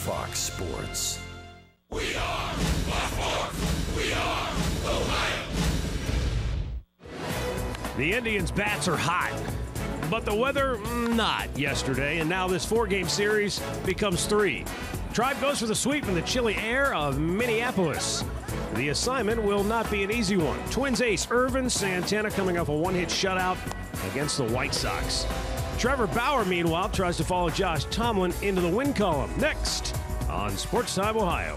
Fox Sports. We are Baltimore. We are Ohio. The Indians' bats are hot, but the weather, not yesterday. And now this 4-game series becomes 3. Tribe goes for the sweep in the chilly air of Minneapolis. The assignment will not be an easy one. Twins ace Ervin Santana coming off a 1-hit shutout against the White Sox. Trevor Bauer, meanwhile, tries to follow Josh Tomlin into the win column. Next on Sports Time Ohio.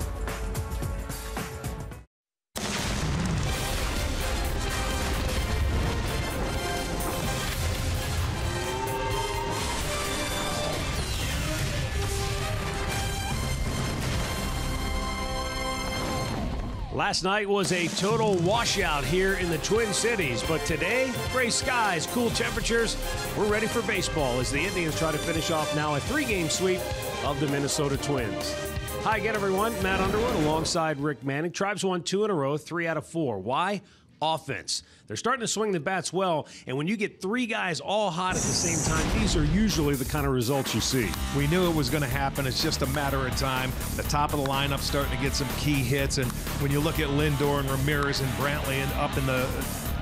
Last night was a total washout here in the Twin Cities, but today, gray skies, cool temperatures. We're ready for baseball as the Indians try to finish off now a 3-game sweep of the Minnesota Twins. Hi again, everyone. Matt Underwood alongside Rick Manning. Tribes won 2 in a row, 3 out of 4. Why? Offense. They're starting to swing the bats well, and when you get 3 guys all hot at the same time, these are usually the kind of results you see. We knew it was going to happen. It's just a matter of time. The top of the lineup starting to get some key hits, and when you look at LINDOR and Ramirez and Brantley and up in the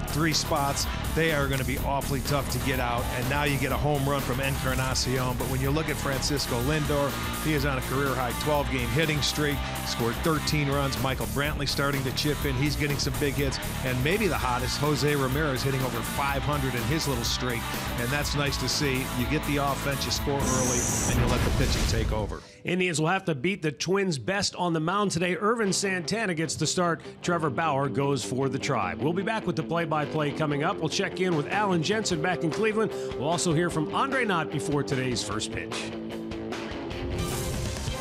3 spots, they are going to be awfully tough to get out. And now you get a home run from ENCARNACION. But when you look at Francisco Lindor, he is on a career-high 12-game hitting streak, scored 13 runs. Michael Brantley starting to chip in. He's getting some big hits. And maybe the hottest, Jose Ramirez, hitting over 500 in his little streak. And that's nice to see. You get the offense, you score early, and you let the pitching take over. Indians will have to beat the Twins' best on the mound today. Ervin Santana gets the start. Trevor Bauer goes for the Tribe. We'll be back with the play-by-play coming up. We'll check in with Alan Jensen back in Cleveland. We'll also hear from Andre Knott before today's first pitch.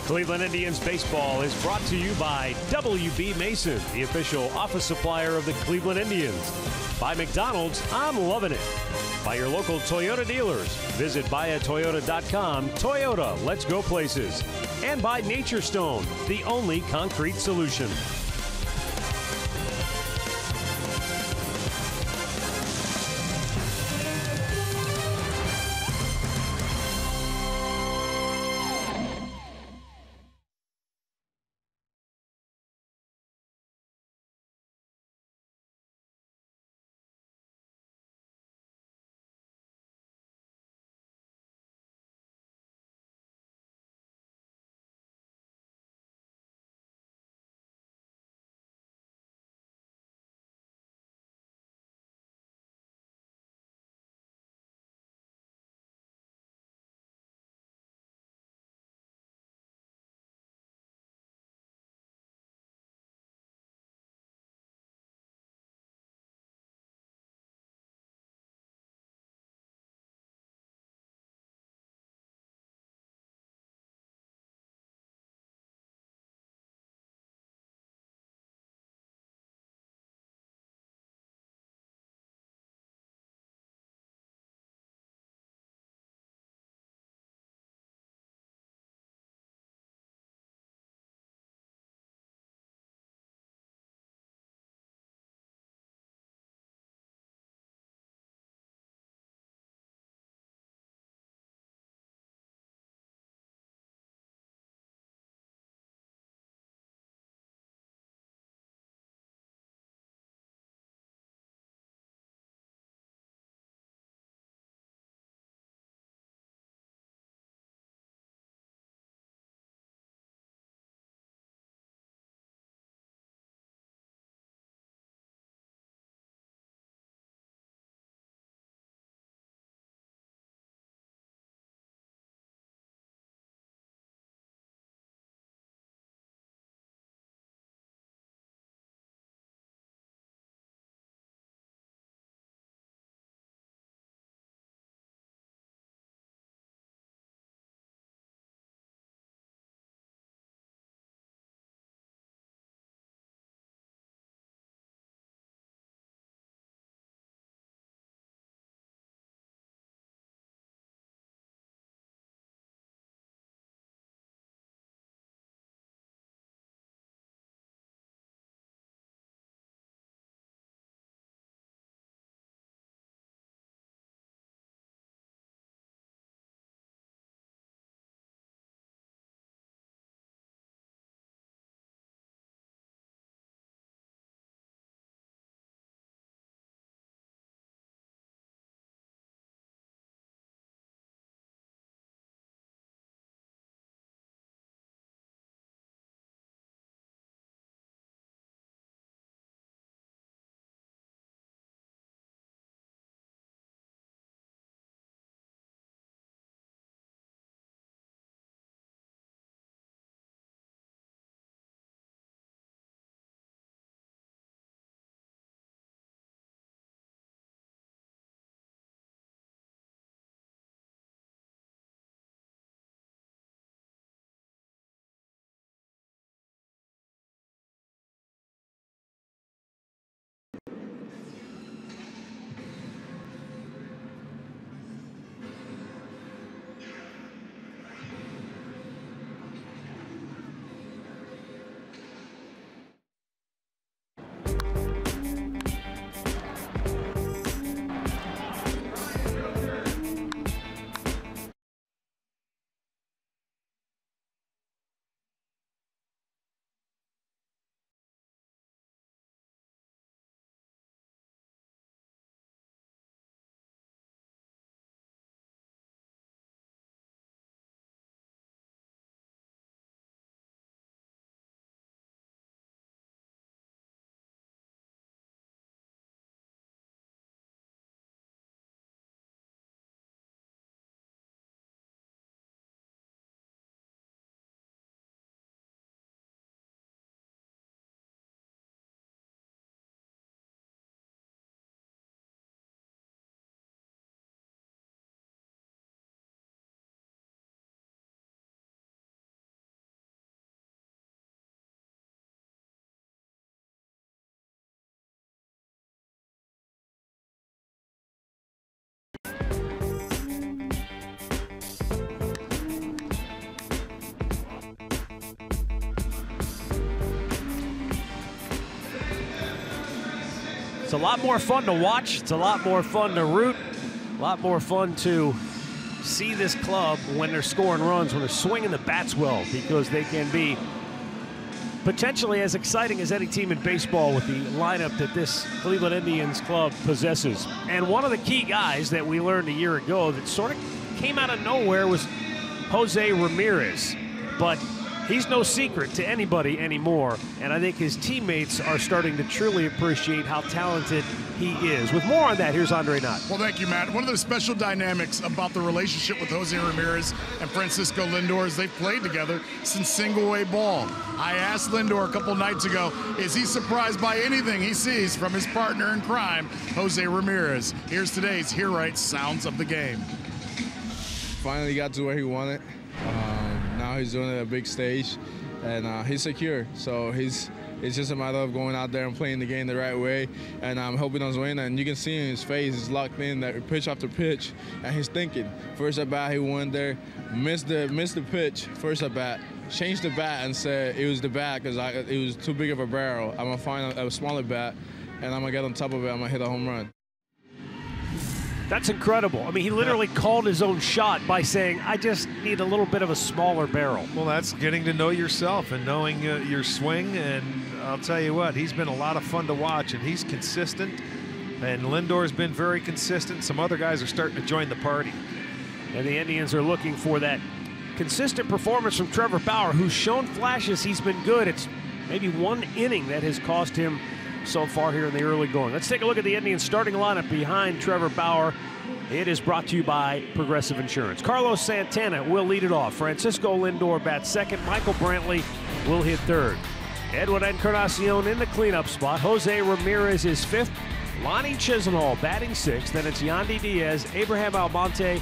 Cleveland Indians baseball is brought to you by W.B. Mason, the official office supplier of the Cleveland Indians. By McDonald's, I'm loving it. By your local Toyota dealers. Visit buyatoyota.com. Toyota, let's go places. And by Nature Stone, the only concrete solution. It's a lot more fun to watch. It's a lot more fun to root. A lot more fun to see this club when they're scoring runs, when they're swinging the bats well, because they can be potentially as exciting as any team in baseball with the lineup that this Cleveland Indians club possesses. And one of the key guys that we learned a year ago that sort of came out of nowhere was Jose Ramirez. But he's no secret to anybody anymore, and I think his teammates are starting to truly appreciate how talented he is. With more on that, here's Andre Knott. Well, thank you, Matt. One of the special dynamics about the relationship with Jose Ramirez and Francisco Lindor is they've played together since single-A ball. I asked Lindor a couple nights ago, is he surprised by anything he sees from his partner in crime, Jose Ramirez? Here's today's Here Right Sounds of the Game. Finally got to where he wanted. Now he's doing it at a big stage, and he's secure. So it's just a matter of going out there and playing the game the right way, and I'm helping us win. And you can see in his face, he's locked in, that pitch after pitch, and he's thinking. First at bat, he went there, missed the pitch. First at bat, changed the bat and said it was the bat because it was too big of a barrel. I'm gonna find a smaller bat, and I'm gonna get on top of it. I'm gonna hit a home run. That's incredible. I mean, he literally called his own shot by saying, I just need a little bit of a smaller barrel. Well, that's getting to know yourself and knowing your swing, and I'll tell you what, he's been a lot of fun to watch, and he's consistent, and Lindor's been very consistent. Some other guys are starting to join the party. And the Indians are looking for that consistent performance from Trevor Bauer, who's shown flashes. He's been good. It's maybe one inning that has cost him so far here in the early going. Let's take a look at the Indians starting lineup behind Trevor Bauer. It is brought to you by Progressive Insurance. Carlos Santana will lead it off. Francisco Lindor bats second. Michael Brantley will hit third. Edwin Encarnacion in the cleanup spot. Jose Ramirez is fifth. Lonnie Chisenhall batting sixth. Then it's Yandy Diaz, Abraham Almonte,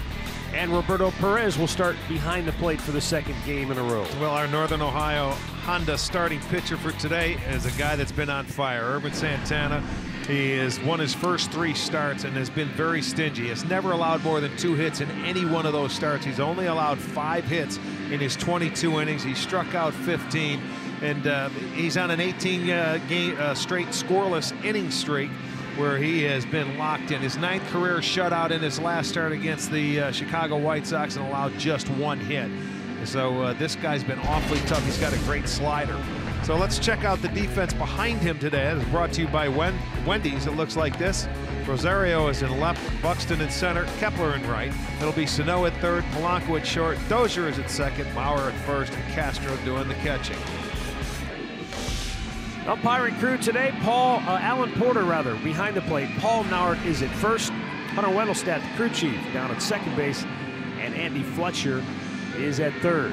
and Roberto Perez will start behind the plate for the second game in a row. Well, our Northern Ohio Honda starting pitcher for today is a guy that's been on fire, Ervin Santana. He has won his first 3 starts and has been very stingy. He has never allowed more than 2 hits in any one of those starts. He's only allowed 5 hits in his 22 innings. He struck out 15, and he's on an 18 straight scoreless inning streak where he has been locked in. His 9th career shutout in his last start against the Chicago White Sox and allowed just 1 hit. So this guy's been awfully tough. He's got a great slider. So let's check out the defense behind him today. It's brought to you by Wendy's. It looks like this. Rosario is in left, Buxton in center, Kepler in right. It'll be SANO at third, Polanco at short, Dozier is at second, Maurer at first, and Castro doing the catching. Umpiring crew today, Alan Porter behind the plate. Paul Nowart is at first. Hunter Wendelstadt, the crew chief, down at second base. And Andy Fletcher is at third.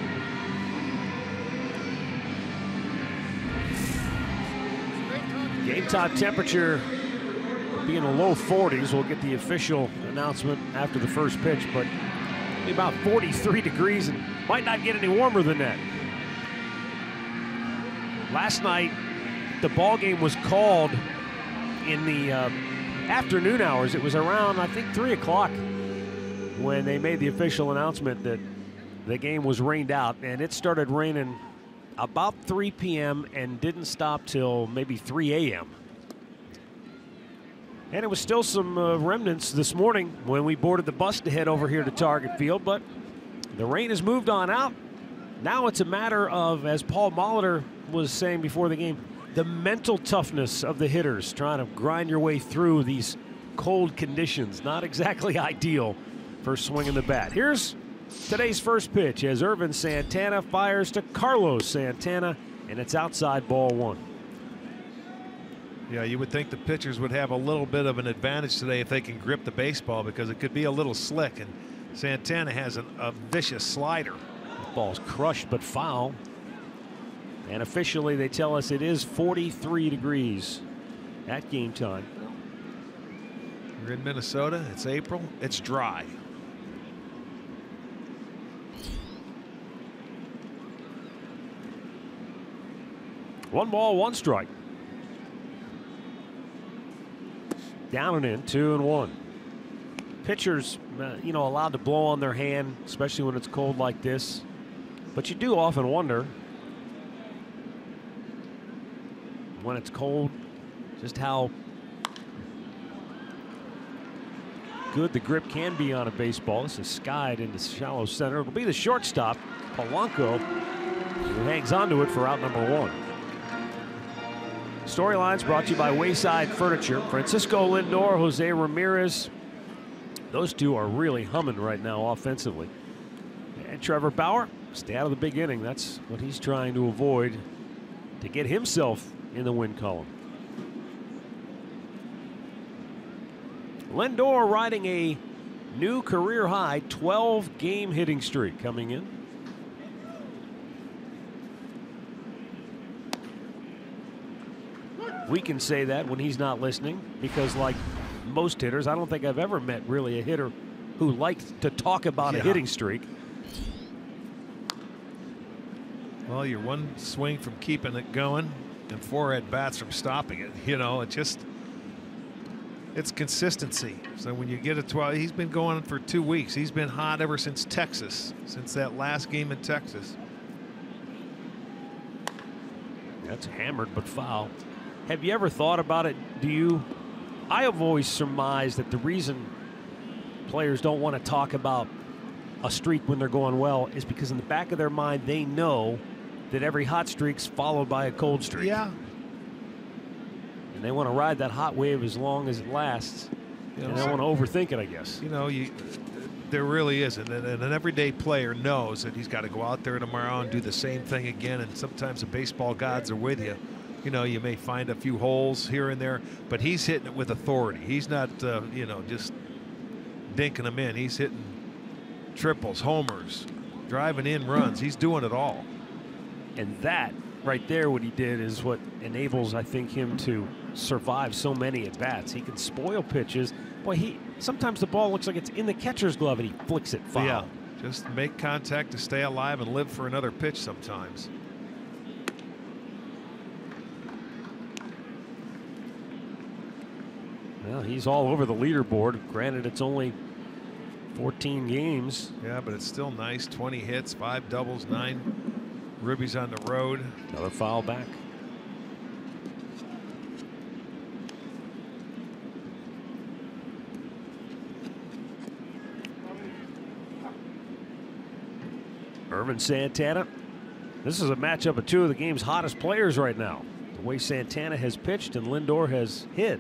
Game time temperature will be in the low 40s. We'll get the official announcement after the first pitch, but about 43 degrees and might not get any warmer than that. Last night, the ball game was called in the afternoon hours. It was around, I think, 3 o'clock when they made the official announcement that the game was rained out, and it started raining about 3 p.m. and didn't stop till maybe 3 a.m. And it was still some remnants this morning when we boarded the bus to head over here to Target Field, but the rain has moved on out. Now it's a matter of, as Paul Molitor was saying before the game, the mental toughness of the hitters, trying to grind your way through these cold conditions. Not exactly ideal for swinging the bat. Here's today's first pitch as Ervin Santana fires to Carlos Santana, and it's outside, ball 1. Yeah, you would think the pitchers would have a little bit of an advantage today if they can grip the baseball, because it could be a little slick, and Santana has a vicious slider. The ball's crushed but foul. And officially they tell us it is 43 degrees at game time. We're in Minnesota. It's April. It's dry. One ball, 1 strike. Down and in, 2-1. Pitchers, allowed to blow on their hand, especially when it's cold like this. But you do often wonder, when it's cold, just how good the grip can be on a baseball. This is skied into shallow center. It'll be the shortstop, Polanco, who hangs onto it for out number 1. Storylines brought to you by Wayside Furniture. Francisco Lindor, Jose Ramirez. Those two are really humming right now offensively. And Trevor Bauer, stay out of the big inning. That's what he's trying to avoid to get himself in the win column. Lindor riding a new career high 12-game hitting streak coming in. We can say that when he's not listening, because like most hitters, I don't think I've ever met really a hitter who liked to talk about a hitting streak. Well, you're one swing from keeping it going and 4 at-bats from stopping it. You know, it's consistency. So when you get a 12, he's been going for 2 weeks. He's been hot ever since Texas, since that last game in Texas. That's hammered but foul. Have you ever thought about it? I have always surmised that the reason players don't want to talk about a streak when they're going well is because in the back of their mind they know that every hot streak's followed by a cold streak. Yeah. And they want to ride that hot wave as long as it lasts. And they don't want to overthink it, I guess. You know, there really isn't. And an everyday player knows that he's got to go out there tomorrow and do the same thing again. And sometimes the baseball gods are with you. You know, you may find a few holes here and there, but he's hitting it with authority. He's not, you know, just dinking them in. He's hitting triples, homers, driving in runs. He's doing it all. And that right there, what he did, is what enables, I think, him to survive so many at bats. He can spoil pitches. Boy, sometimes the ball looks like it's in the catcher's glove and he flicks it foul. Yeah, just make contact to stay alive and live for another pitch sometimes. Well, he's all over the leaderboard. Granted, it's only 14 games. Yeah, but it's still nice. 20 hits, 5 doubles, 9 ribbies on the road. Another foul back. Irvin Santana. This is a matchup of 2 of the game's hottest players right now. The way Santana has pitched and Lindor has hit.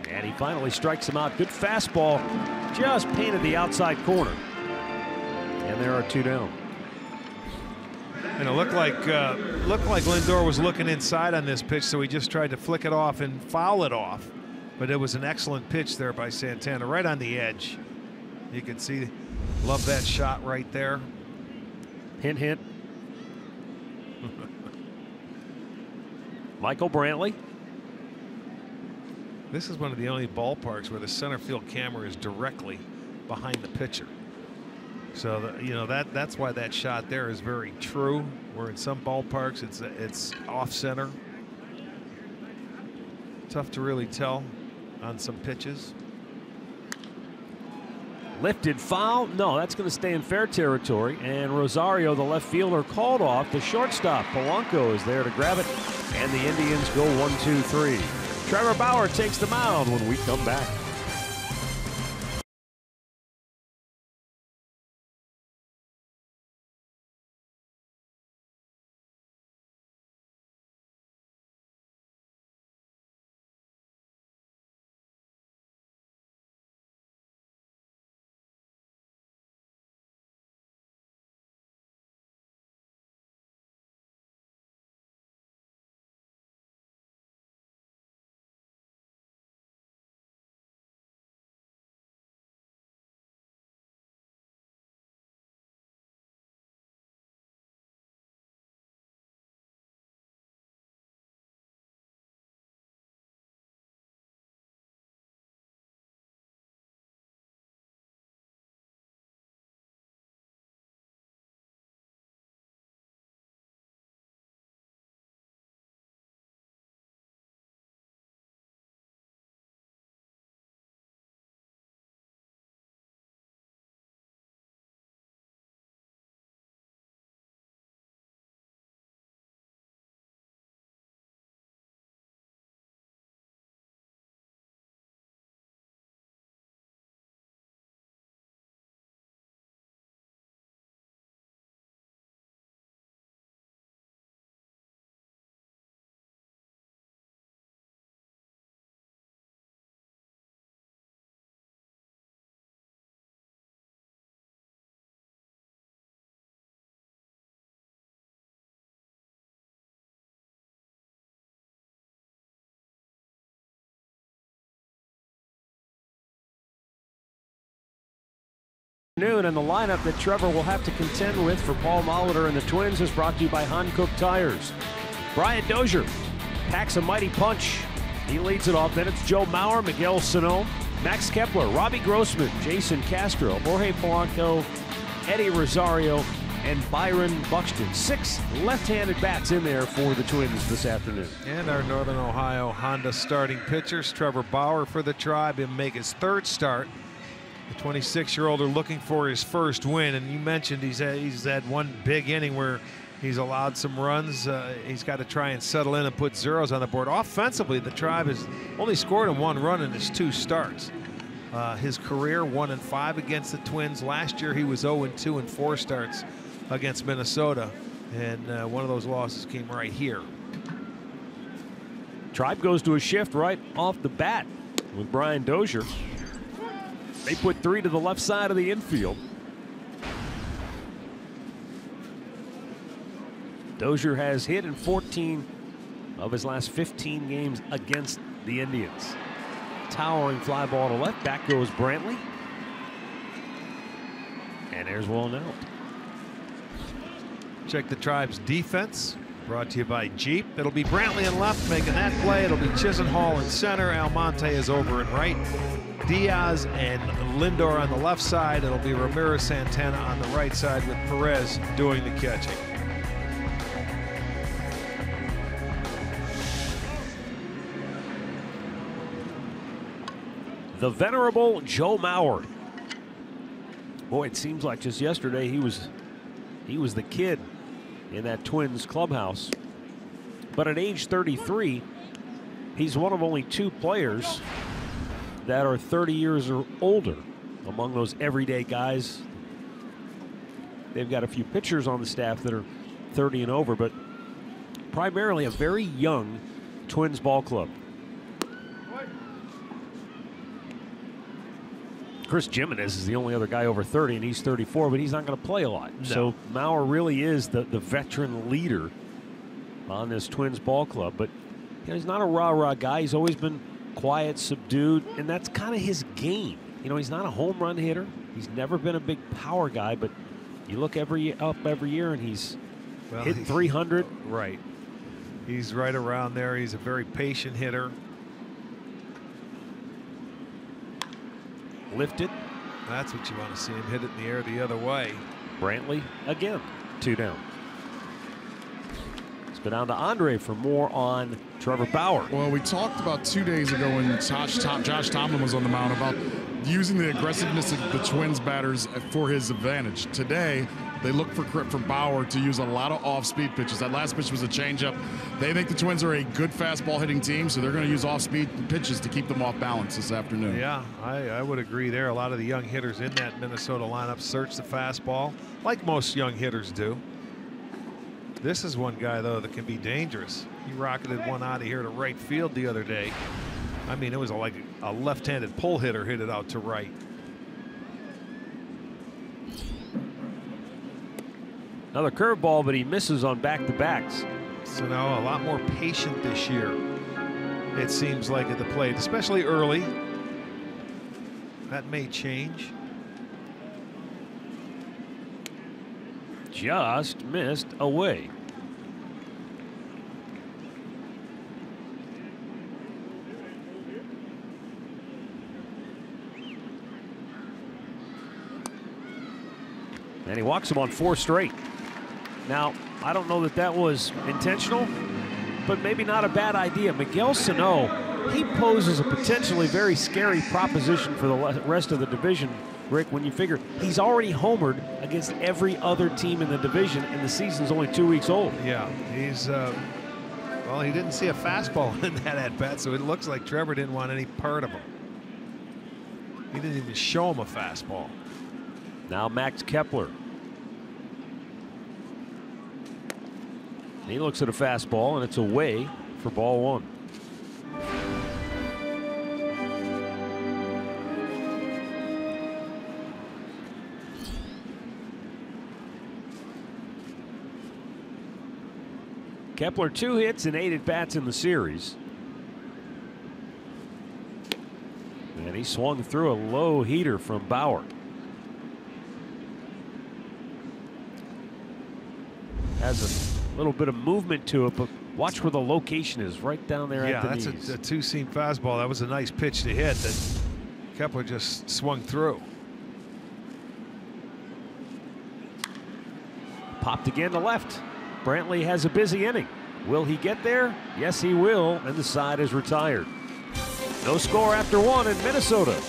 And he finally strikes him out. Good fastball, just painted the outside corner. And there are 2 down. And it looked like Lindor was looking inside on this pitch, so he just tried to flick it off and foul it off. But it was an excellent pitch there by Santana, right on the edge. You can see, love that shot right there. Hint, hint. Michael Brantley. This is one of the only ballparks where the center field camera is directly behind the pitcher. So you know that's why that shot there is very true. Where in some ballparks it's off center. Tough to really tell on some pitches. Lifted foul. No, that's going to stay in fair territory. And Rosario, the left fielder, called off. The shortstop, Polanco, is there to grab it. And the Indians go 1-2-3. Trevor Bauer takes the mound when we come back. Noon, and the lineup that Trevor will have to contend with for Paul Molitor and the Twins is brought to you by Hankook Tires. Brian Dozier packs a mighty punch. He leads it off. Then it's Joe Mauer, Miguel Sano, Max Kepler, Robbie Grossman, Jason Castro, Jorge Polanco, Eddie Rosario, and Byron Buxton. 6 left-handed bats in there for the Twins this afternoon. And our Northern Ohio Honda starting pitchers, Trevor Bauer for the Tribe, he'll make his 3rd start. The 26-year-old are looking for his first win, and you mentioned he's had one big inning where he's allowed some runs. He's got to try and settle in and put zeros on the board. Offensively, the Tribe has only scored him 1 run in his 2 starts. His career 1-5 against the Twins. Last year he was 0-2 in 4 starts against Minnesota, and one of those losses came right here. Tribe goes to a shift right off the bat with Brian Dozier. They put 3 to the left side of the infield. Dozier has hit in 14 of his last 15 games against the Indians. Towering fly ball to left. Back goes Brantley. And there's one out. Check the Tribe's defense. Brought to you by Jeep. It'll be Brantley in left making that play. It'll be Chisenhall in center. Almonte is over in right. Diaz and Lindor on the left side. It'll be Ramirez Santana on the right side with Perez doing the catching. The venerable Joe Mauer. Boy, it seems like just yesterday he was the kid in that Twins clubhouse. But at age 33, he's one of only 2 players that are 30 years or older among those everyday guys. They've got a few pitchers on the staff that are 30 and over, but primarily a very young Twins ball club. Chris Jimenez is the only other guy over 30, and he's 34, but he's not going to play a lot. No. So Mauer really is the veteran leader on this Twins ball club. But you know, he's not a rah-rah guy. He's always been quiet, subdued, and that's kind of his game. You know, he's not a home run hitter. He's never been a big power guy, but you look every year, and he's hitting 300. Right. He's right around there. He's a very patient hitter. Lifted. That's what you want to see him hit it in the air the other way. Brantley again, 2 down. Let's go down to Andre for more on Trevor Bauer. Well, we talked about 2 days ago when Josh Tomlin was on the mound about using the aggressiveness of the Twins batters for his advantage. Today, they look for Bauer to use a lot of off-speed pitches. That last pitch was a changeup. They think the Twins are a good fastball hitting team, so they're going to use off-speed pitches to keep them off balance this afternoon. Yeah, I would agree there. A lot of the young hitters in that Minnesota lineup search the fastball, like most young hitters do. This is one guy, though, that can be dangerous. He rocketed one out of here to right field the other day. I mean, it was like a left-handed pull hitter hit it out to right. Another curveball, but he misses on back-to-backs. So now a lot more patient this year, it seems like, at the plate, especially early. That may change. Just missed away. And he walks him on 4 straight. Now, I don't know that that was intentional, but maybe not a bad idea. Miguel Sano, he poses a potentially very scary proposition for the rest of the division, Rick, when you figure he's already homered against every other team in the division, and the season's only 2 weeks old. Yeah, he's, well, he didn't see a fastball in that at-bat, so it looks like Trevor didn't want any part of him. He didn't even show him a fastball. Now Max Kepler. He looks at a fastball, and it's away for ball 1. Kepler 2 hits and 8 at-bats in the series. And he swung through a low heater from Bauer. has a little bit of movement to it, but watch where the location is, right down there at the knees. Yeah, that's a two-seam fastball. That was a nice pitch to hit that Kepler just swung through. Popped again to left. Brantley has a busy inning. Will he get there? Yes, he will, and the side is retired. No score after 1 in Minnesota.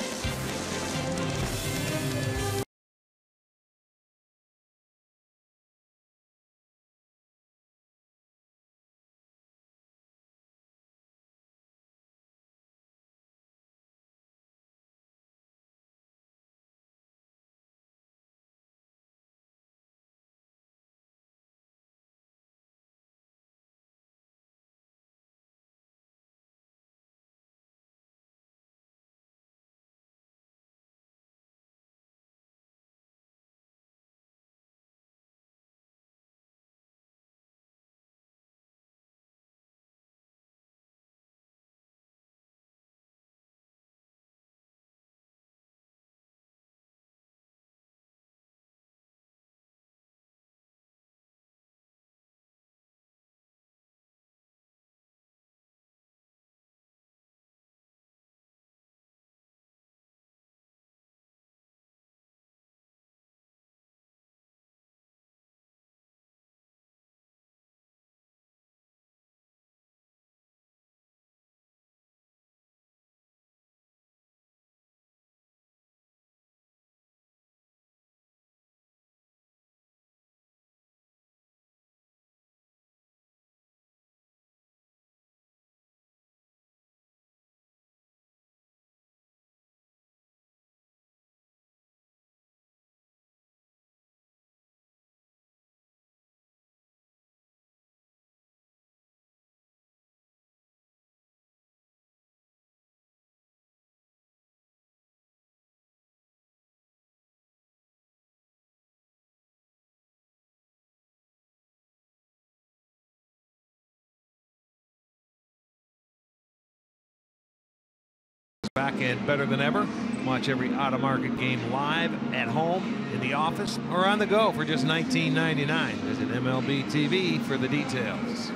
Back and better than ever. Watch every out-of-market game live, at home, in the office, or on the go for just $19.99. Visit MLB TV for the details.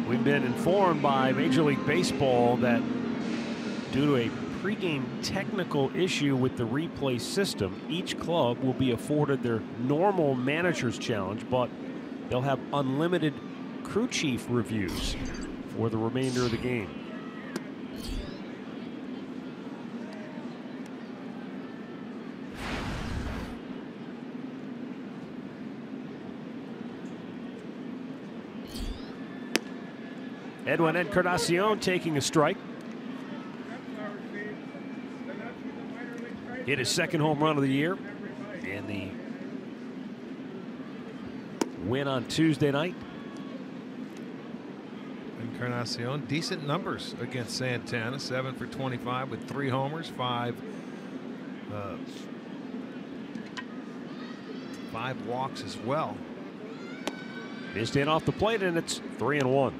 We've been informed by Major League Baseball that due to a pregame technical issue with the replay system, each club will be afforded their normal manager's challenge, but they'll have unlimited crew chief reviews for the remainder of the game. Edwin Encarnacion taking a strike. Hit his second home run of the year and the win on Tuesday night. Encarnacion, decent numbers against Santana. 7 for 25 with 3 homers, 5 walks as well. Missed in off the plate, and it's 3-1.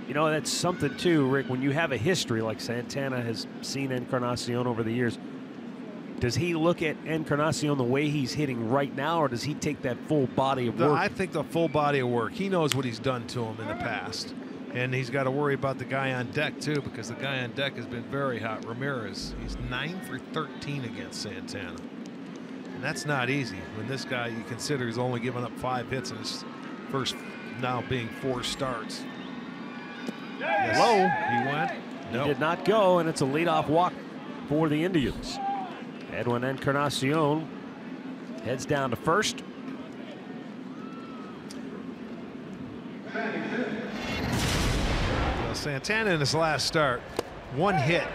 You know, that's something too, Rick, when you have a history like Santana has seen Encarnacion over the years. Does he look at Encarnacion the way he's hitting right now, or does he take that full body of work? I think the full body of work. He knows what he's done to him in the past. And he's got to worry about the guy on deck, too, because the guy on deck has been very hot. Ramirez, he's 9 for 13 against Santana. And that's not easy when this guy, you consider, he's only given up 5 hits in his first, now being 4 starts. Yes. Low. He went. No. He did not go, and it's a leadoff walk for the Indians. Edwin Encarnacion heads down to first. Well, Santana in his last start, 1 hit.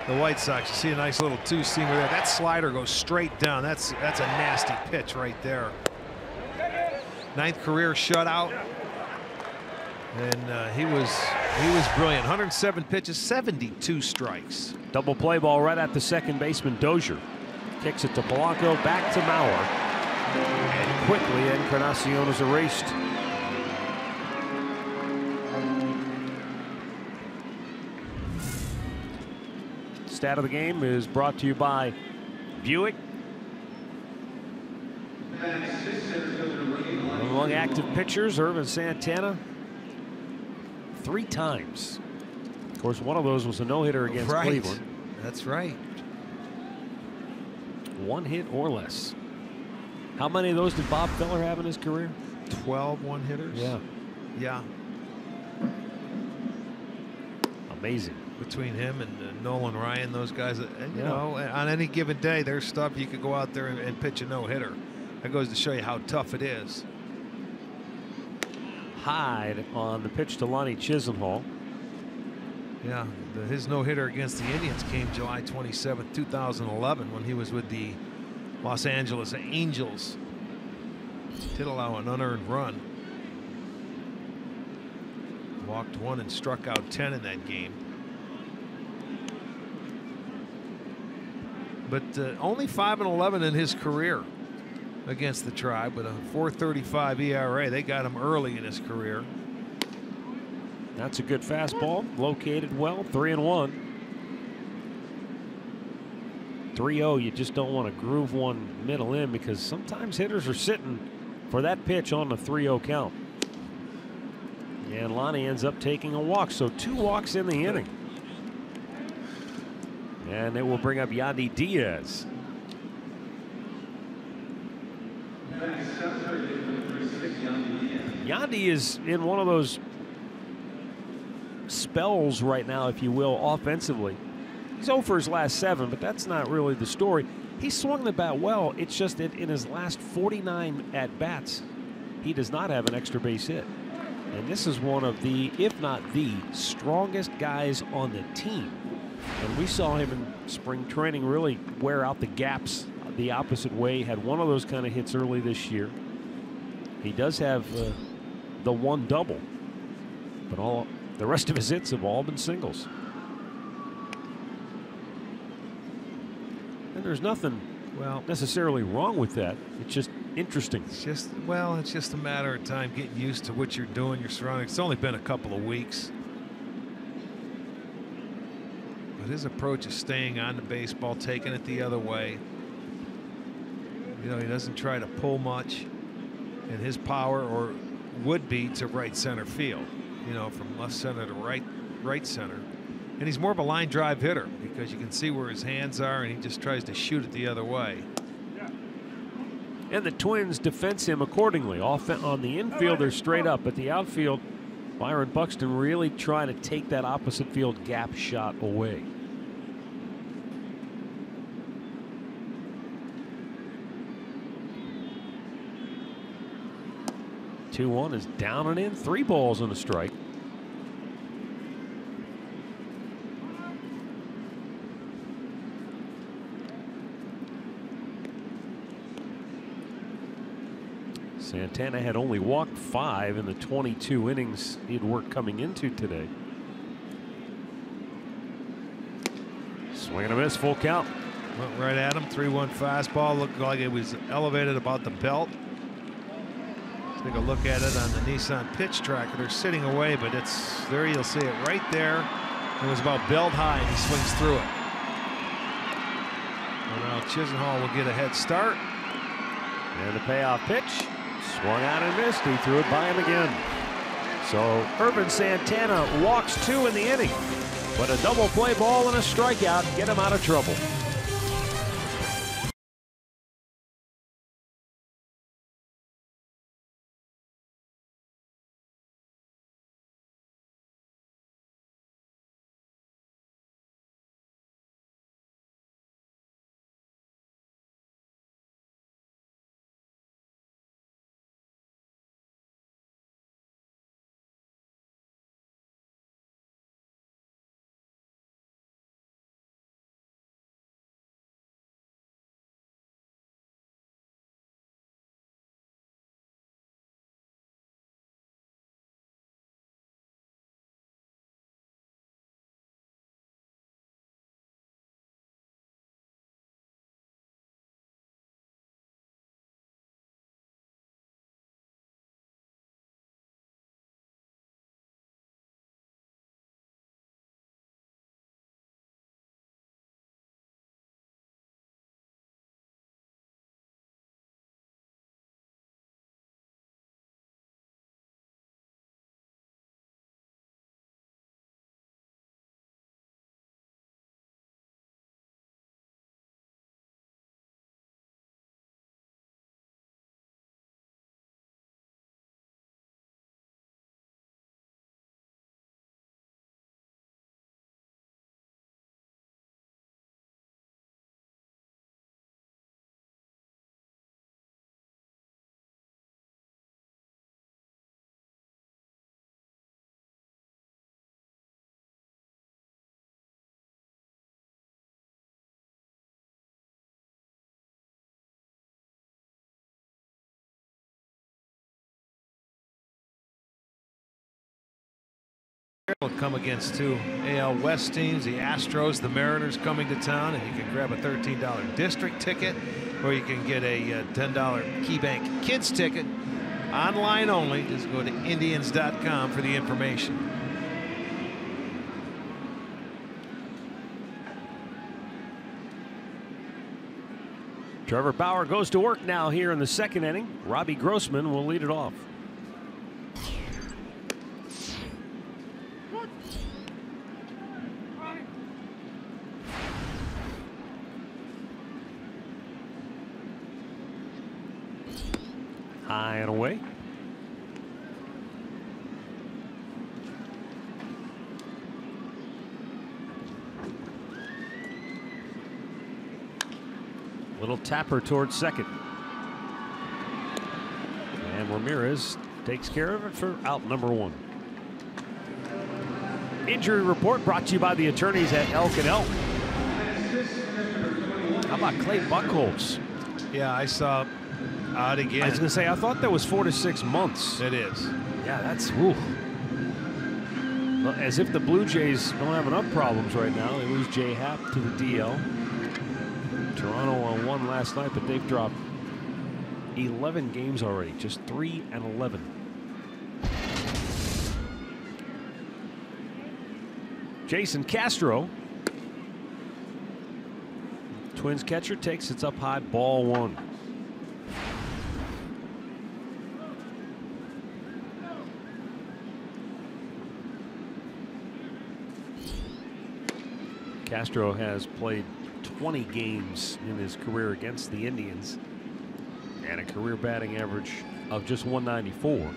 The White Sox, you see a nice little 2-seamer there. That slider goes straight down. That's a nasty pitch right there. 9th career shutout. And he was brilliant. 107 pitches, 72 strikes. Double play ball right at the second baseman, Dozier. Kicks it to Polanco, back to Mauer. And quickly, Encarnacion is erased. Stat of the game is brought to you by Buick. Among active pitchers, Ervin Santana 3 times. Of course, one of those was a no-hitter against Cleveland. That's right. 1 hit or less. How many of those did Bob Feller have in his career? 12 one-hitters. Yeah. Yeah. Amazing. Between him and Nolan Ryan, those guys, and, you know, on any given day, there's stuff you could go out there and pitch a no-hitter. That goes to show you how tough it is. Hyde on the pitch to Lonnie Chisenhall. Yeah, his no-hitter against the Indians came July 27, 2011, when he was with the Los Angeles Angels. Did allow an unearned run. Walked 1 and struck out 10 in that game. But only 5-11 in his career against the Tribe, with a 4.35 ERA. They got him early in his career. That's a good fastball, located well. 3-1. 3-0. You just don't want to groove one middle in, because sometimes hitters are sitting for that pitch on the 3-0 count. And Lonnie ends up taking a walk, so 2 walks in the inning. And it will bring up Yandy Diaz. Yandy is in one of those spells right now, if you will, offensively. He's 0 for his last 7, but that's not really the story. He swung the bat well. It's just that in his last 49 at-bats, he does not have an extra base hit. And this is one of the, if not the, strongest guys on the team. And we saw him in spring training really wear out the gaps the opposite way. Had one of those kind of hits early this year. He does have the 1 double, but all the rest of his hits have all been singles. And there's nothing necessarily wrong with that. It's just interesting. It's just, well, it's just a matter of time getting used to what you're doing, your surroundings. It's only been a couple of weeks. But his approach is staying on the baseball, taking it the other way. You know, he doesn't try to pull much. And his power, or would be, to right center field. You know, from left center to right center. And he's more of a line drive hitter, because you can see where his hands are, and he just tries to shoot it the other way. And the Twins defense him accordingly. On the infield, they're straight up. At the outfield, Byron Buxton really trying to take that opposite field gap shot away. Two 2-1 is down and in. 3 balls and a strike. Santana had only walked 5 in the 22 innings he'd worked coming into today. Swing and a miss, full count. Went right at him. 3-1 fastball. Looked like it was elevated about the belt. Take a look at it on the Nissan pitch tracker. They're sitting away, but it's there. You'll see it right there. It was about belt high, and he swings through it. And now Chisenhall will get a head start. And the payoff pitch. Swung out and missed. He threw it by him again. So Ervin Santana walks 2 in the inning, but a double play ball and a strikeout get him out of trouble. Will come against two AL West teams, the Astros, the Mariners coming to town, and you can grab a $13 district ticket, or you can get a $10 KeyBank Kids ticket, online only. Just go to Indians.com for the information. Trevor Bauer goes to work now here in the second inning. Robbie Grossman will lead it off. High and away. Little tapper towards second. And Ramirez takes care of it for out number one. Injury report brought to you by the attorneys at Elk & Elk. How about Clay Buchholz? Yeah, I saw out again. I was going to say, I thought that was 4 to 6 months. It is. Yeah, that's, ooh. Well, as if the Blue Jays don't have enough problems right now. They lose Jay Happ to the DL. Toronto won last night, but they've dropped 11 games already, just 3-11. Jason Castro. Twins catcher takes it up high, ball one. Castro has played 20 games in his career against the Indians and a career batting average of just 194.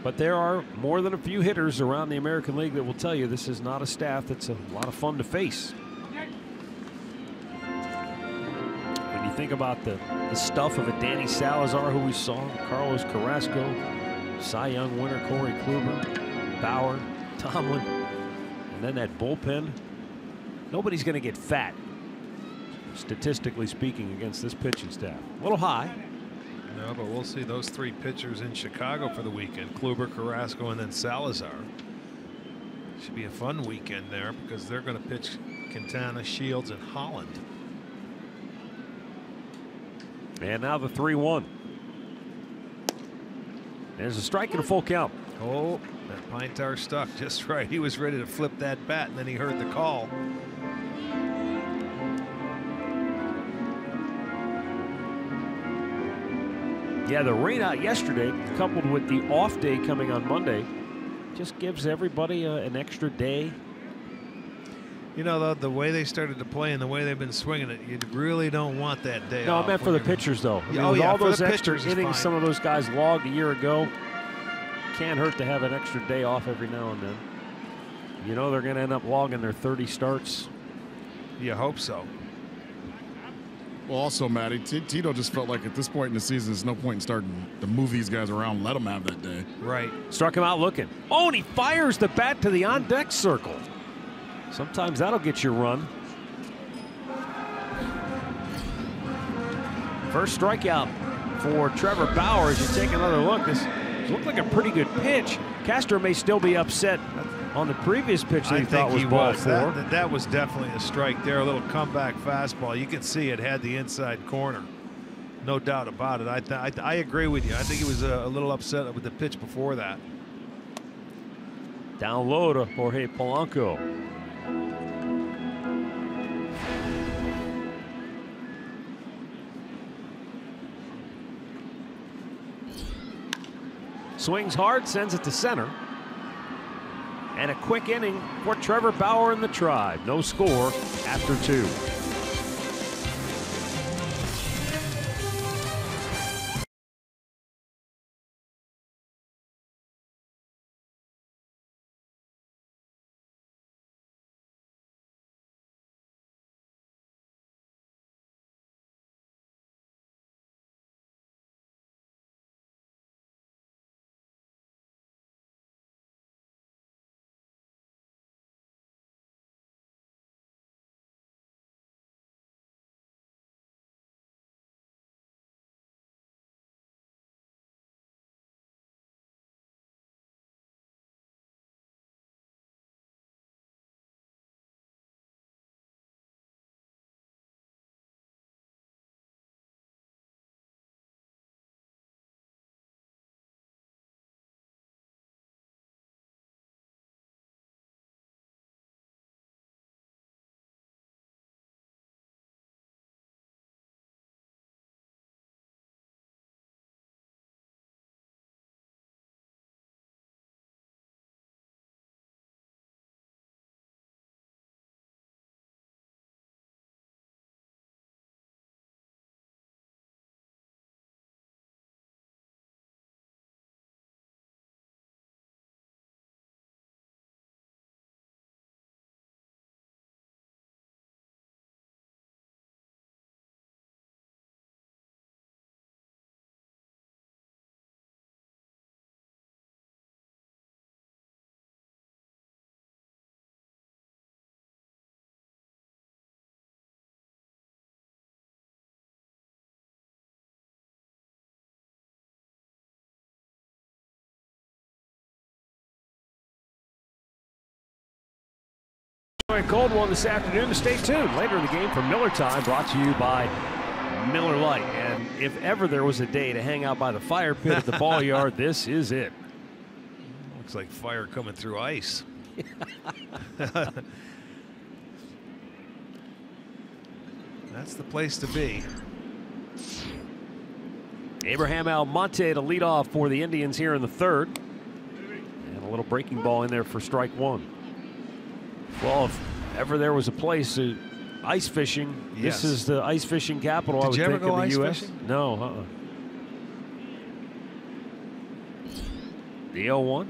But there are more than a few hitters around the American League that will tell you this is not a staff that's a lot of fun to face. When you think about the stuff of a Danny Salazar, who we saw, Carlos Carrasco, Cy Young winner Corey Kluber, Bauer, Tomlin, and then that bullpen, nobody's going to get fat, statistically speaking, against this pitching staff. A little high. No, but we'll see those three pitchers in Chicago for the weekend. Kluber, Carrasco, and then Salazar. Should be a fun weekend there because they're going to pitch Quintana, Shields, and Holland. And now the 3-1. There's a strike and a full count. Oh, that pine tar stuck just right. He was ready to flip that bat, and then he heard the call. Yeah, the rain out yesterday, coupled with the off day coming on Monday, just gives everybody an extra day. You know, the way they started to play and the way they've been swinging it, you really don't want that day No, off. I meant for the pitchers, though. I mean, with all those extra innings some of those guys logged a year ago, can't hurt to have an extra day off every now and then. You know they're going to end up logging their 30 starts. You hope so. Well, also, Matty, Tito just felt like at this point in the season, there's no point in starting to move these guys around. Let them have that day. Right. Struck him out looking. Oh, and he fires the bat to the on-deck circle. Sometimes that'll get you a run. First strikeout for Trevor Bauer. As you take another look, this looked like a pretty good pitch. Castro may still be upset on the previous pitch that he thought was ball four. That was definitely a strike there. A little comeback fastball. You can see it had the inside corner. No doubt about it. I agree with you. I think he was a little upset with the pitch before that. Down low to Jorge Polanco. Swings hard, sends it to center. And a quick inning for Trevor Bauer and the Tribe. No score after 2. enjoy a cold one this afternoon, stay tuned. Later in the game for Miller Time, brought to you by Miller Lite. And if ever there was a day to hang out by the fire pit at the ball yard, this is it. Looks like fire coming through ice. That's the place to be. Abraham Almonte to lead off for the Indians here in the third. And a little breaking ball in there for strike one. Well, if ever there was a place to ice fishing, yes. This is the ice fishing capital, I would think, in the U.S. Fishing? No, The 0-1.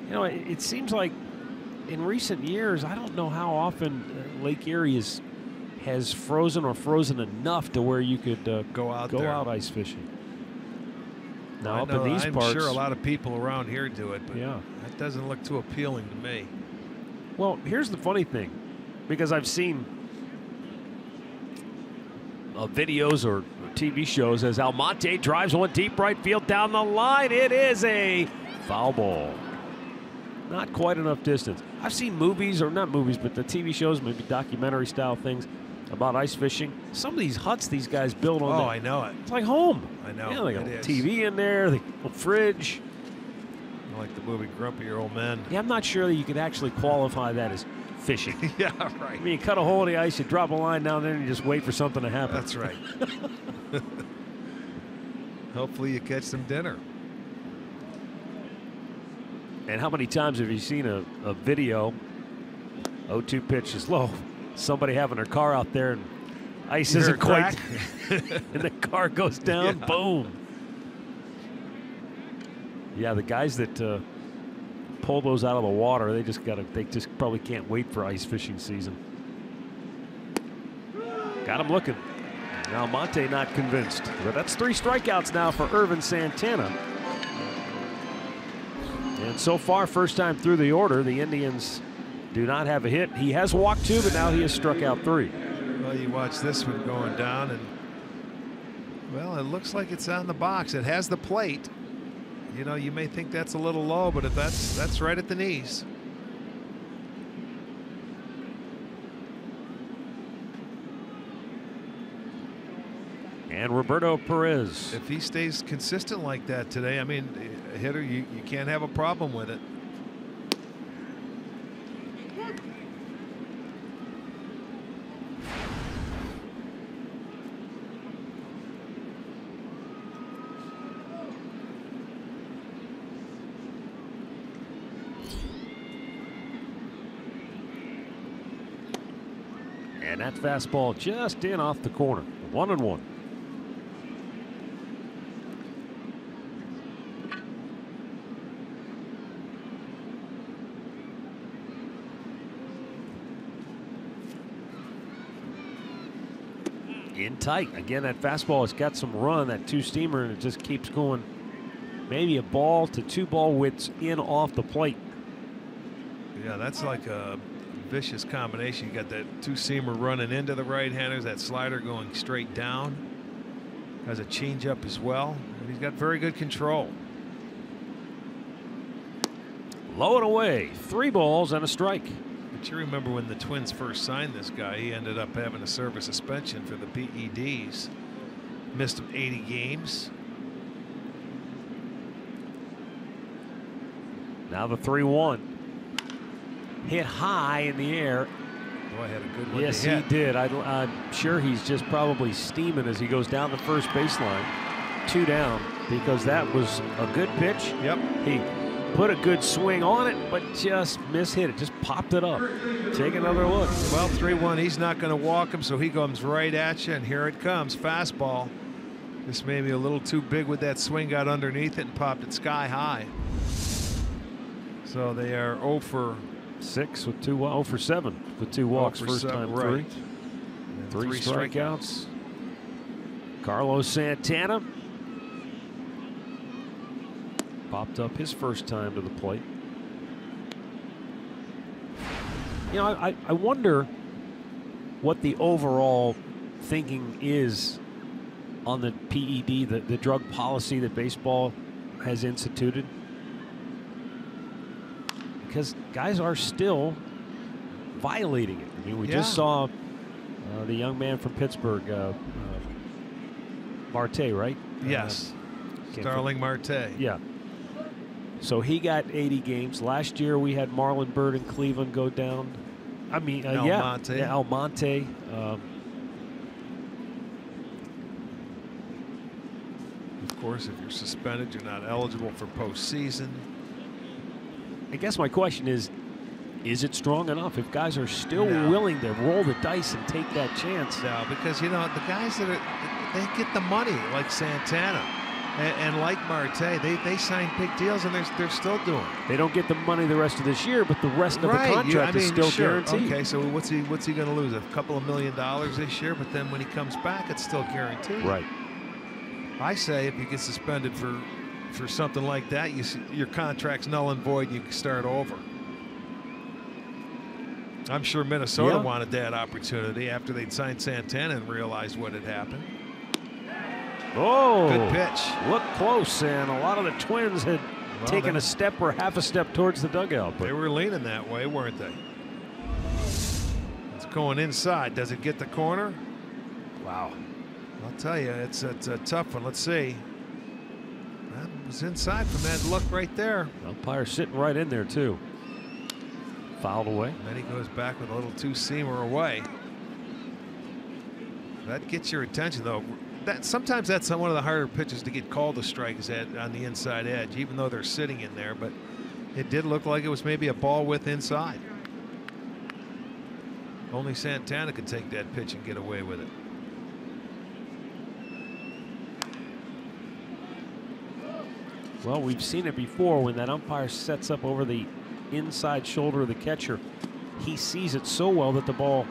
You know, it seems like in recent years, I don't know how often Lake Erie has frozen or frozen enough to where you could go out ice fishing. Now, up in these parts, I'm sure a lot of people around here do it, but yeah, that doesn't look too appealing to me. Well, here's the funny thing, because I've seen videos or TV shows as Almonte drives one deep right field down the line. It is a foul ball. Not quite enough distance. I've seen movies, or not movies, but the TV shows, maybe documentary style things about ice fishing. Some of these huts these guys build on. Oh, I know it. It's like home. I know. Yeah, they got a TV in there, the fridge. Like the movie Grumpy Old Men. Yeah, I'm not sure that you could actually qualify that as fishing. Yeah, right. I mean, you cut a hole in the ice, you drop a line down there, and you just wait for something to happen. That's right. Hopefully you catch some dinner. And how many times have you seen a video, 0-2 pitch is low, somebody having their car out there and ice isn't quite, and the car goes down, yeah. Boom. Yeah, the guys that pull those out of the water, they just probably can't wait for ice fishing season. Got him looking. Now Monte not convinced, but that's 3 strikeouts now for Irvin Santana. And so far, first time through the order, the Indians do not have a hit. He has walked 2, but now he has struck out 3. Well, you watch this one going down, and well, it looks like it's on the box. It has the plate. You know, you may think that's a little low, but if that's right at the knees. And Roberto Perez. If he stays consistent like that today, I mean, a hitter, you can't have a problem with it. And that fastball just in off the corner. 1-1. In tight. Again, that fastball has got some run, that 2-steamer, and it just keeps going. Maybe a ball to 2 ball widths in off the plate. Yeah, that's like a vicious combination. You got that 2-seamer running into the right-handers, that slider going straight down. Has a changeup as well, and he's got very good control. Low and away, 3 balls and a strike. But you remember when the Twins first signed this guy, he ended up having to serve a suspension for the PEDs. Missed him 80 games. Now the 3-1. Hit high in the air. Boy, had a good one. Yes, he did. I'm sure he's just probably steaming as he goes down the first baseline. 2 down, because that was a good pitch. Yep. He put a good swing on it, but just mishit it. Just popped it up. Take another look. Well, 3-1. He's not going to walk him, so he comes right at you, and here it comes. Fastball. This may be a little too big with that swing. Got underneath it and popped it sky high. So they are 0 for 6 with 2, 0 for 7 with 2 walks. First time right. 3 strikeouts. Carlos Santana popped up his first time to the plate. You know, I wonder what the overall thinking is on the PED, the drug policy that baseball has instituted. Because guys are still violating it. I mean, we just saw the young man from Pittsburgh, Marte, right? Yes. Starling Marte. Yeah. So he got 80 games. Last year we had Marlon Byrd in Cleveland go down. I mean, Almonte. Yeah, Almonte. Of course, if you're suspended, you're not eligible for postseason. I guess my question is it strong enough if guys are still willing to roll the dice and take that chance? No, because, you know, the guys that they get the money, like Santana and like Marte, they sign big deals and they're still doing it. They don't get the money the rest of this year, but the rest of the contract is still guaranteed. Okay, so what's he going to lose? A couple of $1 million this year, but then when he comes back, it's still guaranteed. Right. I say if you get suspended for something like that, your contract's null and void. You can start over. I'm sure Minnesota wanted that opportunity after they'd signed Santana and realized what had happened. Oh, good pitch. Looked close, and a lot of the Twins had taken a step or half a step towards the dugout. But they were leaning that way, weren't they? It's going inside. Does it get the corner? Wow. I'll tell you, it's a tough one. Let's see. That was inside from that look right there. Umpire sitting right in there, too. Fouled away. Then he goes back with a little two-seamer away. That gets your attention, though. Sometimes that's one of the harder pitches to get called a strike is on the inside edge, even though they're sitting in there. But it did look like it was maybe a ball width inside. Only Santana could take that pitch and get away with it. Well, we've seen it before when that umpire sets up over the inside shoulder of the catcher. He sees it so well that the ball,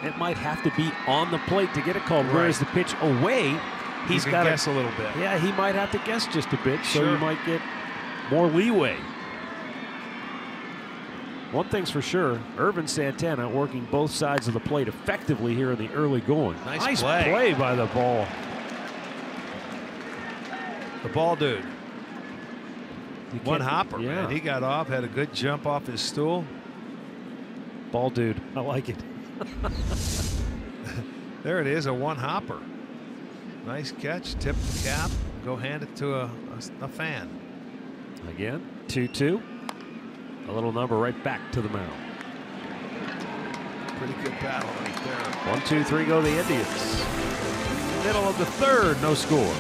it might have to be on the plate to get it called. Whereas the pitch away, he's got to guess a little bit. Yeah, he might have to guess just a bit, so you might get more leeway. One thing's for sure, Irvin Santana working both sides of the plate effectively here in the early going. Nice play by the ball. The ball dude. One hopper, yeah. man. He got off, had a good jump off his stool. Ball dude. I like it. There it is, a one hopper. Nice catch, tip the cap, go hand it to a fan. Again, 2-2. A little number right back to the mound. Pretty good battle right there. 1, 2, 3 go the Indians. Middle of the third, no score.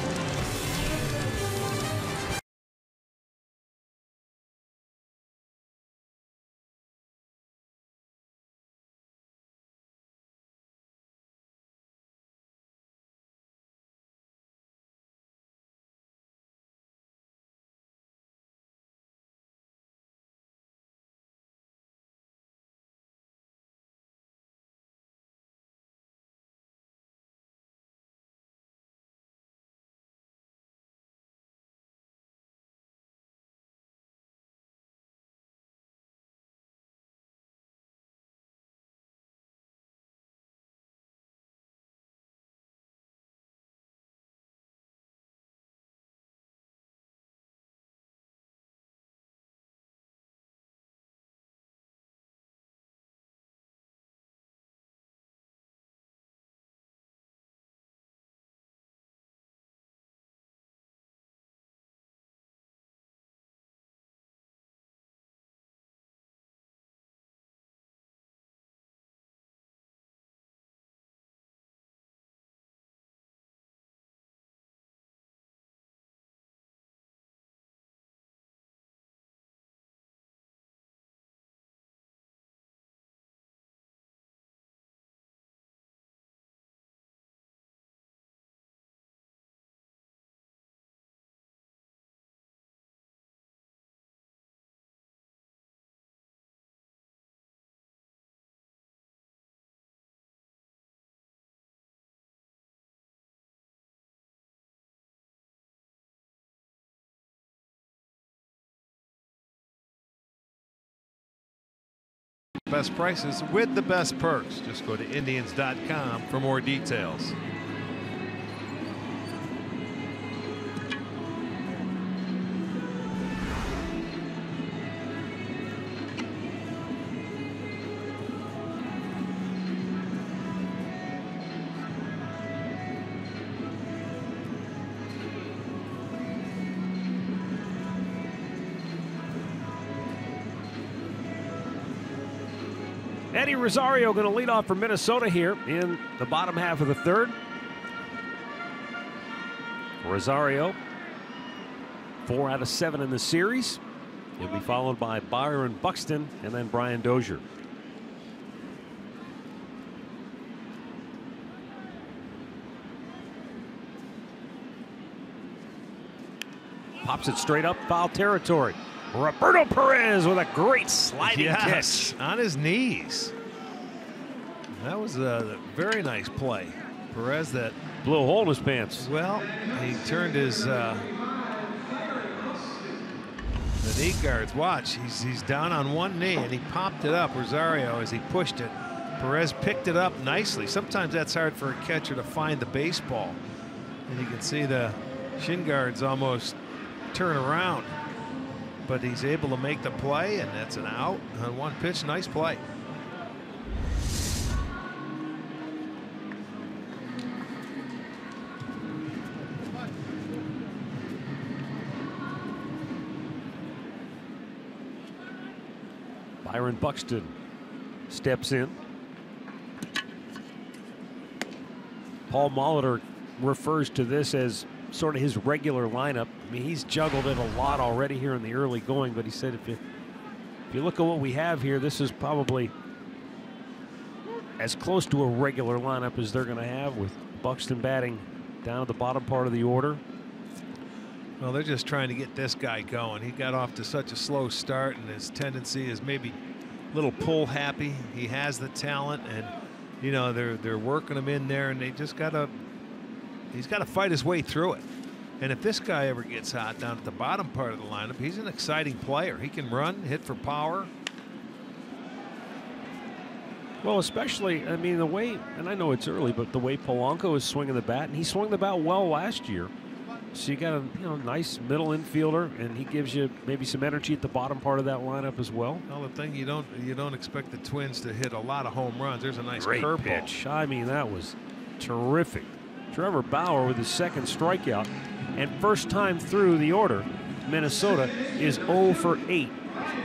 Best prices with the best perks. Just go to Indians.com for more details. Eddie Rosario going to lead off for Minnesota here in the bottom half of the third. Rosario, 4 out of 7 in the series. He'll be followed by Byron Buxton and then Brian Dozier. Pops it straight up, foul territory. Roberto Perez with a great sliding catch. On his knees. That was a very nice play. Perez that blew a hole in his pants. Well, he turned his the knee guards. Watch, he's down on one knee and he popped it up, Rosario, as he pushed it. Perez picked it up nicely. Sometimes that's hard for a catcher to find the baseball. And you can see the shin guards almost turn around. But he's able to make the play, and that's an out on one pitch. Nice play. Byron Buxton steps in. Paul Molitor refers to this as sort of his regular lineup. I mean, he's juggled it a lot already here in the early going, but he said if you look at what we have here, this is probably as close to a regular lineup as they're going to have, with Buxton batting down at the bottom part of the order. Well, they're just trying to get this guy going. He got off to such a slow start, and his tendency is maybe a little pull happy. He has the talent, and you know they're working him in there, and they just he's got to fight his way through it. And if this guy ever gets hot down at the bottom part of the lineup, he's an exciting player. He can run, hit for power. Well, especially, I mean, the way, and I know it's early, but the way Polanco is swinging the bat, and he swung the bat well last year. So you got a nice middle infielder, and he gives you maybe some energy at the bottom part of that lineup as well. Well, the thing, you don't expect the Twins to hit a lot of home runs. There's a nice great curveball. Pitch. I mean, that was terrific. Trevor Bauer with his second strikeout, and first time through the order, Minnesota is 0 for 8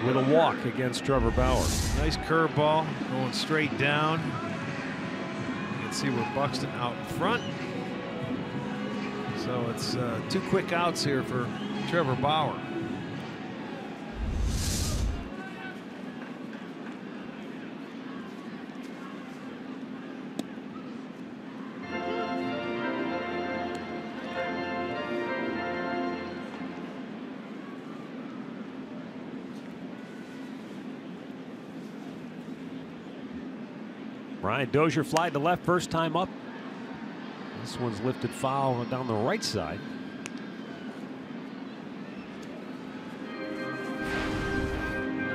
with a walk against Trevor Bauer. Nice curveball going straight down. You can see we're Buxton out in front. So it's 2 quick outs here for Trevor Bauer. Brian Dozier flied to left first time up. This one's lifted foul down the right side.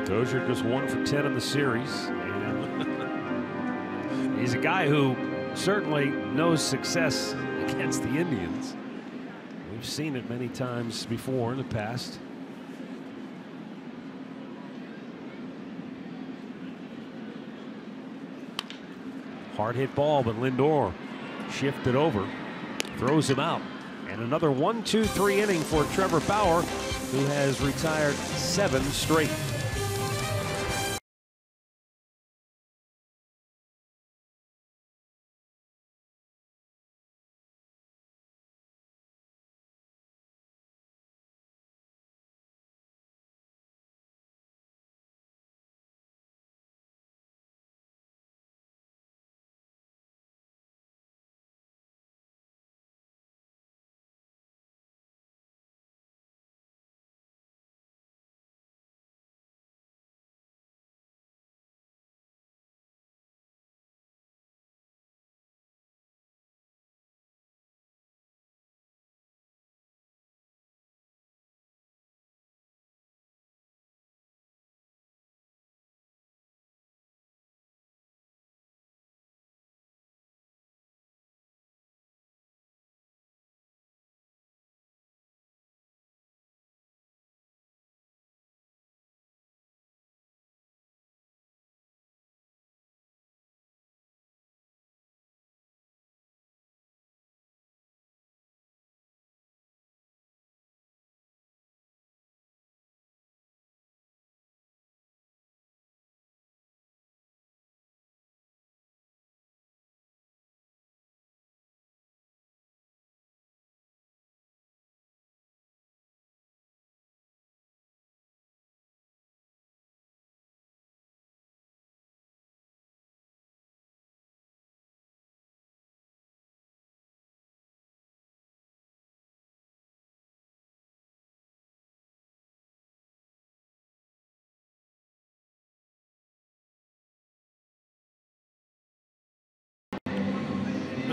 Dozier just 1 for 10 in the series. And he's a guy who certainly knows success against the Indians. We've seen it many times before in the past. Hard hit ball, but Lindor shifted over, throws him out. And another 1-2-3 inning for Trevor Bauer, who has retired 7 straight.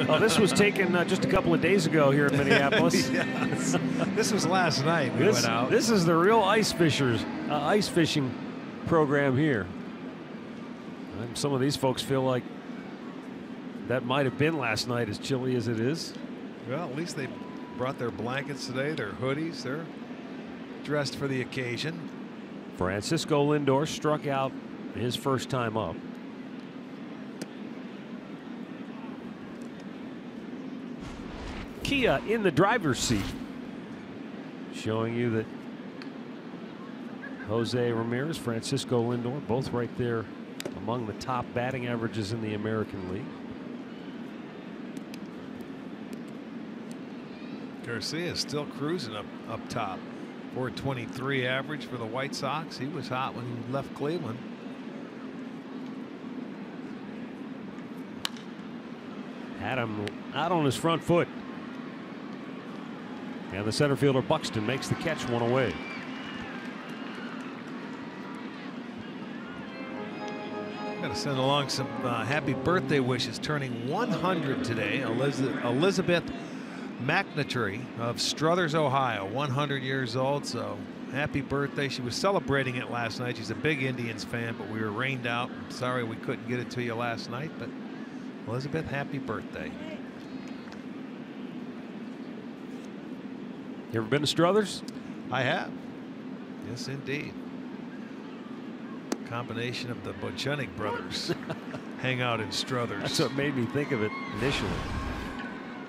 Oh, this was taken just a couple of days ago here in Minneapolis. Yes. This was last night. We went out. This is the real ice fishing program here. And some of these folks feel like that might have been last night, as chilly as it is. Well, at least they brought their blankets today, their hoodies. They're dressed for the occasion. Francisco Lindor struck out his first time up. Kia in the driver's seat, showing you that Jose Ramirez, Francisco Lindor, both right there among the top batting averages in the American League. Garcia still cruising up top. 423 average for the White Sox. He was hot when he left Cleveland. Had him out on his front foot. And the center fielder Buxton makes the catch, one away. Got to send along some happy birthday wishes. Turning 100 today, Elizabeth McNatree of Struthers, Ohio, 100 years old. So happy birthday. She was celebrating it last night. She's a big Indians fan, but we were rained out. I'm sorry we couldn't get it to you last night, but Elizabeth, happy birthday. You ever been to Struthers? I have. Yes, indeed. Combination of the Bochenik brothers hang out in Struthers. That's what made me think of it initially.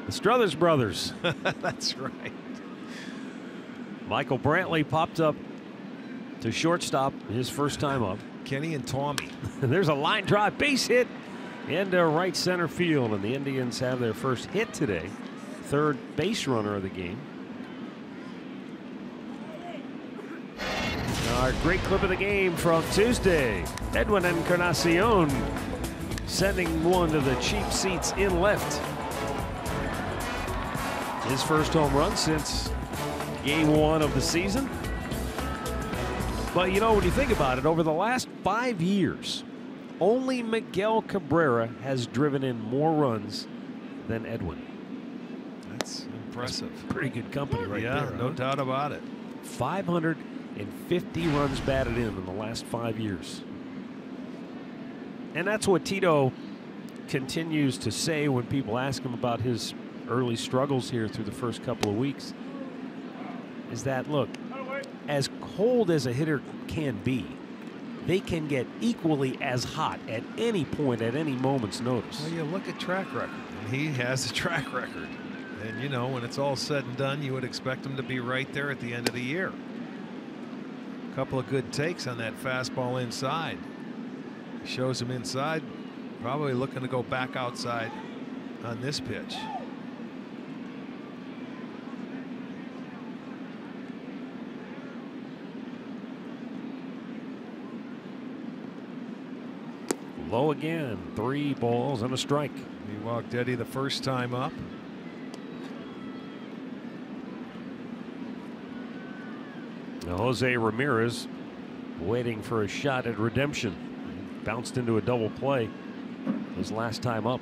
The Struthers brothers. That's right. Michael Brantley popped up to shortstop his first time up. Kenny and Tommy. There's a line drive base hit into right center field, and the Indians have their first hit today. Third base runner of the game. Our great clip of the game from Tuesday. Edwin Encarnacion sending one to the cheap seats in left. His first home run since game 1 of the season. But you know, when you think about it, over the last 5 years, only Miguel Cabrera has driven in more runs than Edwin. That's impressive. That's pretty good company right there. Yeah, no doubt about it. 550 runs batted in the last 5 years. And that's what Tito continues to say when people ask him about his early struggles here through the first couple of weeks, is that, look, as cold as a hitter can be, they can get equally as hot at any point, at any moment's notice. Well, you look at track record, and he has a track record. And, you know, when it's all said and done, you would expect him to be right there at the end of the year. A couple of good takes on that fastball inside. Shows him inside, probably looking to go back outside on this pitch. Low again, 3 balls and a strike. He walked Eddie the first time up. Now Jose Ramirez waiting for a shot at redemption. Bounced into a double play his last time up.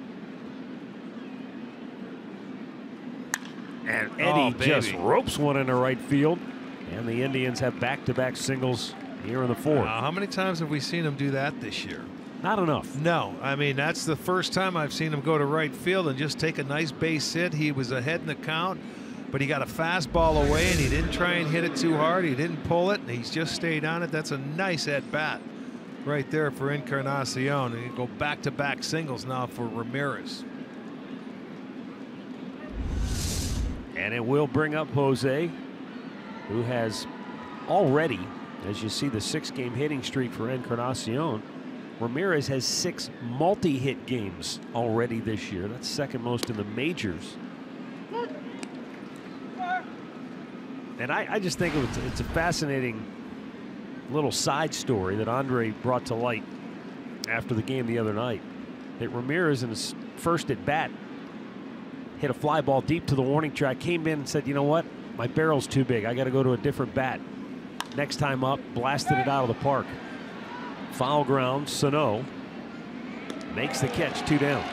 And Eddie just ropes one into right field. And the Indians have back-to-back singles here in the 4th. How many times have we seen him do that this year? Not enough. No, I mean, that's the first time I've seen him go to right field and just take a nice base hit. He was ahead in the count, but he got a fastball away and he didn't try and hit it too hard. He didn't pull it, and he's just stayed on it. That's a nice at-bat right there for Encarnacion. And you go back-to-back singles now for Ramirez. And it will bring up Jose, who has already, as you see the 6-game hitting streak for Encarnacion, Ramirez has 6 multi-hit games already this year. That's second most in the majors. And I just think it's a fascinating little side story that Andre brought to light after the game the other night. That Ramirez in his first at bat hit a fly ball deep to the warning track, came in and said, you know what, my barrel's too big, I got to go to a different bat. Next time up, blasted it out of the park. Foul ground, SANO makes the catch, 2 down.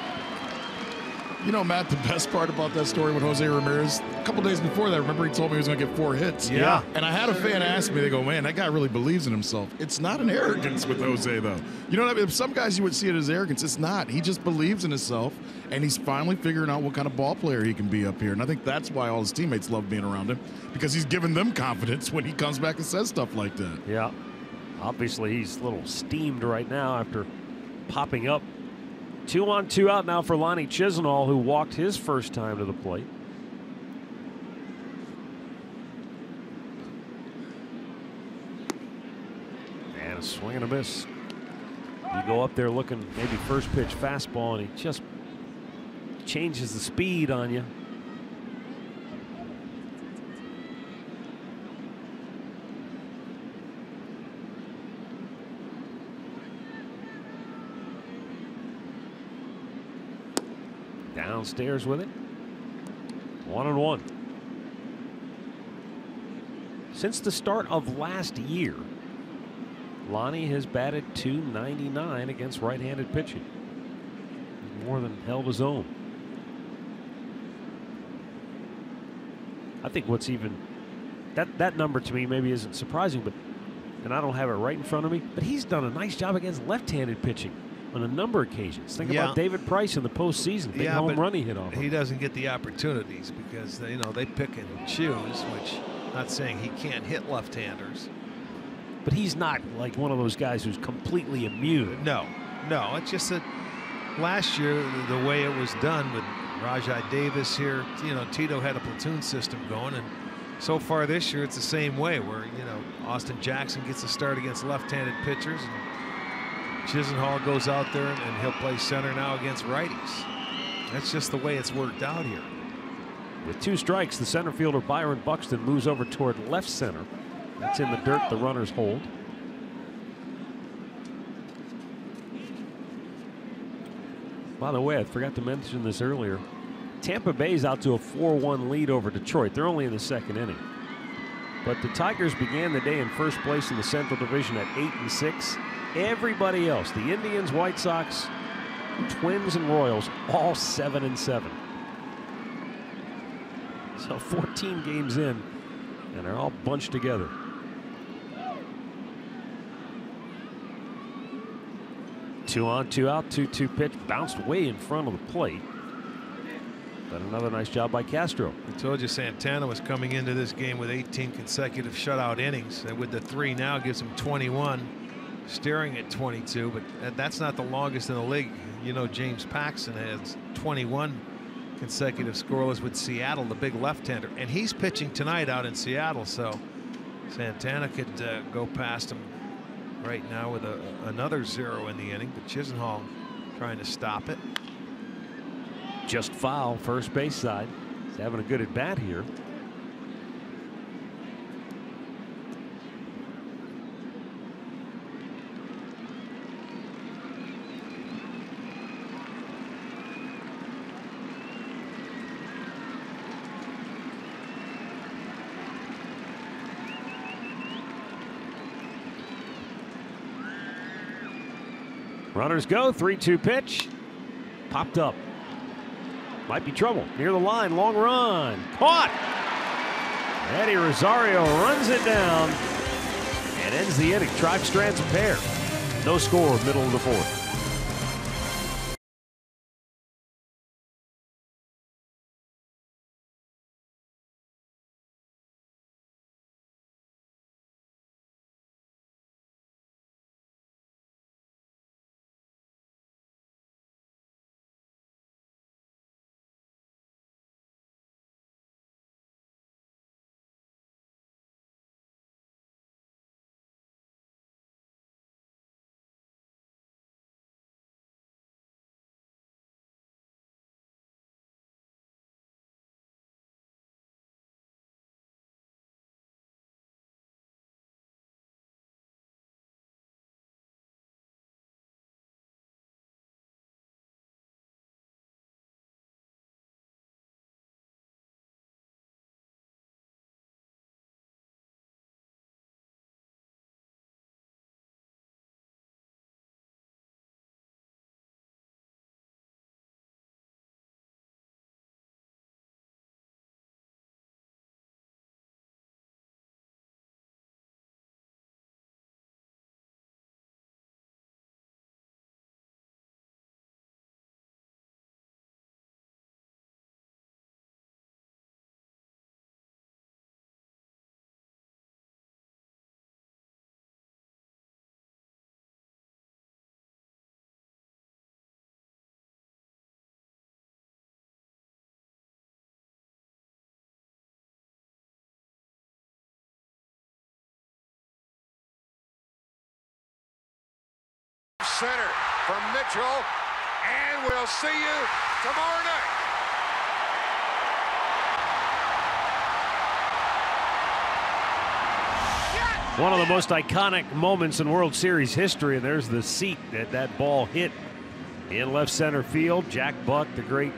You know, Matt, the best part about that story with Jose Ramirez, a couple days before that, remember he told me he was going to get 4 hits? Yeah. And I had a fan ask me, they go, man, that guy really believes in himself. It's not an arrogance with Jose, though. You know what I mean? Some guys you would see it as arrogance. It's not. He just believes in himself, and he's finally figuring out what kind of ball player he can be up here. And I think that's why all his teammates love being around him, because he's giving them confidence when he comes back and says stuff like that. Yeah. Obviously, he's a little steamed right now after popping up. 2 on, 2 out now for Lonnie Chisenhall, who walked his first time to the plate. And a swing and a miss. You go up there looking maybe first pitch fastball, and he just changes the speed on you. Downstairs with it. 1-1. Since the start of last year, Lonnie has batted .299 against right-handed pitching. He's more than held his own. I think what's even that number to me maybe isn't surprising, but and I don't have it right in front of me, but he's done a nice job against left-handed pitching on a not of occasions. Think about David Price in the postseason. Big home run he hit off. He doesn't get the opportunities because they pick and choose. Which, not saying he can't hit left-handers, but he's not like one of those guys who's completely immune. No. It's just that last year the way it was done with Rajai Davis here, Tito had a platoon system going, and so far this year it's the same way where Austin Jackson gets a start against left-handed pitchers. And Chisenhall goes out there and he'll play center now against righties. That's just the way it's worked out here. With 2 strikes, the center fielder Byron Buxton moves over toward left center. That's in the dirt, the runners hold. By the way, I forgot to mention this earlier. Tampa Bay's out to a 4-1 lead over Detroit. They're only in the 2nd inning. But the Tigers began the day in first place in the Central Division at 8-6. Everybody else, the Indians, White Sox, Twins, and Royals, all 7-7. So 14 games in, and they're all bunched together. Two on, 2 out, 2-2 pitch, bounced way in front of the plate. But another nice job by Castro. I told you Santana was coming into this game with 18 consecutive shutout innings, and with the 3 now gives him 21. Staring at 22, but that's not the longest in the league. James Paxton has 21 consecutive scoreless with Seattle, the big left-hander, and he's pitching tonight out in Seattle, so Santana could go past him right now with another 0 in the inning, but Chisenhall trying to stop it. Just foul, first base side. He's having a good at bat here. Runners go, 3-2 pitch. Popped up. Might be trouble. Near the line, long run. Caught! Eddie Rosario runs it down and ends the inning. Tribe strands a pair. No score, middle of the 4th. Center from Mitchell, and we'll see you tomorrow night. One of the most iconic moments in World Series history, and there's the seat that ball hit in left center field. Jack Buck, the great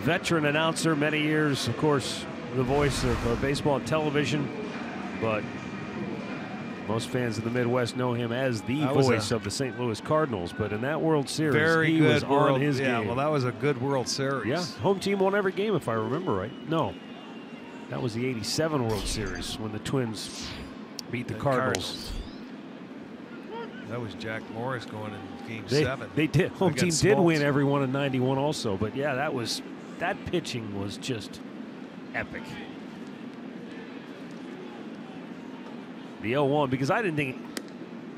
veteran announcer, many years, of course, the voice of baseball and television, but most fans of the Midwest know him as the voice of the St. Louis Cardinals. But in that World Series, he was on his game. Well, that was a good World Series. Yeah, home team won every game, if I remember right. No, that was the '87 World Series when the Twins beat the Cardinals. That was Jack Morris going in Game 7. They did. Home team did win every one in '91 also. But yeah, that pitching was just epic. The 0-1, because I didn't think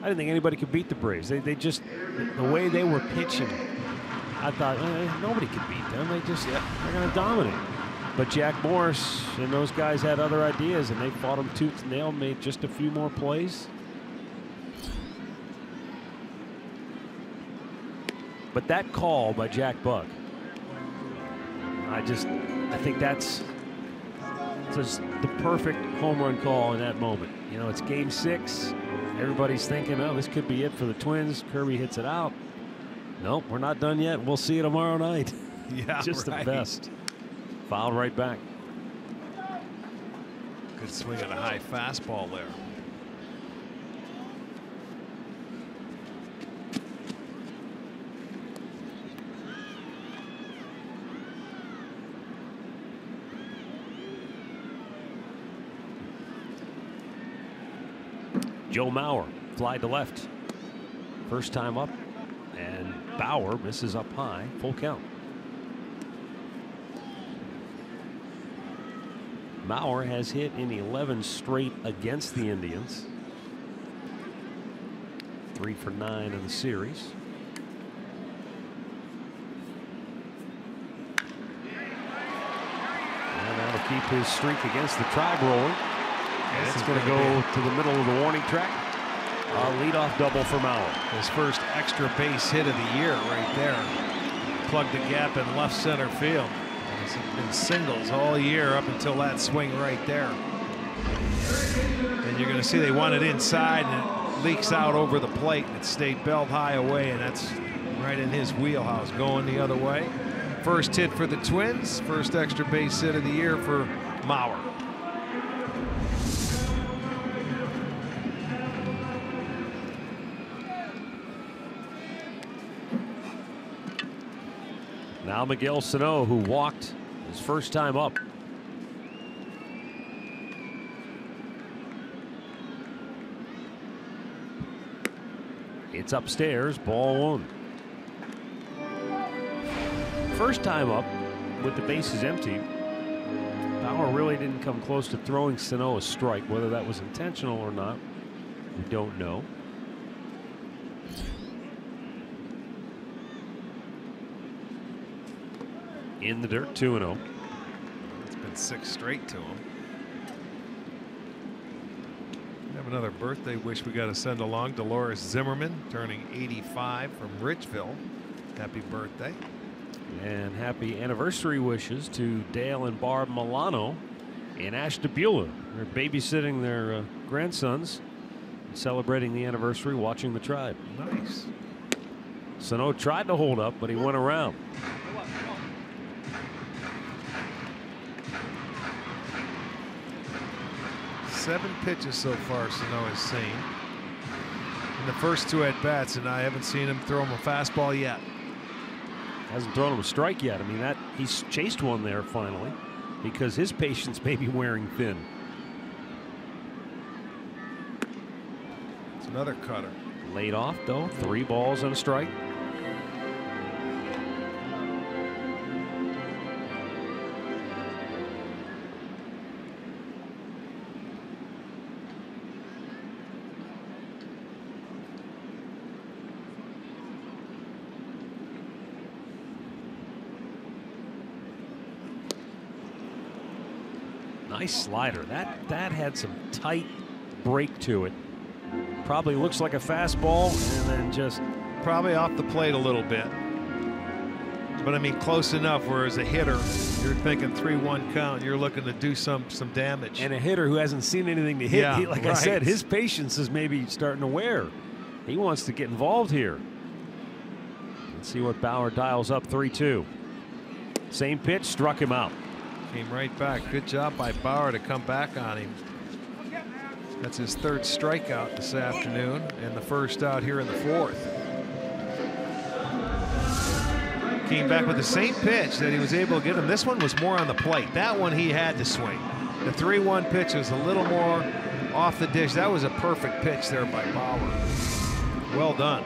anybody could beat the Braves. They just, the way they were pitching, I thought nobody could beat them. They're going to dominate. But Jack Morris and those guys had other ideas, and they fought them tooth and nail, made just a few more plays. But that call by Jack Buck, I think that's just the perfect home run call in that moment. You know, it's Game 6. Everybody's thinking, oh, this could be it for the Twins. Kirby hits it out. Nope, we're not done yet. We'll see you tomorrow night. Yeah, just the best. Fouled right back. Good swing at a high fastball there. Joe Mauer fly to left. First time up, and Bauer misses up high. Full count. Mauer has hit in 11 straight against the Indians. 3 for 9 in the series. And that'll keep his streak against the Tribe rolling. And it's going to go to the middle of the warning track. A leadoff double for Mauer. His first extra base hit of the year right there. Plugged the gap in left center field. It's been singles all year up until that swing right there. And you're going to see they want it inside, and it leaks out over the plate. It stayed belt high away, and that's right in his wheelhouse, going the other way. First hit for the Twins. First extra base hit of the year for Mauer. Now Miguel Sano, who walked his first time up. It's upstairs, ball 1. First time up with the bases empty. Bauer really didn't come close to throwing Sano a strike. Whether that was intentional or not, we don't know. In the dirt, 2-0. It's been 6 straight to him. We have another birthday wish we got to send along. Dolores Zimmerman, turning 85 from Richville. Happy birthday. And happy anniversary wishes to Dale and Barb Milano in Ashtabula. They're babysitting their grandsons, celebrating the anniversary, watching the Tribe. Nice. Sano tried to hold up, but he went around. Seven pitches so far Sano has seen in the first 2 at-bats, and I haven't seen him throw him a fastball yet. Hasn't thrown him a strike yet. I mean, he's chased one there finally, because his patience may be wearing thin. It's another cutter. Laid off though, 3 balls and a strike. Nice slider. That had some tight break to it. Probably looks like a fastball, and then just probably off the plate a little bit. But I mean, close enough where as a hitter, you're thinking 3-1 count, you're looking to do some damage. And a hitter who hasn't seen anything to hit, Yeah, like right. I said, his patience is maybe starting to wear. He wants to get involved here. Let's see what Bauer dials up. 3-2. Same pitch, struck him out. Came right back. Good job by Bauer to come back on him. That's his third strikeout this afternoon, and the first out here in the fourth. Came back with the same pitch that he was able to get him. This one was more on the plate. That one he had to swing. The 3-1 pitch was a little more off the dish. That was a perfect pitch there by Bauer. Well done.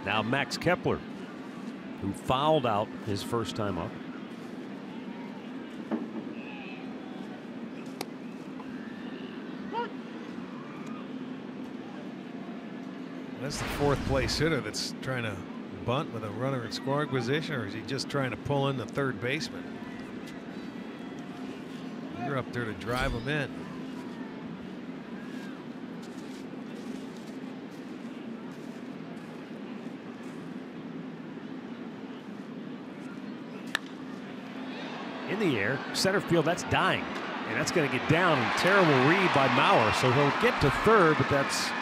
Now Max Kepler, who fouled out his first time up. That's the fourth place hitter that's trying to bunt with a runner in scoring position, or is he just trying to pull in the third baseman? You're up there to drive him in. In the air, center field, that's dying. And that's going to get down. And terrible read by Mauer. So he'll get to third, but that's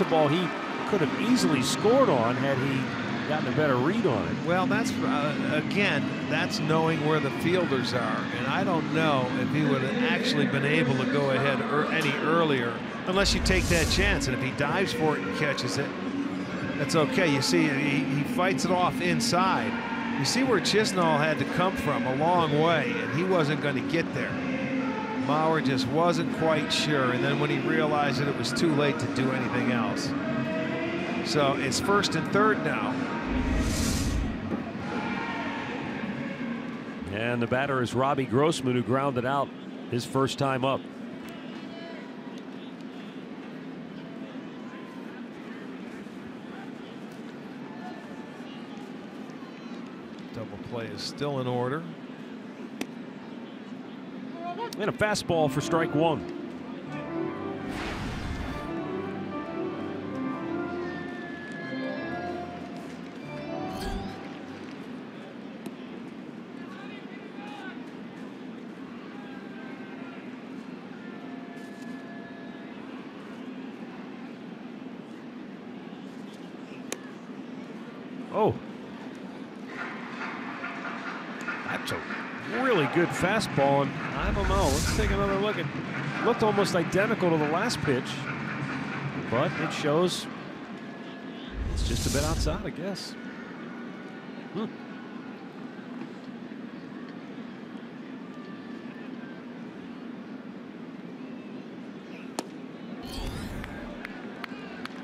a ball he could have easily scored on had he gotten a better read on it. Well, that's again, that's knowing where the fielders are, and I don't know if he would have actually been able to go ahead any earlier, unless you take that chance. And if he dives for it and catches it, that's okay. You see, he fights it off inside. You see where Chisenhall had to come from, a long way, and he wasn't going to get there. Mauer just wasn't quite sure, and then when he realized that it was too late to do anything else. So it's first and third now. And the batter is Robbie Grossman, who grounded out his first time up. Double play is still in order. And a fastball for strike one. Oh, that's a really good fastball, and I don't know. Let's take another look. It looked almost identical to the last pitch, but it shows it's just a bit outside, I guess.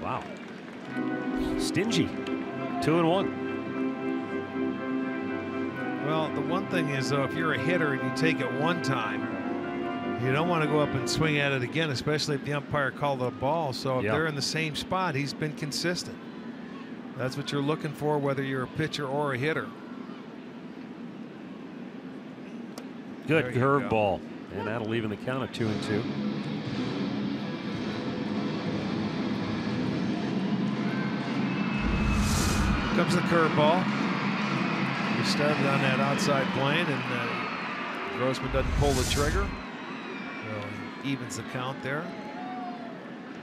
Wow. Stingy. 2-1. Well, the one thing is, though, if you're a hitter and you take it one time, you don't want to go up and swing at it again, especially if the umpire called a ball. So if they're in the same spot, he's been consistent. That's what you're looking for, whether you're a pitcher or a hitter. Good curveball, and that'll leave in the count at 2-2. Comes the curveball. He started on that outside plane, and Grossman doesn't pull the trigger. So he evens the count there.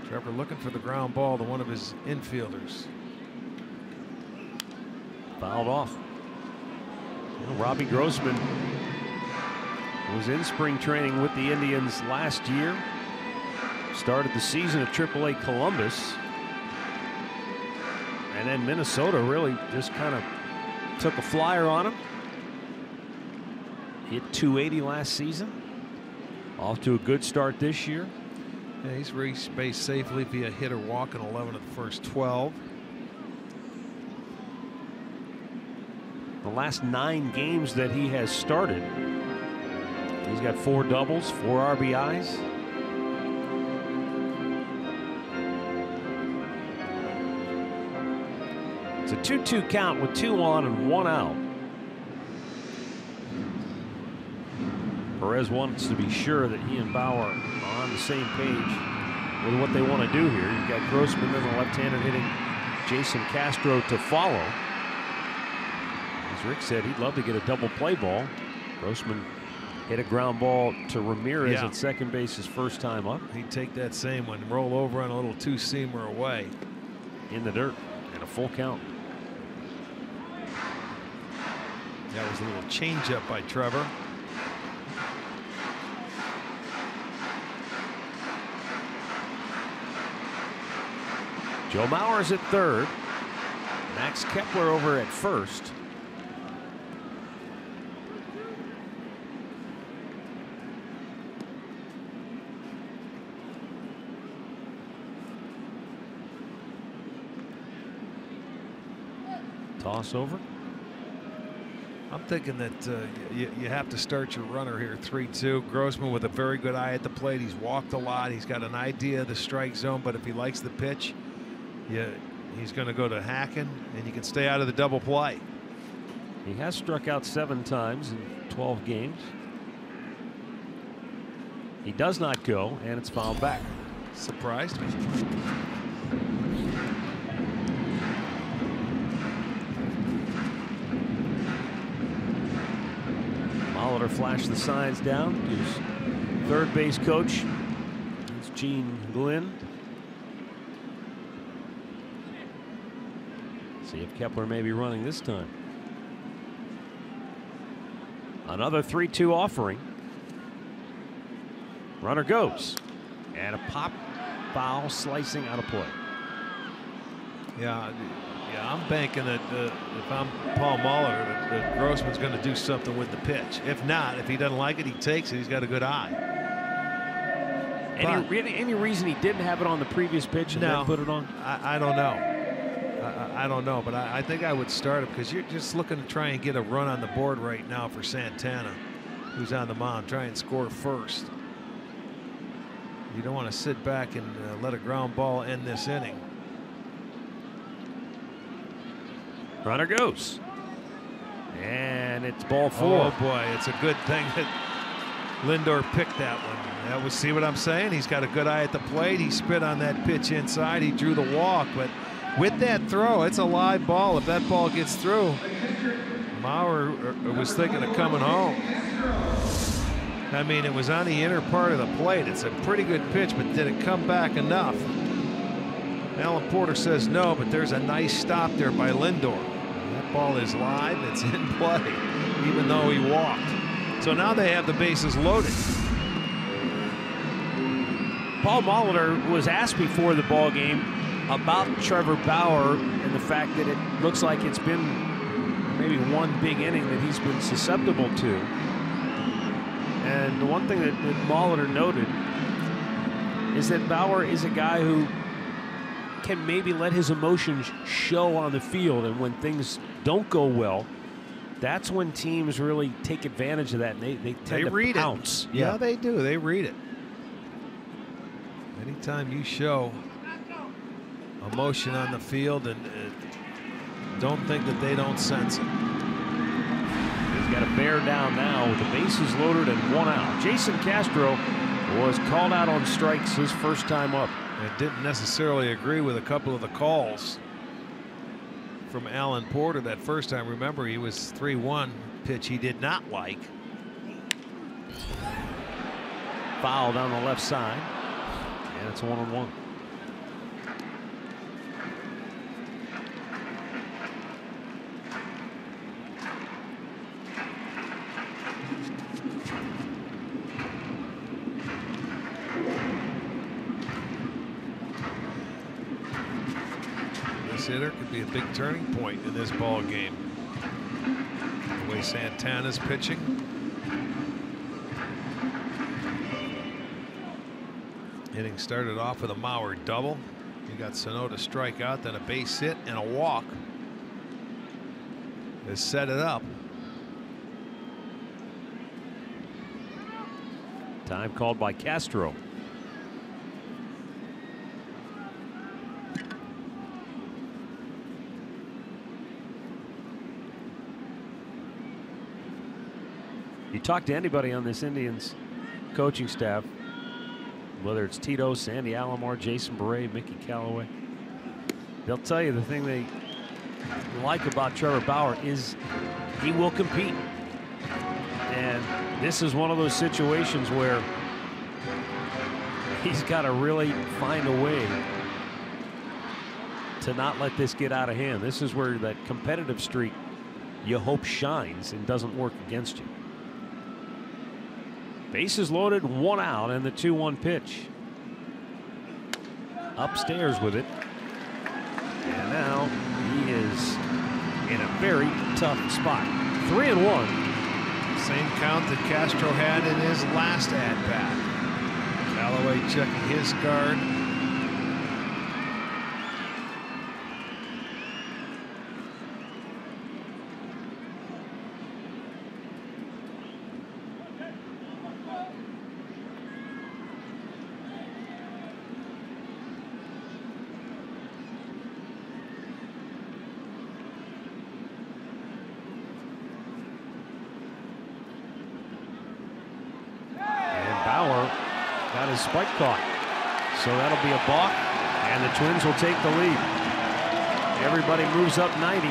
Trevor looking for the ground ball to one of his infielders. Fouled off. Well, Robbie Grossman was in spring training with the Indians last year. Started the season at AAA Columbus. And then Minnesota really just kind of took a flyer on him. Hit .280 last season. Off to a good start this year. Yeah, he's reached base safely via hit or walk in 11 of the first 12. The last 9 games that he has started, he's got 4 doubles, 4 RBIs. It's a 2-2 count with 2 on and 1 out. Perez wants to be sure that he and Bauer are on the same page with what they want to do here. You've got Grossman then the left-hander hitting Jason Castro to follow. As Rick said, he'd love to get a double play ball. Grossman hit a ground ball to Ramirez at second base his first time up. He'd take that same one, roll over on a little two-seamer away. In the dirt and a full count. That was a little changeup by Trevor. Joe Mauer's at third. Max Kepler over at first. Toss over. I'm thinking that you have to start your runner here 3-2. Grossman with a very good eye at the plate. He's walked a lot. He's got an idea of the strike zone, but if he likes the pitch, he's going to go to hacking, and you can stay out of the double play. He has struck out 7 times in 12 games. He does not go, and it's fouled back. Surprised me. Molitor flashed the signs down. His third base coach, it's Gene Glynn. See if Kepler may be running this time. Another 3-2 offering. Runner goes. And a pop foul slicing out of play. Yeah, I'm banking that if I'm Paul Molitor, that Grossman's going to do something with the pitch. If not, if he doesn't like it, he takes it. He's got a good eye. Any reason he didn't have it on the previous pitch and then put it on? I don't know. I don't know, but I think I would start him because you're just looking to try and get a run on the board right now for Santana, who's on the mound. Try and score first. You don't want to sit back and let a ground ball end this inning. Runner goes. And it's ball 4. Oh boy, it's a good thing that LINDOR picked that one. That was, see what I'm saying? He's got a good eye at the plate. He spit on that pitch inside. He drew the walk, but with that throw, it's a live ball. If that ball gets through, Mauer was thinking of coming home. I mean, it was on the inner part of the plate. It's a pretty good pitch, but did it come back enough? Alan Porter says no, but there's a nice stop there by LINDOR. That ball is live. It's in play, even though he walked. So now they have the bases loaded. Paul Molitor was asked before the ball game about Trevor Bauer and the fact that it looks like it's been maybe one big inning that he's been susceptible to. And the one thing that Molitor noted is that Bauer is a guy who can maybe let his emotions show on the field, and when things don't go well, that's when teams really take advantage of that, and they tend to pounce. Yeah, they do. They read it. Anytime you show emotion on the field and don't think that they don't sense it. He's got to bear down now with the bases loaded and 1 out. Jason Castro was called out on strikes his first time up. I didn't necessarily agree with a couple of the calls from Alan Porter that first time. Remember, he was 3-1 pitch he did not like. Foul down the left side, and it's 1-1. Hitter could be a big turning point in this ball game. The way Santana's pitching. Inning started off with a Mauer double. You got SANO to strike out, then a base hit and a walk. They set it up. Time called by Castro. You talk to anybody on this Indians coaching staff, whether it's Tito, Sandy Alomar, Jason Beret, Mickey Callaway, they'll tell you the thing they like about Trevor Bauer is he will compete. And this is one of those situations where he's got to really find a way to not let this get out of hand. This is where that competitive streak you hope shines and doesn't work against you. Bases loaded, 1 out, and the 2-1 pitch. Upstairs with it. And now he is in a very tough spot. 3-1. Same count that Castro had in his last at-bat. Callaway checking his card. Spike caught. So that'll be a balk, and the Twins will take the lead. Everybody moves up 90.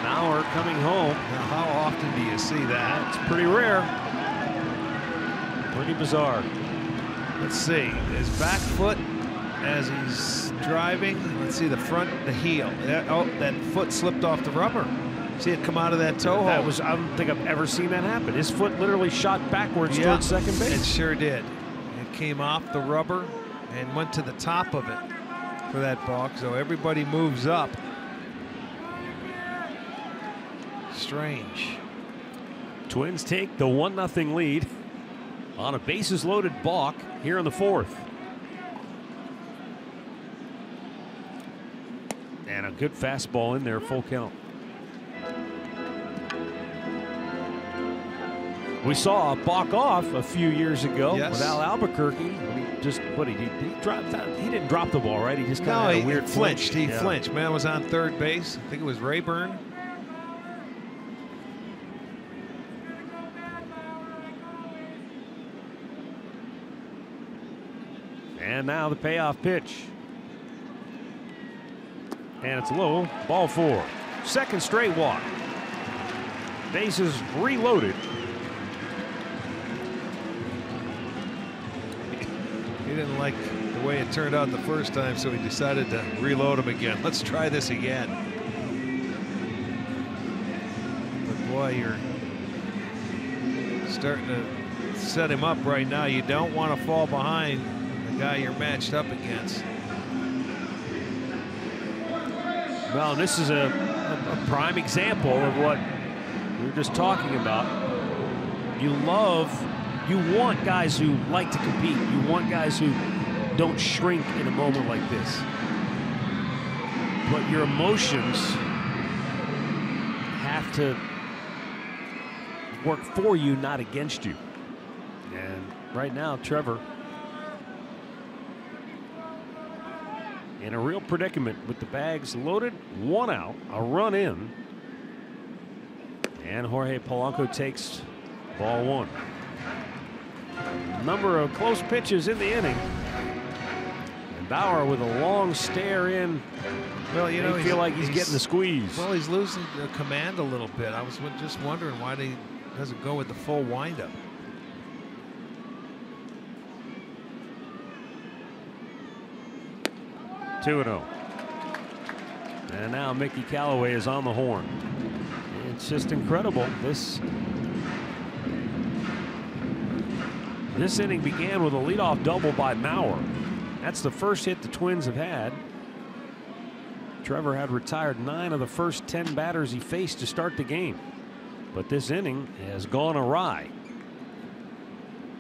Mauer coming home. Now, how often do you see that? It's pretty rare. Pretty bizarre. Let's see. His back foot as he's driving. Let's see the front, the heel. That foot slipped off the rubber. See it come out of that toe hole. I don't think I've ever seen that happen. His foot literally shot backwards towards second base. It sure did. It came off the rubber and went to the top of it for that balk. So everybody moves up. Strange. Twins take the 1-0 lead on a bases loaded balk here in the 4th. And a good fastball in there, full count. We saw a balk off a few years ago with Al Albuquerque. He didn't drop the ball, right? He just kind of had a weird flinched. He flinched. Man was on third base. I think it was Rayburn. And now the payoff pitch. And it's low. Ball 4. Second straight walk. Bases reloaded. He didn't like the way it turned out the first time, so he decided to reload him again. Let's try this again. But boy, you're starting to set him up right now. You don't want to fall behind the guy you're matched up against. Well, this is a prime example of what we were just talking about. You want guys who like to compete. You want guys who don't shrink in a moment like this. But your emotions have to work for you, not against you. And right now, Trevor in a real predicament with the bags loaded, 1 out, a run in. And Jorge Polanco takes ball 1. Number of close pitches in the inning. And Bauer with a long stare in. Well, you know, feel like he's getting the squeeze. Well, he's losing the command a little bit. I was just wondering why he doesn't go with the full windup. Two 2-0. And now Mickey Callaway is on the horn. It's just incredible. This inning began with a leadoff double by Mauer. That's the first hit the Twins have had. Trevor had retired 9 of the first 10 batters he faced to start the game. But this inning has gone awry.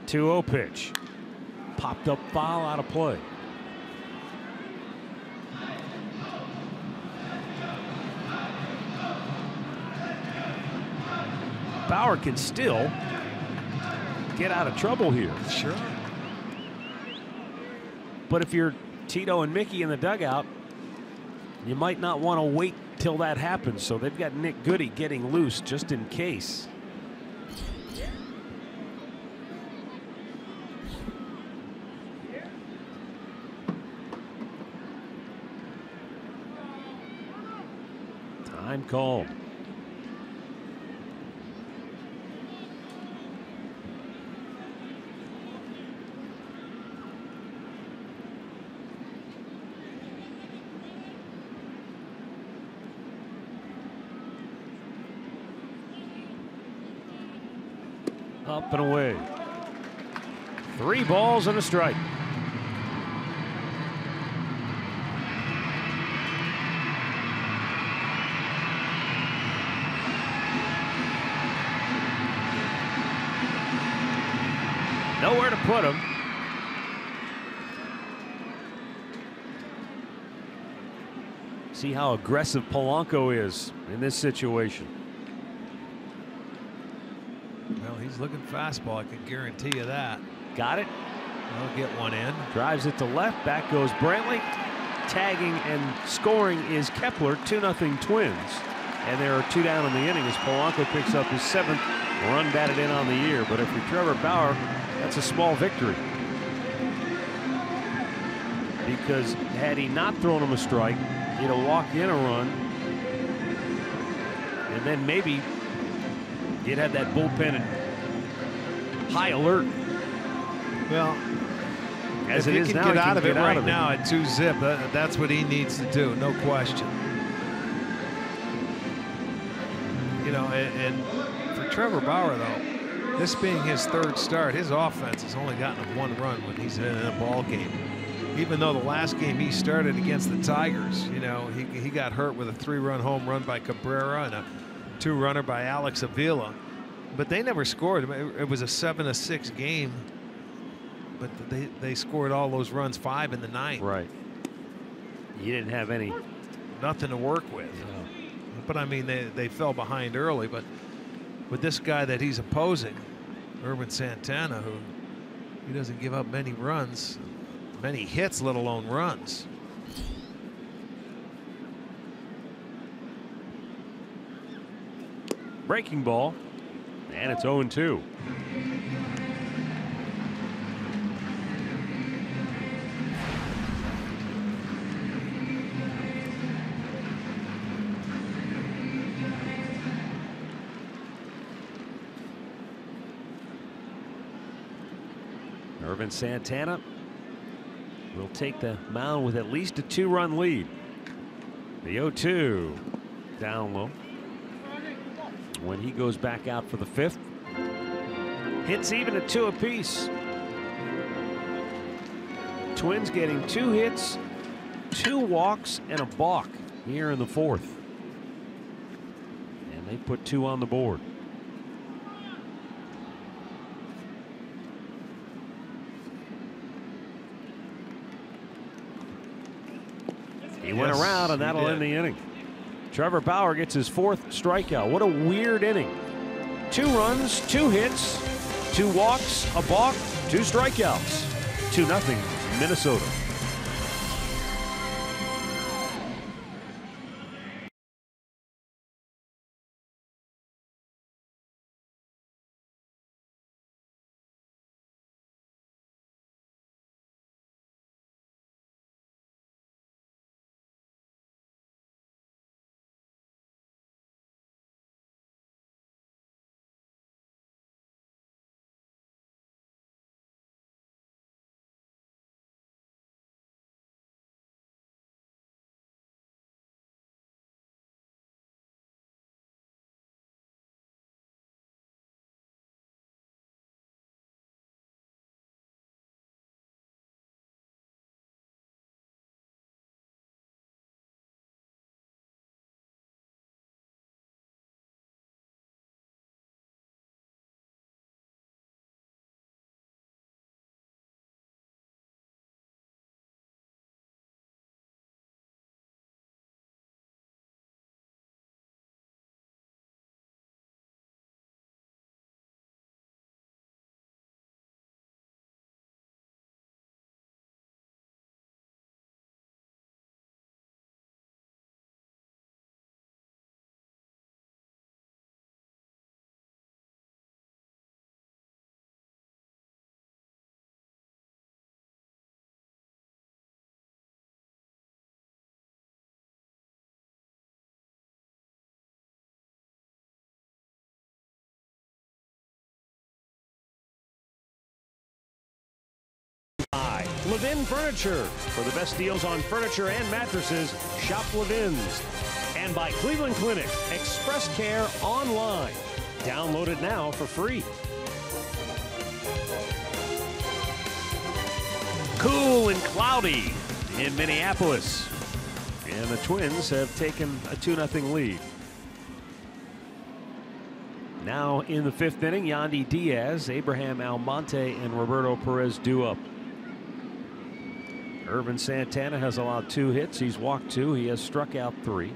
2-0 pitch. Popped up foul, out of play. Bauer can still get out of trouble here. Sure. But if you're Tito and Mickey in the dugout, you might not want to wait till that happens. So they've got Nick Goody getting loose just in case. Time called. Up and away. 3 balls and a strike. Nowhere to put him. See how aggressive Polanco is in this situation. Well, he's looking fastball. I can guarantee you that. Got it. He'll get one in. Drives it to left. Back goes Brantley. Tagging and scoring is Kepler. 2-0 Twins. And there are 2 down in the inning as Polanco picks up his 7th run batted in on the year. But if you're Trevor Bauer, that's a small victory. Because had he not thrown him a strike, he'd have walked in a run. And then maybe you'd have that bullpen in high alert. Well, as if it he is can now, get he out can of it get out right of it. now at 2-zip, that's what he needs to do, no question. You know, and for Trevor Bauer, though, this being his 3rd start, his offense has only gotten him 1 run when he's in a ball game. Even though the last game he started against the Tigers, you know, he got hurt with a 3-run home run by Cabrera and a 2-runner by Alex Avila. But they never scored. It was a 7-6 game. But they scored all those runs 5 in the 9th. Right. You didn't have any. Nothing to work with. Yeah. But I mean, they fell behind early. But with this guy that he's opposing, Ervin Santana, who he doesn't give up many runs, many hits, let alone runs. Breaking ball. And it's 0-2. Ervin Santana will take the mound with at least a 2-run lead. The 0-2 down low. When he goes back out for the 5th. Hits even at 2 apiece. Twins getting 2 hits, 2 walks, and a balk here in the 4th. And they put 2 on the board. He went around, and that'll end the inning. Trevor Bauer gets his 4th strikeout. What a weird inning. 2 runs, 2 hits, 2 walks, a balk, 2 strikeouts. 2-0 Minnesota. Levin Furniture. For the best deals on furniture and mattresses, shop Levin's. And by Cleveland Clinic, Express Care Online. Download it now for free. Cool and cloudy in Minneapolis. And the Twins have taken a 2-0 lead. Now in the 5th inning, Yandy Diaz, Abraham Almonte, and Roberto Perez due up. Irvin Santana has allowed 2 hits. He's walked 2. He has struck out 3.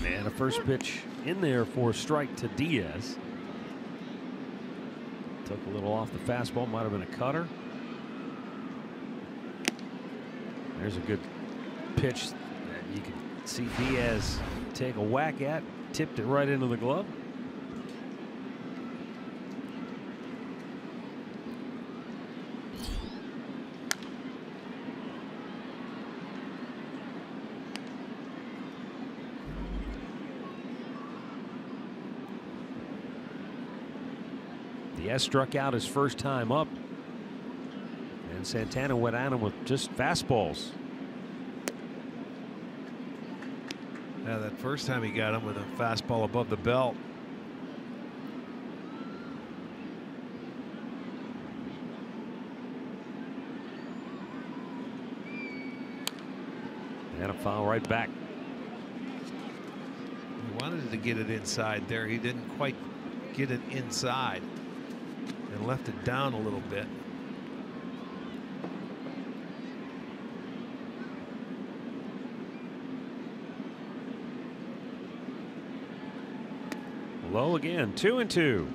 And a first pitch in there for a strike to Diaz. Took a little off the fastball, might have been a cutter. There's a good pitch that you can see Diaz take a whack at. Tipped it right into the glove. Diaz struck out his first time up, and Santana went at him with just fastballs. Yeah, that first time he got him with a fastball above the belt. And a foul right back. He wanted to get it inside there. He didn't quite get it inside and left it down a little bit. Low again, 2-2.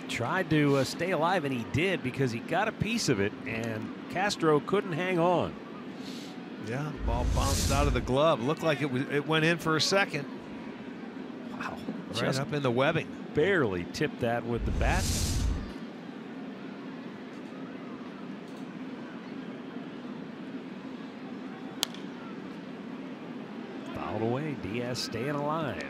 Tried to stay alive, and he did, because he got a piece of it, and Castro couldn't hang on. Yeah, the ball bounced out of the glove. Looked like it went in for a second. Wow. Right Just up in the webbing. barely tipped that with the bat. Fouled away. Diaz staying alive.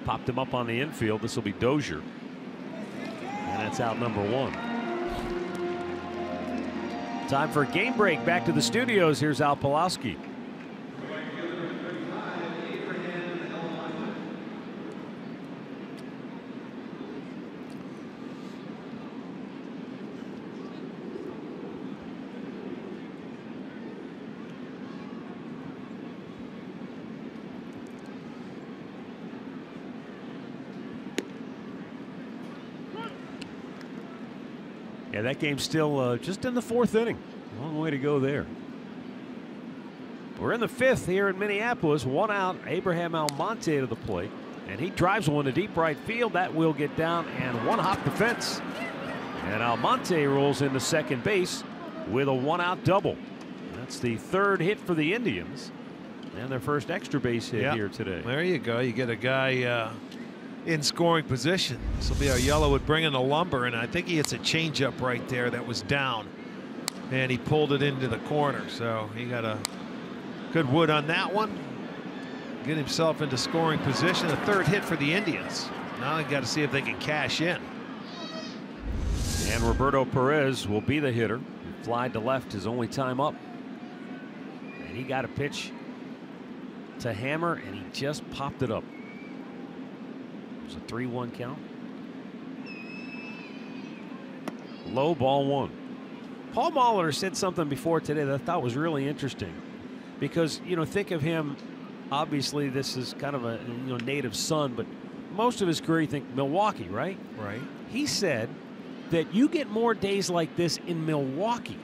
Popped him up on the infield. This will be Dozier. And that's out number 1. Time for a game break. Back to the studios. Here's Al Pawlowski. Yeah, that game's still just in the 4th inning. Long way to go there. We're in the 5th here in Minneapolis. 1 out. Abraham Almonte to the plate, and he drives one to deep right field. That will get down, and one hop the fence. And Almonte rolls into second base with a 1-out double. That's the 3rd hit for the Indians, and their first extra base hit here today. There you go. You get a guy in scoring position. This will be our yellow would bring in the lumber, and I think he hits a changeup right there that was down, and he pulled it into the corner. So he got a good wood on that one. Get himself into scoring position. A 3rd hit for the Indians. Now they got to see if they can cash in. And Roberto Perez will be the hitter. Fly to left his only time up, and he got a pitch to Hammer, and he just popped it up. It was a 3-1 count. Low, ball 1. Paul Molitor said something before today that I thought was really interesting, because, you know, think of him, obviously this is kind of a native son, but most of his career you think Milwaukee, right? Right. He said that you get more days like this in Milwaukee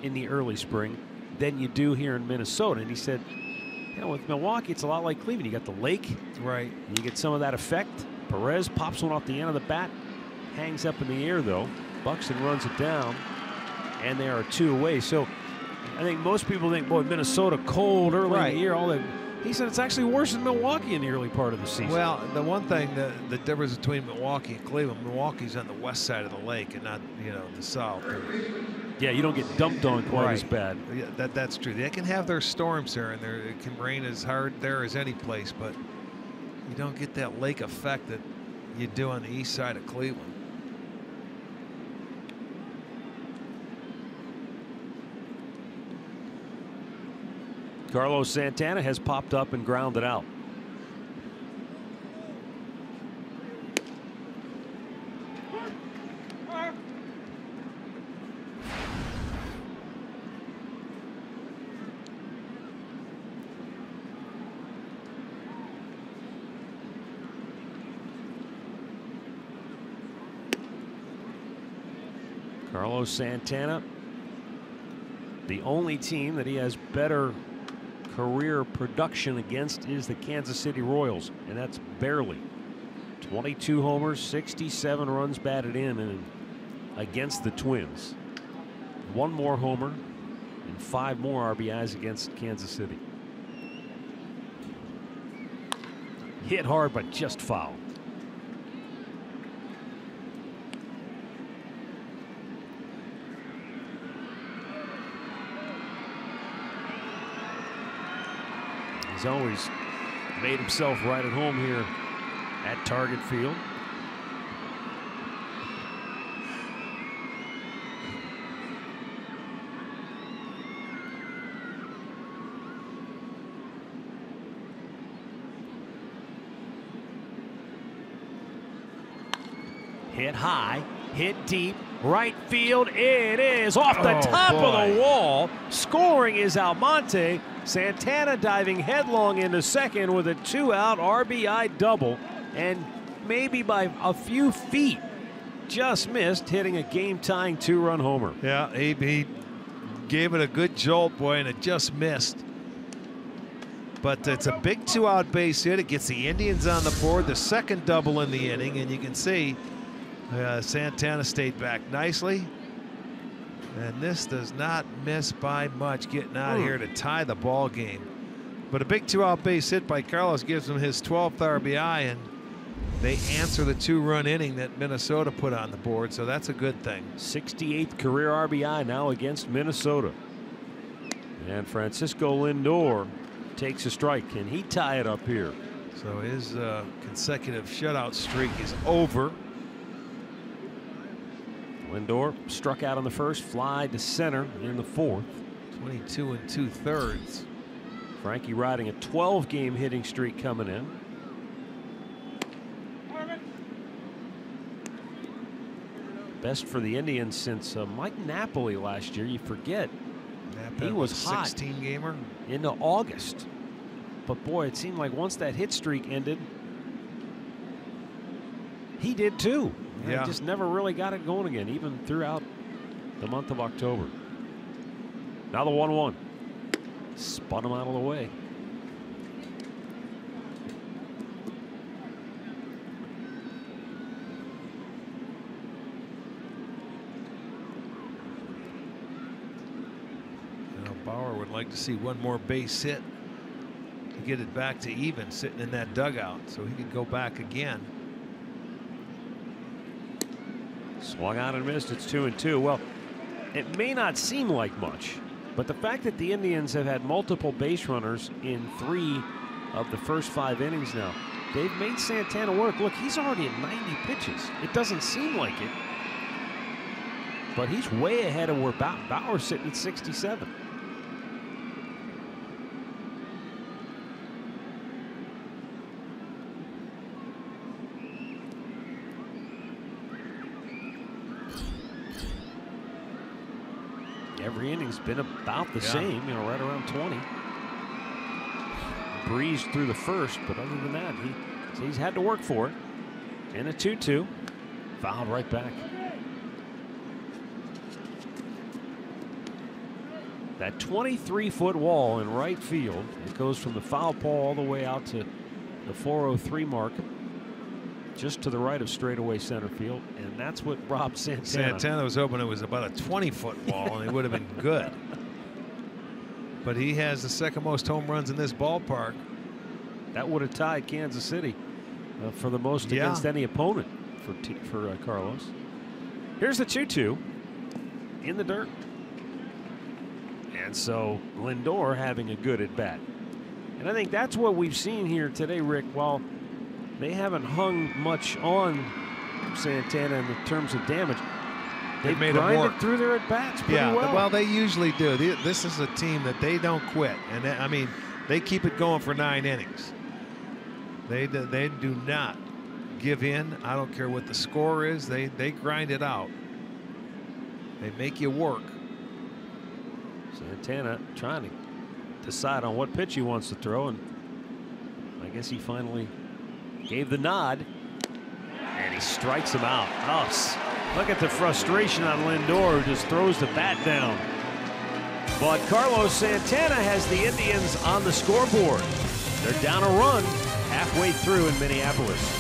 in the early spring than you do here in Minnesota, and he said You know, with Milwaukee, it's a lot like Cleveland. You got the lake. Right. You get some of that effect. Perez pops one off the end of the bat. Hangs up in the air, though. Buxton runs it down. And they are 2 away. So I think most people think, boy, Minnesota cold early in the year. All that. He said it's actually worse than Milwaukee in the early part of the season. Well, the one thing, the difference between Milwaukee and Cleveland, Milwaukee's on the west side of the lake and not, you know, the south. Yeah, you don't get dumped on quite as bad. Yeah, that's true. They can have their storms there, and it can rain as hard there as any place, but you don't get that lake effect that you do on the east side of Cleveland. Carlos Santana has popped up and grounded out. Carlos Santana, the only team that he has better career production against is the Kansas City Royals, and that's barely. 22 homers, 67 runs batted in and against the Twins. 1 more homer and 5 more RBIs against Kansas City. Hit hard, but just foul. He's always made himself right at home here at Target Field. Hit high, hit deep, right field. It is off the top of the wall. Scoring is Almonte. Santana diving headlong into second with a 2-out RBI double, and maybe by a few feet just missed hitting a game-tying 2-run homer. Yeah, he gave it a good jolt, boy, and it just missed. But it's a big 2-out base hit. It gets the Indians on the board, the second double in the inning, and you can see Santana stayed back nicely. And this does not miss by much, getting out here to tie the ball game. But a big 2-out base hit by Carlos gives him his 12th RBI, and they answer the 2-run inning that Minnesota put on the board, so that's a good thing. 68th career RBI now against Minnesota. And Francisco Lindor takes a strike. Can he tie it up here? So his consecutive shutout streak is over. Lindor struck out on the first, fly to center in the fourth. 22 2/3. Frankie riding a 12-game hitting streak coming in. Best for the Indians since Mike Napoli last year. You forget he was hot 16-gamer into August. But boy, it seemed like once that hit streak ended, he did too. Yeah. He just never really got it going again, even throughout the month of October. Now the 1-1. Spun him out of the way. Now Bauer would like to see one more base hit to get it back to even, sitting in that dugout, so he could go back again. Swung out and missed. It's 2-2. Well, it may not seem like much, but the fact that the Indians have had multiple base runners in 3 of the first 5 innings now, they've made Santana work. Look, he's already at 90 pitches. It doesn't seem like it, but he's way ahead of where Bauer's sitting at 67. Every inning's been about the same, you know, right around 20. Breezed through the first, but other than that, he's had to work for it. And a 2-2, fouled right back. That 23-foot wall in right field, it goes from the foul pole all the way out to the 403 mark, just to the right of straightaway center field, and that's what robbed Santana. Santana was hoping it was about a 20-foot wall, and it would have been good. But he has the second most home runs in this ballpark. That would have tied Kansas City for the most against any opponent for Carlos. Here's the 2-2 in the dirt. And so LINDOR having a good at bat. And I think that's what we've seen here today, Rick. While they haven't hung much on Santana in terms of damage, they've made grinded through their at bats pretty well. Well, they usually do. This is a team that they don't quit, and I mean, they keep it going for 9 innings. They do not give in. I don't care what the score is. They grind it out. They make you work. Santana trying to decide on what pitch he wants to throw, and I guess he finally gave the nod, and he strikes him out. Oh, look at the frustration on LINDOR, who just throws the bat down. But Carlos Santana has the Indians on the scoreboard. They're down a run halfway through in Minneapolis.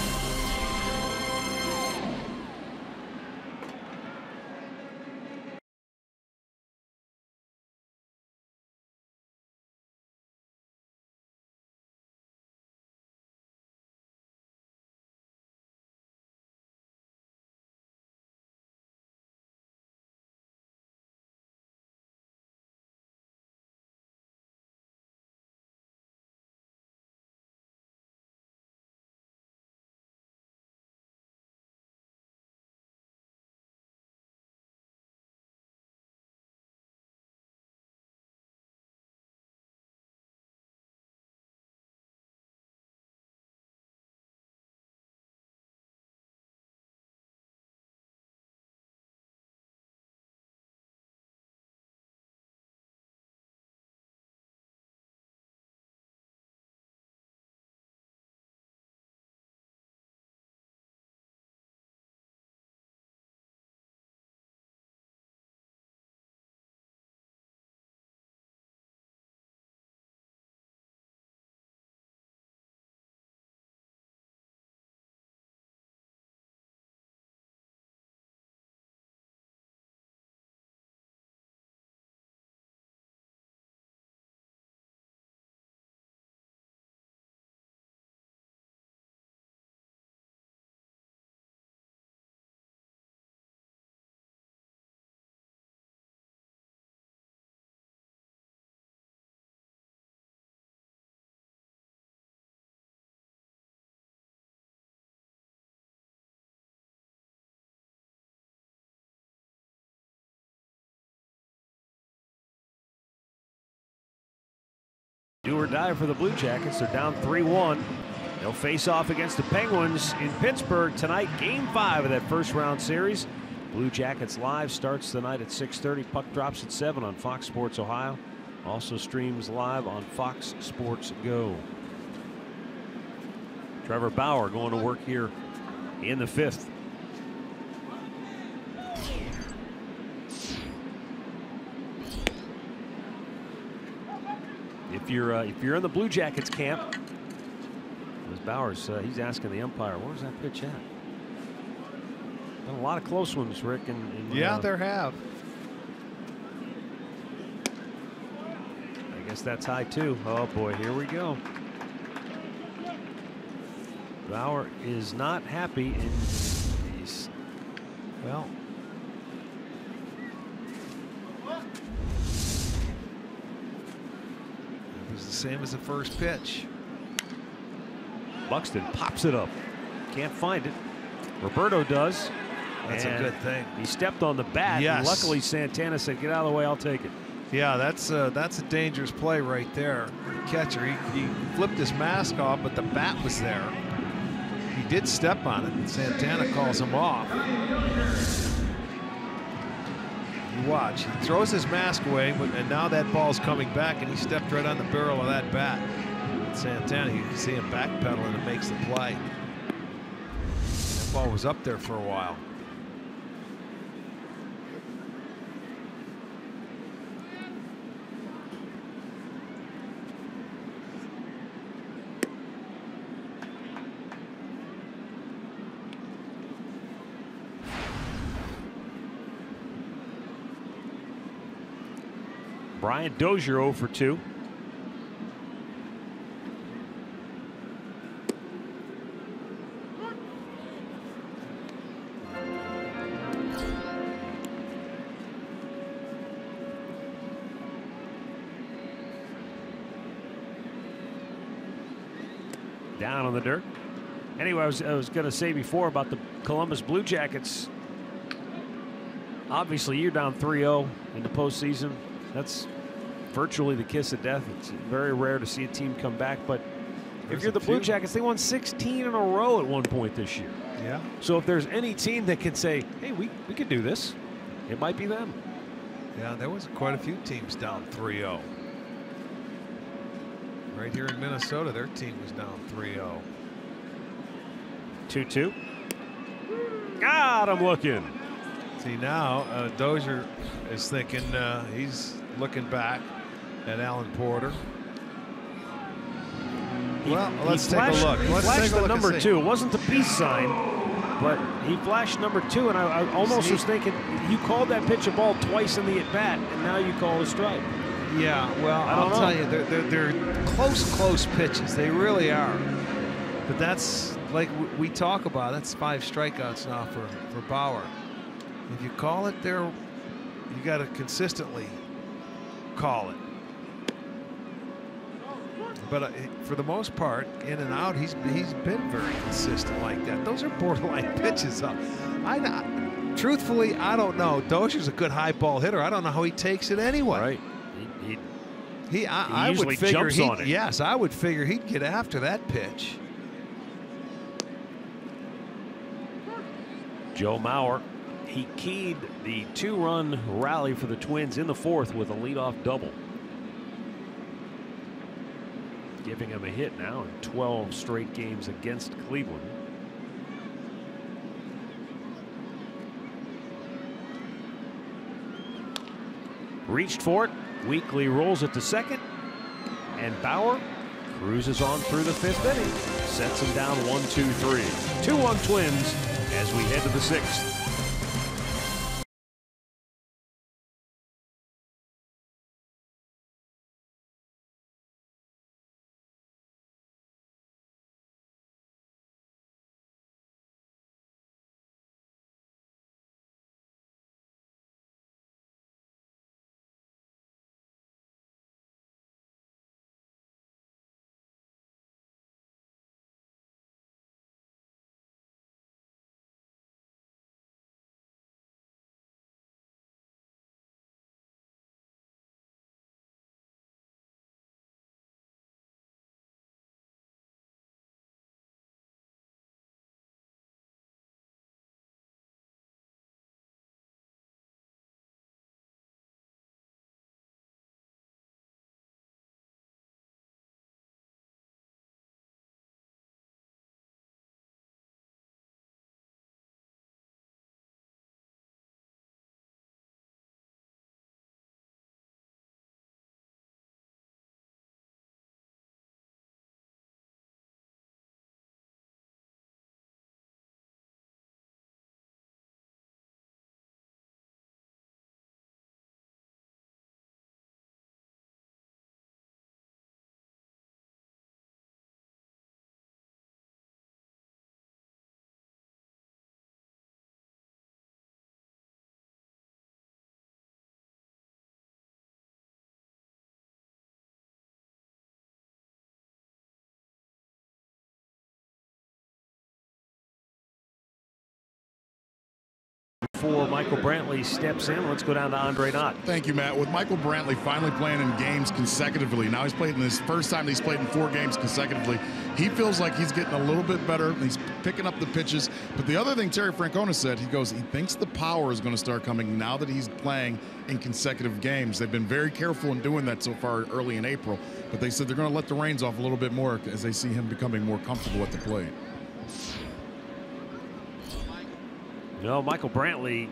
Do or die for the Blue Jackets. They're down 3-1. They'll face off against the Penguins in Pittsburgh tonight. Game 5 of that first round series. Blue Jackets Live starts tonight at 6:30. Puck drops at 7 on Fox Sports Ohio. Also streams live on Fox Sports Go. Trevor Bauer going to work here in the 5th. If you're in the Blue Jackets camp, as Bauer's he's asking the umpire, where's that pitch at? Been a lot of close ones, Rick. Yeah, there have. I guess that's high too. Oh boy, here we go. Bauer is not happy, and he's well. Same as the first pitch. Buxton pops it up. Can't find it. Roberto does. That's a good thing. He stepped on the bat. Yes. And luckily Santana said, get out of the way, I'll take it. Yeah, that's a dangerous play right there. The catcher, he flipped his mask off, but the bat was there. He did step on it, and Santana calls him off. You watch, he throws his mask away, and now that ball's coming back, and he stepped right on the barrel of that bat. And Santana, you can see him backpedaling and makes the play. That ball was up there for a while. Brian Dozier 0 for 2. Down on the dirt. Anyway, I was going to say before about the Columbus Blue Jackets. Obviously, you're down 3-0 in the postseason. That's virtually the kiss of death. It's very rare to see a team come back. But if you're the Blue Jackets, they won 16 in a row at one point this year. Yeah. So if there's any team that can say, hey, we could do this, it might be them. Yeah, there was quite a few teams down 3-0. Right here in Minnesota, their team was down 3-0. 2-2. God, I'm looking. See now, Dozier is thinking, he's looking back at Alan Porter. Well, let's take a look. He flashed the number 2. It wasn't the peace sign, but he flashed number 2, and I almost was thinking, you called that pitch a ball twice in the at-bat, and now you call a strike. Yeah, well, I'll tell you, they're close pitches. They really are. But that's, like we talk about, that's 5 strikeouts now for Bauer. If you call it there, you got to consistently call it. But for the most part, in and out, he's been very consistent like that. Those are borderline pitches. Truthfully, I don't know. Dozier's a good high ball hitter. I don't know how he takes it anyway. Right. He usually would figure jumps on it. Yes, I would figure he'd get after that pitch. Joe Mauer, he keyed the 2-run rally for the Twins in the 4th with a leadoff double, giving him a hit now in 12 straight games against Cleveland. Reached for it. Weekly rolls it to second, and Bauer cruises on through the 5th inning. Sets him down 1-2-3. 2-1 Twins as we head to the 6th. Before Michael Brantley steps in, let's go down to Andre Knott. Thank you, Matt. With Michael Brantley finally playing in games consecutively, now he's played in his first time he's played in 4 games consecutively. He feels like he's getting a little bit better. He's picking up the pitches. But the other thing Terry Francona said, he thinks the power is going to start coming now that he's playing in consecutive games. They've been very careful in doing that so far early in April, but they said they're going to let the reins off a little bit more as they see him becoming more comfortable at the plate. No, Michael Brantley,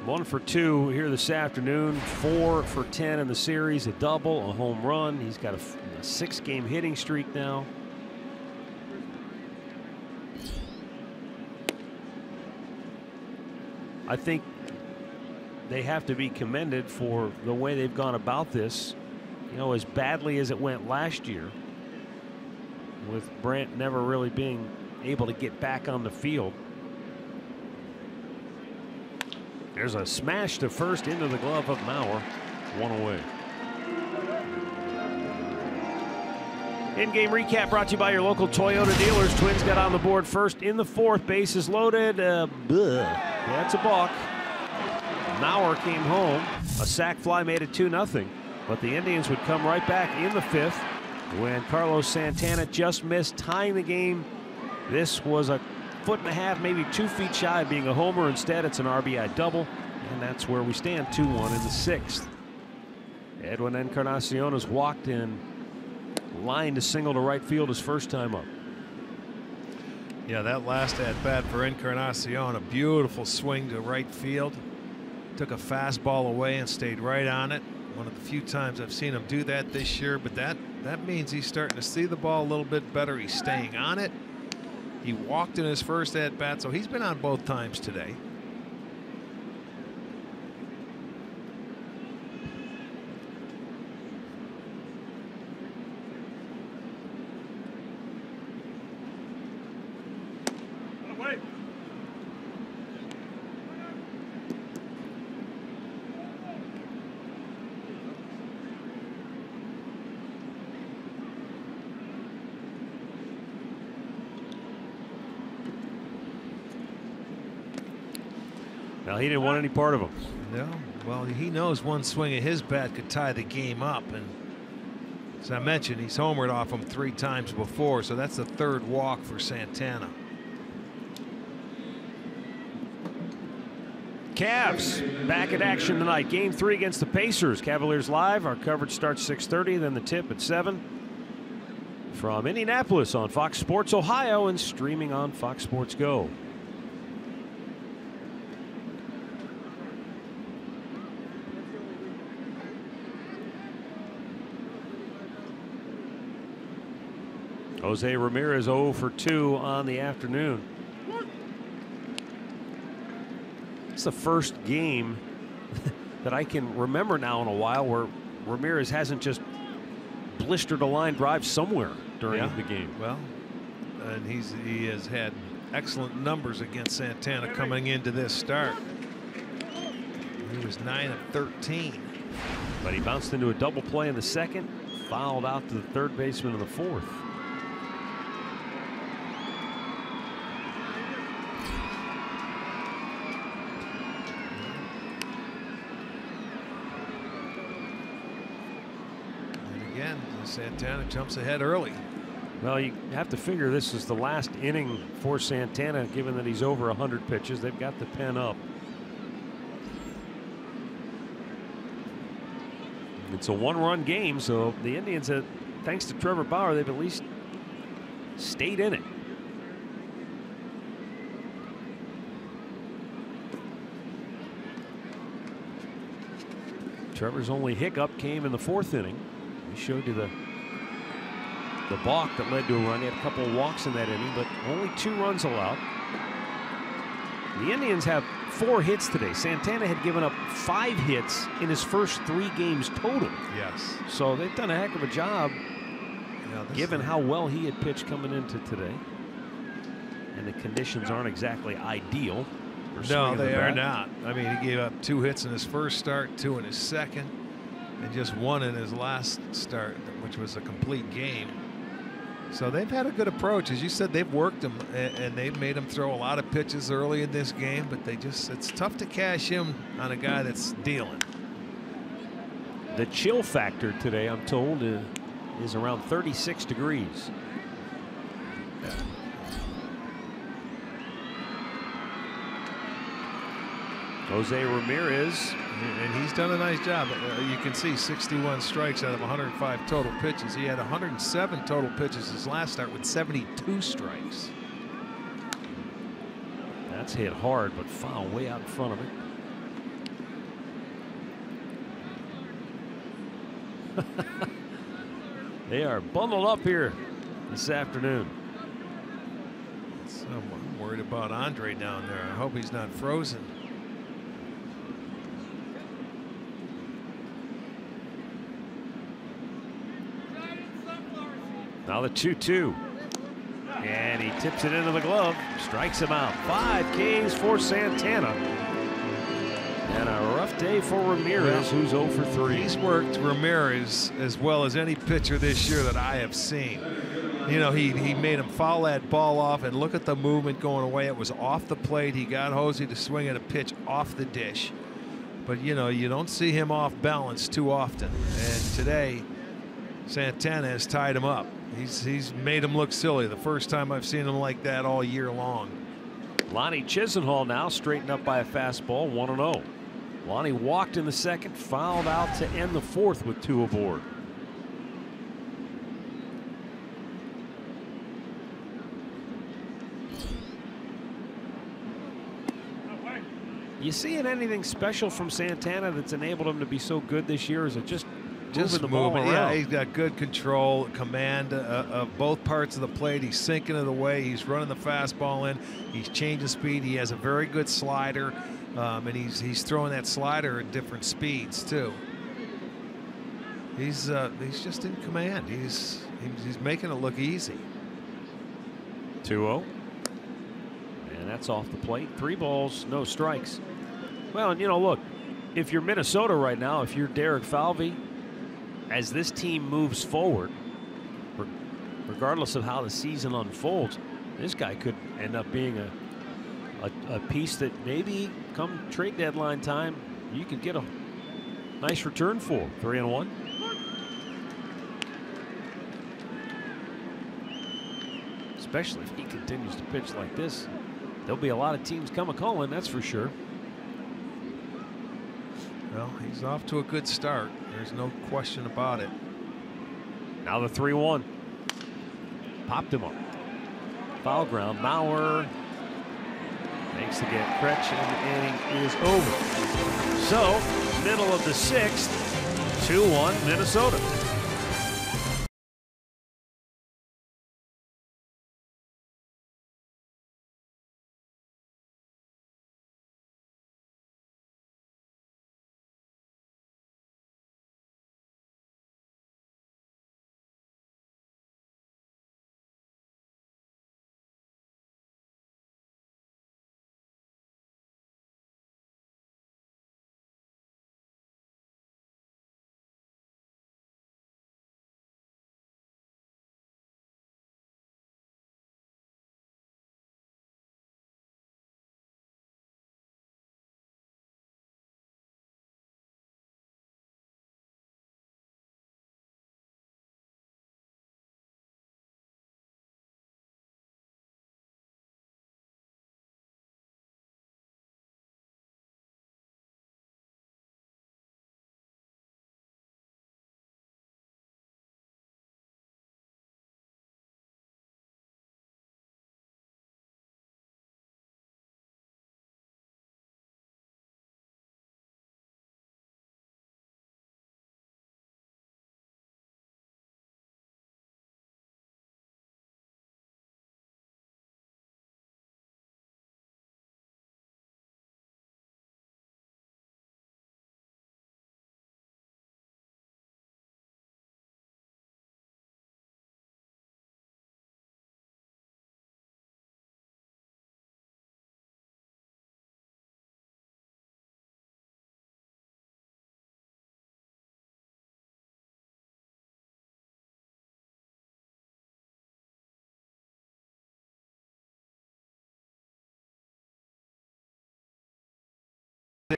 1 for 2 here this afternoon, 4 for 10 in the series, a double, a home run. He's got a 6-game hitting streak now. I think they have to be commended for the way they've gone about this. You know, as badly as it went last year, with Brant never really being able to get back on the field. There's a smash to first into the glove of Mauer. One away. In-game recap brought to you by your local Toyota dealers. Twins got on the board first in the fourth. Bases loaded. That's a balk. Mauer came home. A sac fly made it 2-0. But the Indians would come right back in the fifth when Carlos Santana just missed, tying the game. This was a foot and a half, maybe 2 feet shy of being a homer. Instead, it's an RBI double. And that's where we stand, 2-1 in the sixth. Edwin Encarnacion has walked in, lined a single to right field his first time up. Yeah, that last at bat for Encarnacion, a beautiful swing to right field. Took a fastball away and stayed right on it. One of the few times I've seen him do that this year, but that means he's starting to see the ball a little bit better. He's staying on it. He walked in his first at bat, so he's been on both times today. Well, he didn't want any part of them. No, well, he knows one swing of his bat could tie the game up, and as I mentioned, he's homered off him 3 times before, so that's the 3rd walk for Santana. Cavs back at action tonight. Game 3 against the Pacers. Cavaliers live. Our coverage starts 6:30, then the tip at 7. From Indianapolis on Fox Sports Ohio and streaming on Fox Sports Go. Jose Ramirez 0 for 2 on the afternoon. It's the first game that I can remember now in a while where Ramirez hasn't just blistered a line drive somewhere during the game. Well, and he has had excellent numbers against Santana coming into this start. He was 9 of 13. But he bounced into a double play in the second, fouled out to the third baseman in the fourth. Santana jumps ahead early. Well, you have to figure this is the last inning for Santana, given that he's over 100 pitches. They've got the pen up. It's a 1-run game, so the Indians, thanks to Trevor Bauer, they've at least stayed in it. Trevor's only hiccup came in the 4th inning. He showed you the balk that led to a run. He had a couple of walks in that inning, but only 2 runs allowed. The Indians have 4 hits today. Santana had given up 5 hits in his first 3 games total. Yes. So they've done a heck of a job, given how well he had pitched coming into today. And the conditions aren't exactly ideal. No, they are not. I mean, he gave up 2 hits in his first start, 2 in his second, and just 1 in his last start, which was a complete game. So they've had a good approach. As you said, they've worked him, and they've made him throw a lot of pitches early in this game, but it's tough to cash him on a guy that's dealing. The chill factor today, I'm told, is around 36 degrees. Jose Ramirez. And he's done a nice job. You can see 61 strikes out of 105 total pitches. He had 107 total pitches his last start with 72 strikes. That's hit hard, but foul way out in front of it. They are bundled up here this afternoon. So I'm worried about Andre down there. I hope he's not frozen. Now the 2-2. And he tips it into the glove, strikes him out. 5 Ks for Santana. And a rough day for Ramirez, who's 0 for 3. He's worked Ramirez as well as any pitcher this year that I have seen. You know, he made him foul that ball off, and look at the movement going away. It was off the plate. He got Jose to swing at a pitch off the dish. But, you know, you don't see him off balance too often. And today, Santana has tied him up. He's made him look silly. The first time I've seen him like that all year long. Lonnie Chisenhall now straightened up by a fastball, 1-0. Lonnie walked in the second, fouled out to end the fourth with 2 aboard. You seeing anything special from Santana that's enabled him to be so good this year? Is it just moving the ball around? Yeah, he's got good control, command of both parts of the plate. He's sinking it away. He's running the fastball in. He's changing speed. He has a very good slider, and he's throwing that slider at different speeds too. He's just in command. He's making it look easy. 2-0. And that's off the plate. 3 balls, no strikes. Well, and you know, look, if you're Minnesota right now, if you're Derek Falvey, as this team moves forward, regardless of how the season unfolds, this guy could end up being a piece that maybe come trade deadline time you could get a nice return for. 3-1. Especially if he continues to pitch like this, there'll be a lot of teams come a-calling, that's for sure. Well, he's off to a good start. There's no question about it. Now the 3-1. Popped him up. Foul ground. Bauer makes the get. Kretsch, and the inning is over. So, middle of the 6th, 2-1 Minnesota.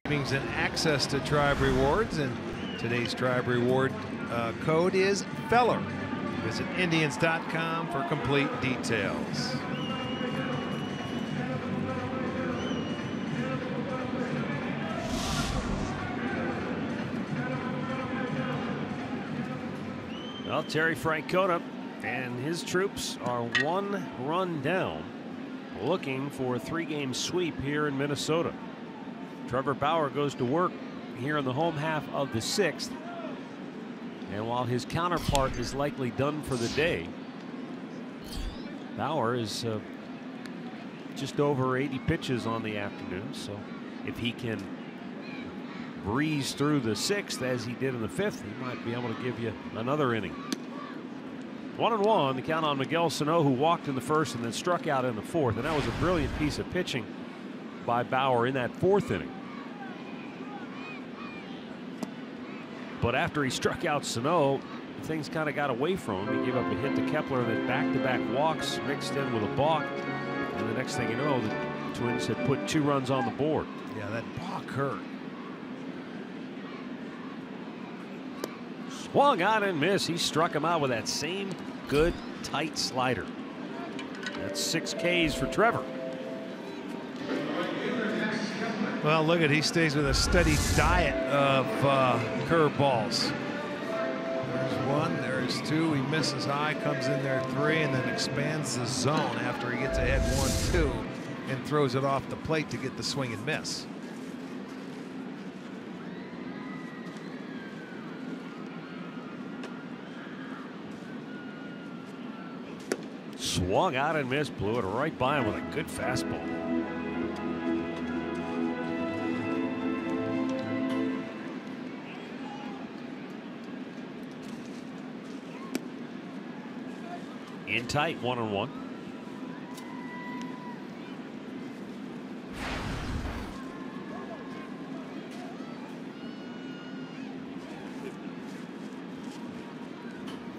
Savings and access to Tribe Rewards, and today's Tribe Reward code is Feller. Visit Indians.com for complete details. Well, Terry Francona and his troops are 1 run down, looking for a 3-game sweep here in Minnesota. Trevor Bauer goes to work here in the home half of the 6th. And while his counterpart is likely done for the day, Bauer is just over 80 pitches on the afternoon. So if he can breeze through the 6th as he did in the 5th, he might be able to give you another inning. 1-1, the count on Miguel Sano, who walked in the first and then struck out in the fourth. And that was a brilliant piece of pitching by Bauer in that fourth inning. But after he struck out Sano, things kind of got away from him. He gave up a hit to Kepler and then back-to-back walks mixed in with a balk. And the next thing you know, the Twins had put 2 runs on the board. Yeah, that balk hurt. Swung out and missed. He struck him out with that same good, tight slider. That's 6 Ks for Trevor. Well, look at, he stays with a steady diet of curveballs. There's 1, there's 2. He misses high, comes in there 3, and then expands the zone after he gets ahead 1-2 and throws it off the plate to get the swing and miss. Swung out and missed, blew it right by him with a good fastball. In tight, 1-1.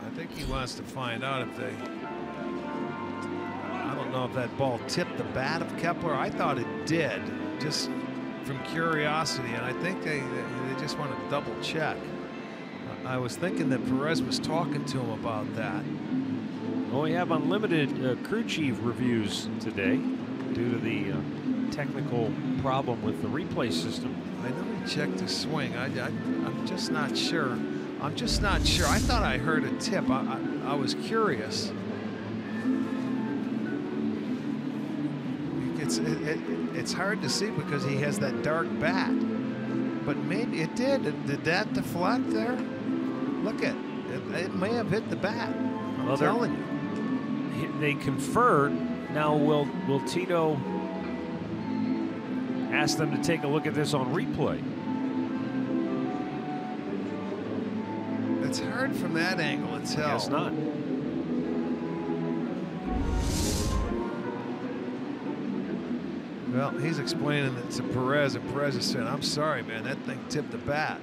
I think he wants to find out if they, I don't know if that ball tipped the bat of Kepler. I thought it did, just from curiosity, and I think they just want to double check. I was thinking that Perez was talking to him about that. Well, we have unlimited crew chief reviews today due to the technical problem with the replay system. I know he checked his swing. I'm just not sure. I'm just not sure. I thought I heard a tip. I was curious. It's hard to see because he has that dark bat. But maybe it did. Did that deflect there? Look at it. It may have hit the bat. I'm telling you. They conferred. Now will Tito ask them to take a look at this on replay? It's hard from that angle to tell. Guess not. Well, he's explaining it to Perez, and Perez is saying, "I'm sorry, man, that thing tipped the bat."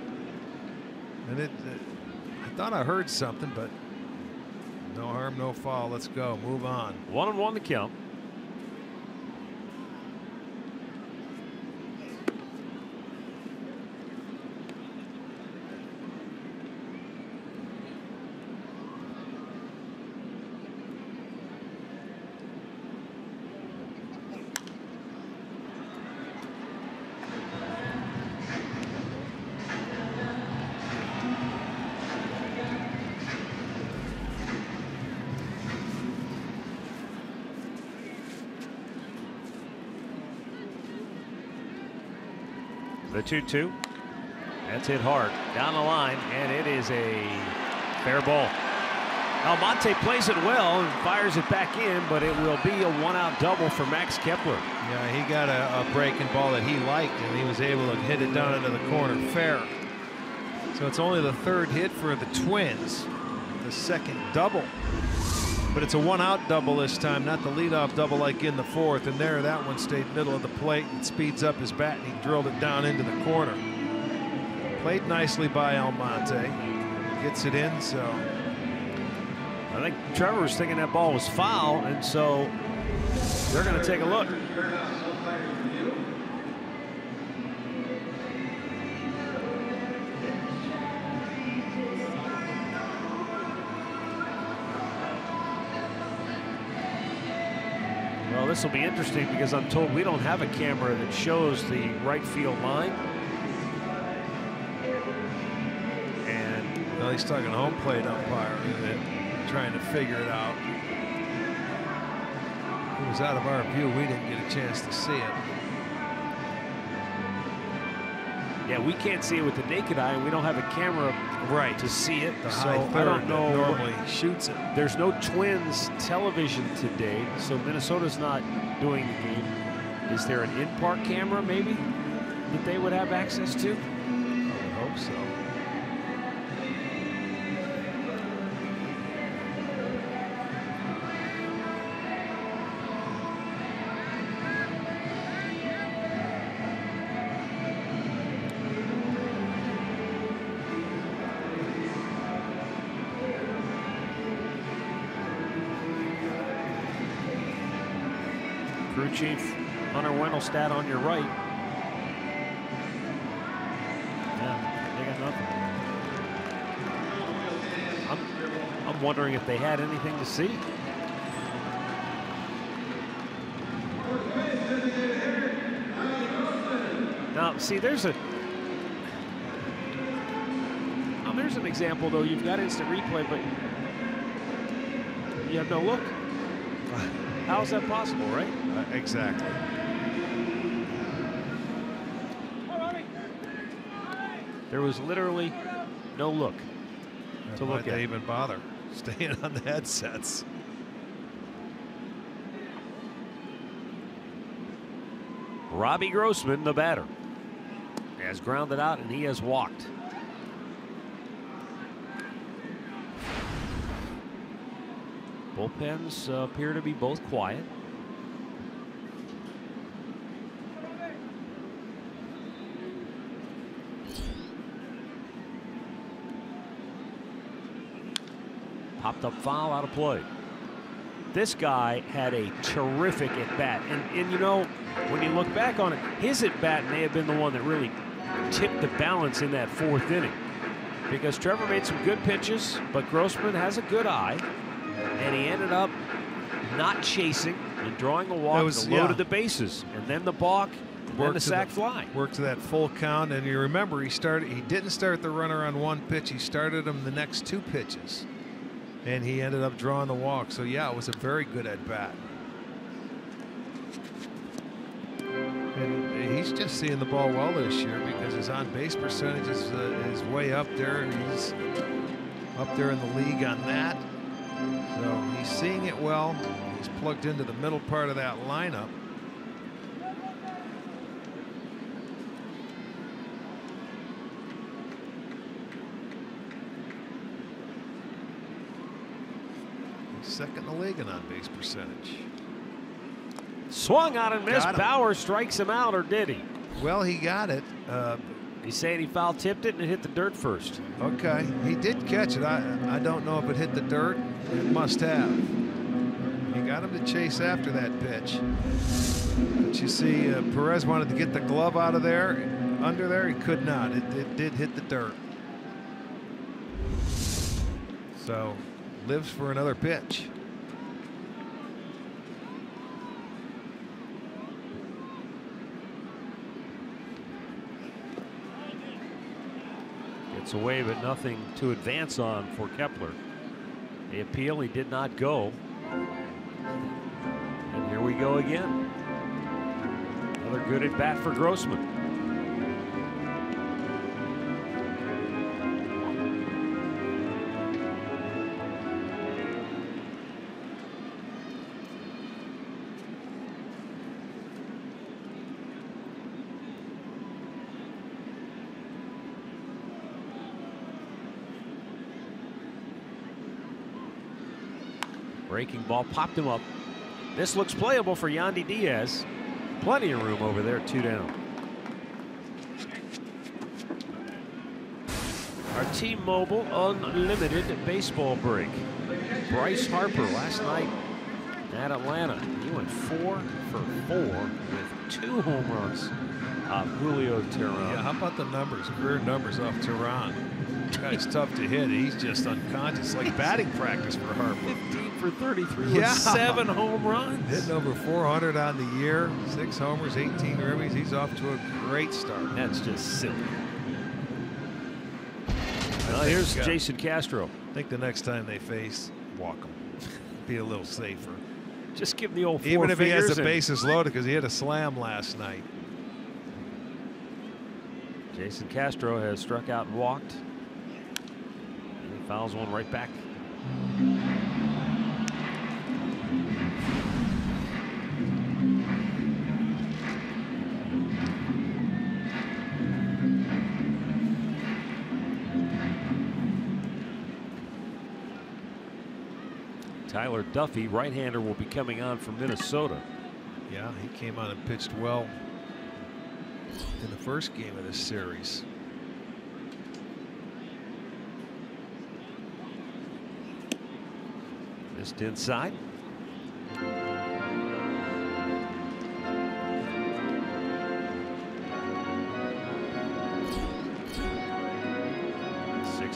And I thought I heard something, but no harm, no foul. Let's go. Move on. 1-1 the count. The 2-2. That's hit hard down the line, and it is a fair ball. Almonte plays it well and fires it back in, but it will be a 1-out double for Max Kepler. Yeah, he got a breaking ball that he liked, and he was able to hit it down into the corner fair. So it's only the 3rd hit for the Twins, the 2nd double. But it's a 1-out double this time, not the leadoff double like in the 4th. And there, that one stayed middle of the plate and speeds up his bat, and he drilled it down into the corner. Played nicely by Almonte. Gets it in, so. I think Trevor was thinking that ball was foul, and so they're going to take a look. Well, this will be interesting because I'm told we don't have a camera that shows the right field line. And well, he's talking home plate umpire, trying to figure it out. It was out of our view. We didn't get a chance to see it. Yeah, we can't see it with the naked eye, and we don't have a camera to see it. So I don't know. Normally shoots it. There's no Twins television today, so Minnesota's not doing the game. Is there an in-park camera maybe that they would have access to? I would hope so. crew chief Hunter Wendelstedt on your right. Yeah, they got nothing. I'm wondering if they had anything to see. Now, see, there's an example, though. You've got instant replay, but you have no look. How is that possible, right? Exactly. There was literally no look to look at. Why'd they even bother staying on the headsets? Robbie Grossman, the batter, has grounded out and he has walked. Bullpens appear to be both quiet. Popped up foul, out of play. This guy had a terrific at bat, and you know, when you look back on it, his at bat may have been the one that really tipped the balance in that 4th inning, because Trevor made some good pitches, but Grossman has a good eye, and he ended up not chasing and drawing a walk and loaded the bases, and then the balk, and then the sac fly. Worked to that full count, and you remember he didn't start the runner on 1 pitch. He started him the next 2 pitches, and he ended up drawing the walk. So yeah, it was a very good at bat. And he's just seeing the ball well this year because his on base percentage is way up there. He's up there in the league on that. So he's seeing it well. He's plugged into the middle part of that lineup. He's second in the league in on base percentage. Swung on and missed. Bauer strikes him out, or did he? Well, he got it. He's saying he foul tipped it and it hit the dirt first. Okay, he did catch it. I don't know if it hit the dirt. It must have. He got him to chase after that pitch. But you see, Perez wanted to get the glove out of there. Under there, he could not. It did hit the dirt. So, lives for another pitch. Gets away, but nothing to advance on for Kepler. The appeal, he did not go. And here we go again. Another good at bat for Grossman. Breaking ball popped him up. This looks playable for Yandy Diaz. Plenty of room over there, 2 down. Our T-Mobile Unlimited baseball break. Bryce Harper last night at Atlanta. He went 4 for 4 with 2 home runs. Julio Teheran. Yeah, how about the numbers? Career numbers off Teheran. This guy's tough to hit. He's just unconscious, like batting practice for Harper. 15 for 33 with 7 home runs. Hitting over 400 on the year, 6 homers, 18 ribbies. He's off to a great start. That's just silly. Well, here's Jason Castro. I think the next time they face, walk him. Be a little safer. Just give him the old 4 Even if he has fingers the bases loaded, because he hit a slam last night. Jason Castro has struck out and walked. And he fouls one right back. Tyler Duffy, right-hander, will be coming on from Minnesota. Yeah, he came on and pitched well in the first game of this series. Missed inside.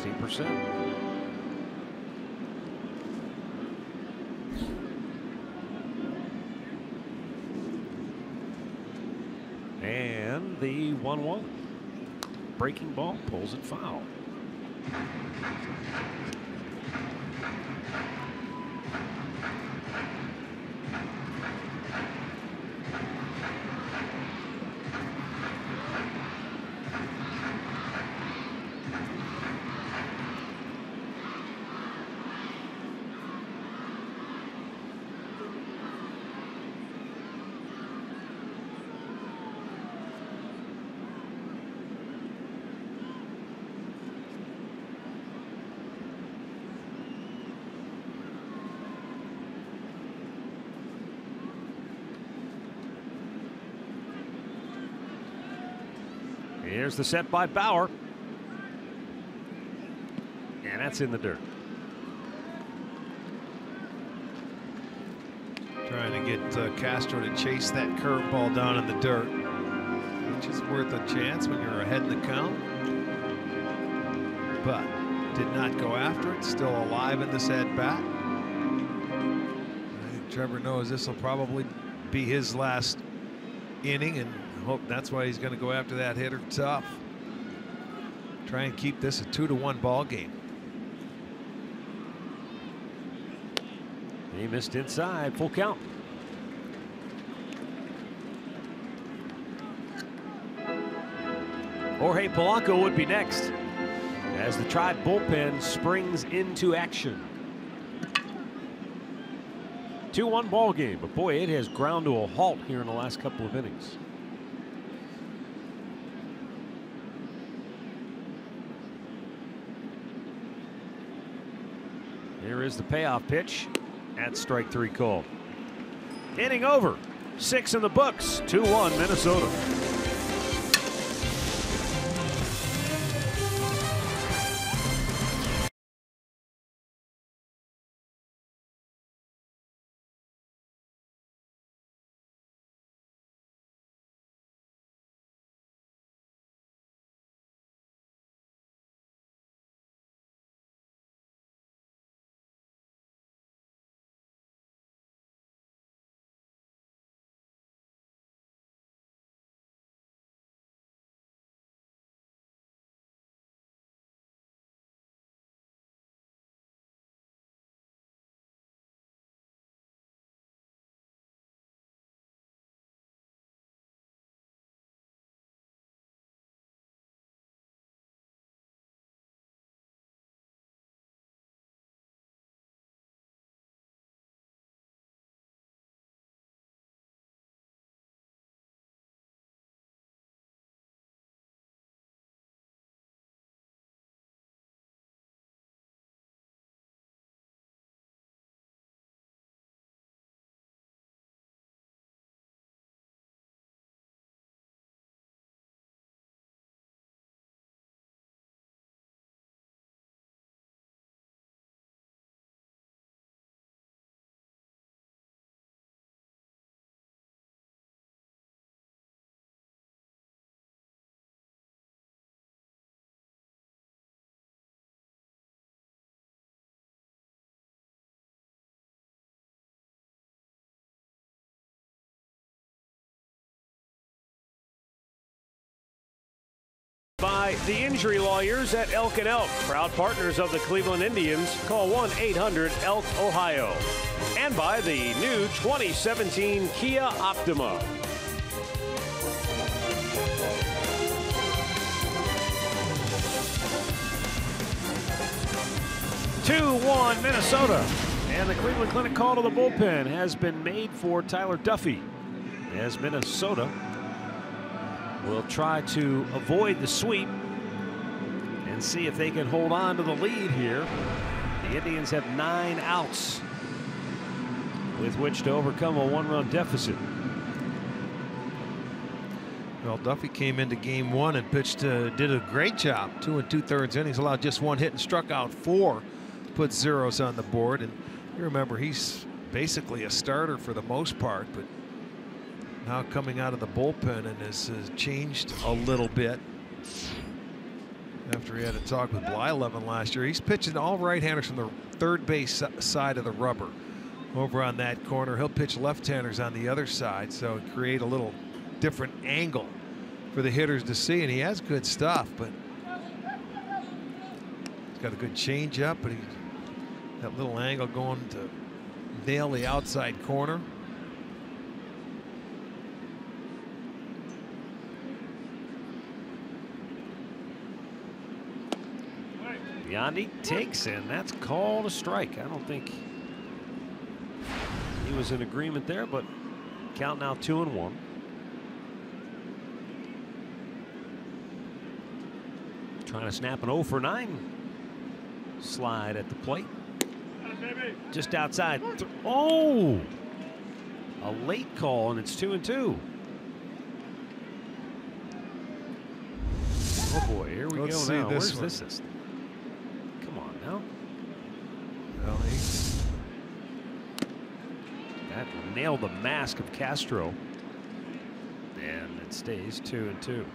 16%. And the 1-1. Breaking ball, pulls it foul. Here's the set by Bauer. And that's in the dirt. Trying to get Castro to chase that curveball down in the dirt, which is worth a chance when you're ahead in the count. But did not go after it. Still alive in this at bat. I think Trevor knows this will probably be his last inning, and hope that's why he's going to go after that hitter tough. Try and keep this a 2-1 ball game. He missed inside, full count. Jorge Polanco would be next as the Tribe bullpen springs into action. 2-1 ball game, but boy, it has ground to a halt here in the last couple of innings. Here is the payoff pitch. At strike 3 call. Inning over. 6 in the books. 2-1 Minnesota. By the injury lawyers at Elk & Elk, proud partners of the Cleveland Indians. Call 1-800-ELK-OHIO. And by the new 2017 Kia Optima. (2-1) Minnesota. And the Cleveland Clinic call to the bullpen has been made for Tyler Duffy, as Minnesota will try to avoid the sweep and see if they can hold on to the lead here. The Indians have 9 outs with which to overcome a 1-run deficit. Well, Duffy came into game 1 and pitched, did a great job. 2 2/3 innings, allowed just 1 hit and struck out 4, put zeros on the board. And you remember, he's basically a starter for the most part, but now coming out of the bullpen and has changed a little bit. after he had a talk with Blyleven last year. He's pitching all right-handers from the third base side of the rubber over on that corner. He'll pitch left-handers on the other side, so create a little different angle for the hitters to see. And he has good stuff, but he's got a good changeup, but that little angle going to nail the outside corner. Yandy takes, and that's called a strike. I don't think he was in agreement there, but count now 2-1. Trying to snap an 0 for 9 slide at the plate. Just outside. Oh! A late call, and it's 2-2. Oh boy, here we go now. Where's this? Come on now. Well, that nailed the mask of Castro. And it stays 2-2.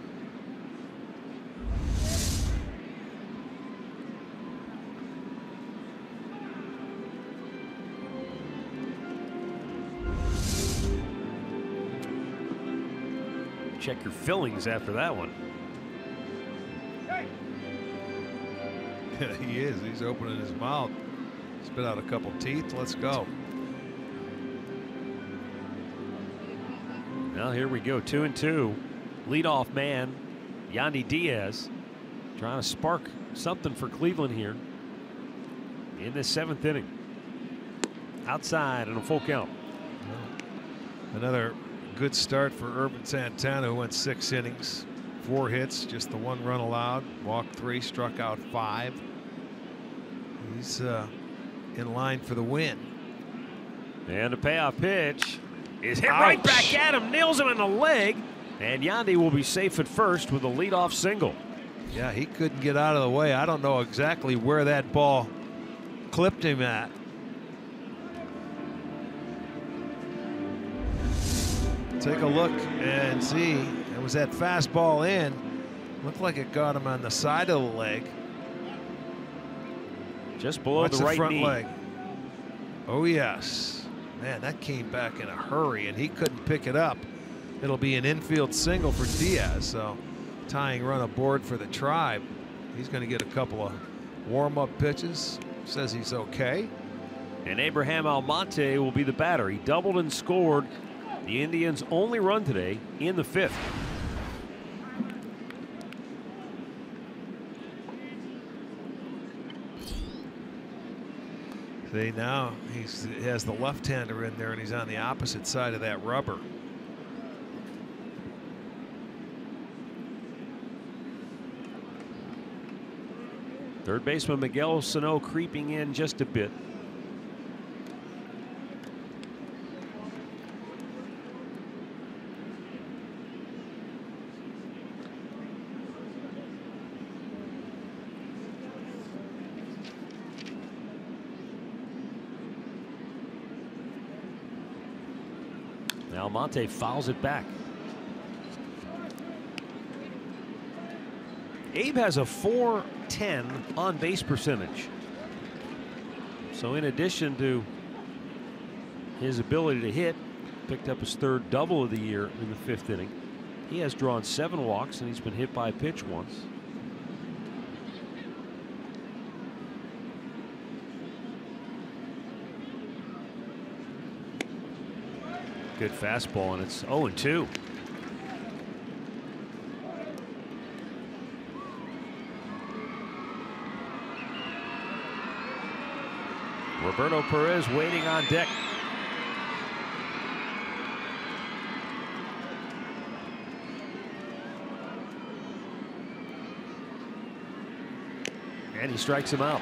Check your fillings after that one. Yeah, he is. He's opening his mouth. Spit out a couple teeth. Let's go. Well, here we go. 2-2. Leadoff man, Yandy Diaz, trying to spark something for Cleveland here in this 7th inning. Outside and a full count. Another good start for Urban Santana, who went 6 innings, 4 hits, just the 1 run allowed, walked 3, struck out 5. He's in line for the win. And the payoff pitch is hit right back at him, nails him in the leg, and Yandy will be safe at first with a leadoff single. Yeah, he couldn't get out of the way. I don't know exactly where that ball clipped him at. Take a look and see. It was that fastball in. Looked like it got him on the side of the leg. Just below the right front knee. leg. Oh, yes. Man, that came back in a hurry, and he couldn't pick it up. It'll be an infield single for Diaz, so tying run aboard for the Tribe. He's going to get a couple of warm-up pitches. Says he's okay. And Abraham Almonte will be the batter. He doubled and scored the Indians' only run today in the 5th. See, now he has the left-hander in there, and he's on the opposite side of that rubber. Third baseman Miguel Sano creeping in just a bit. Almonte fouls it back. Abe has a .410 on base percentage. So in addition to his ability to hit, picked up his 3rd double of the year in the 5th inning. He has drawn 7 walks and he's been hit by a pitch once. Good fastball, and it's 0-2. Roberto Perez waiting on deck. And he strikes him out.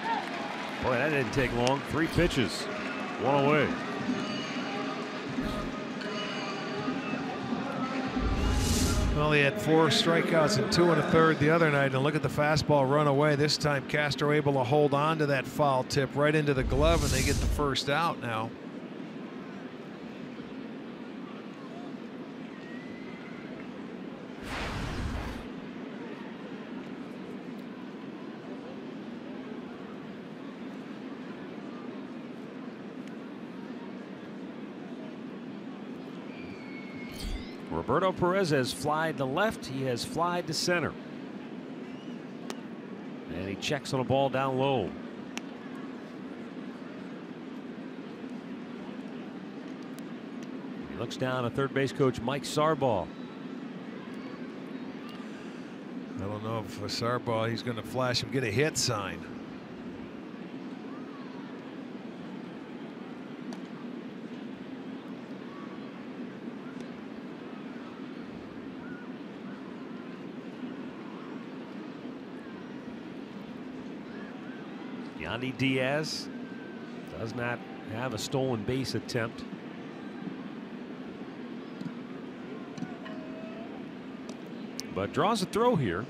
Boy, that didn't take long. 3 pitches, 1 away. Well, he had 4 strikeouts and 2 1/3 the other night, and look at the fastball run away. This time Castro able to hold on to that foul tip right into the glove, and they get the first out now. Roberto Perez has flied to left. He has flied to center. And he checks on a ball down low. He looks down at third base coach Mike Sarbaugh. I don't know if for Sarbaugh he's going to flash him, get a hit sign. Yandy Diaz does not have a stolen base attempt. But draws a throw here.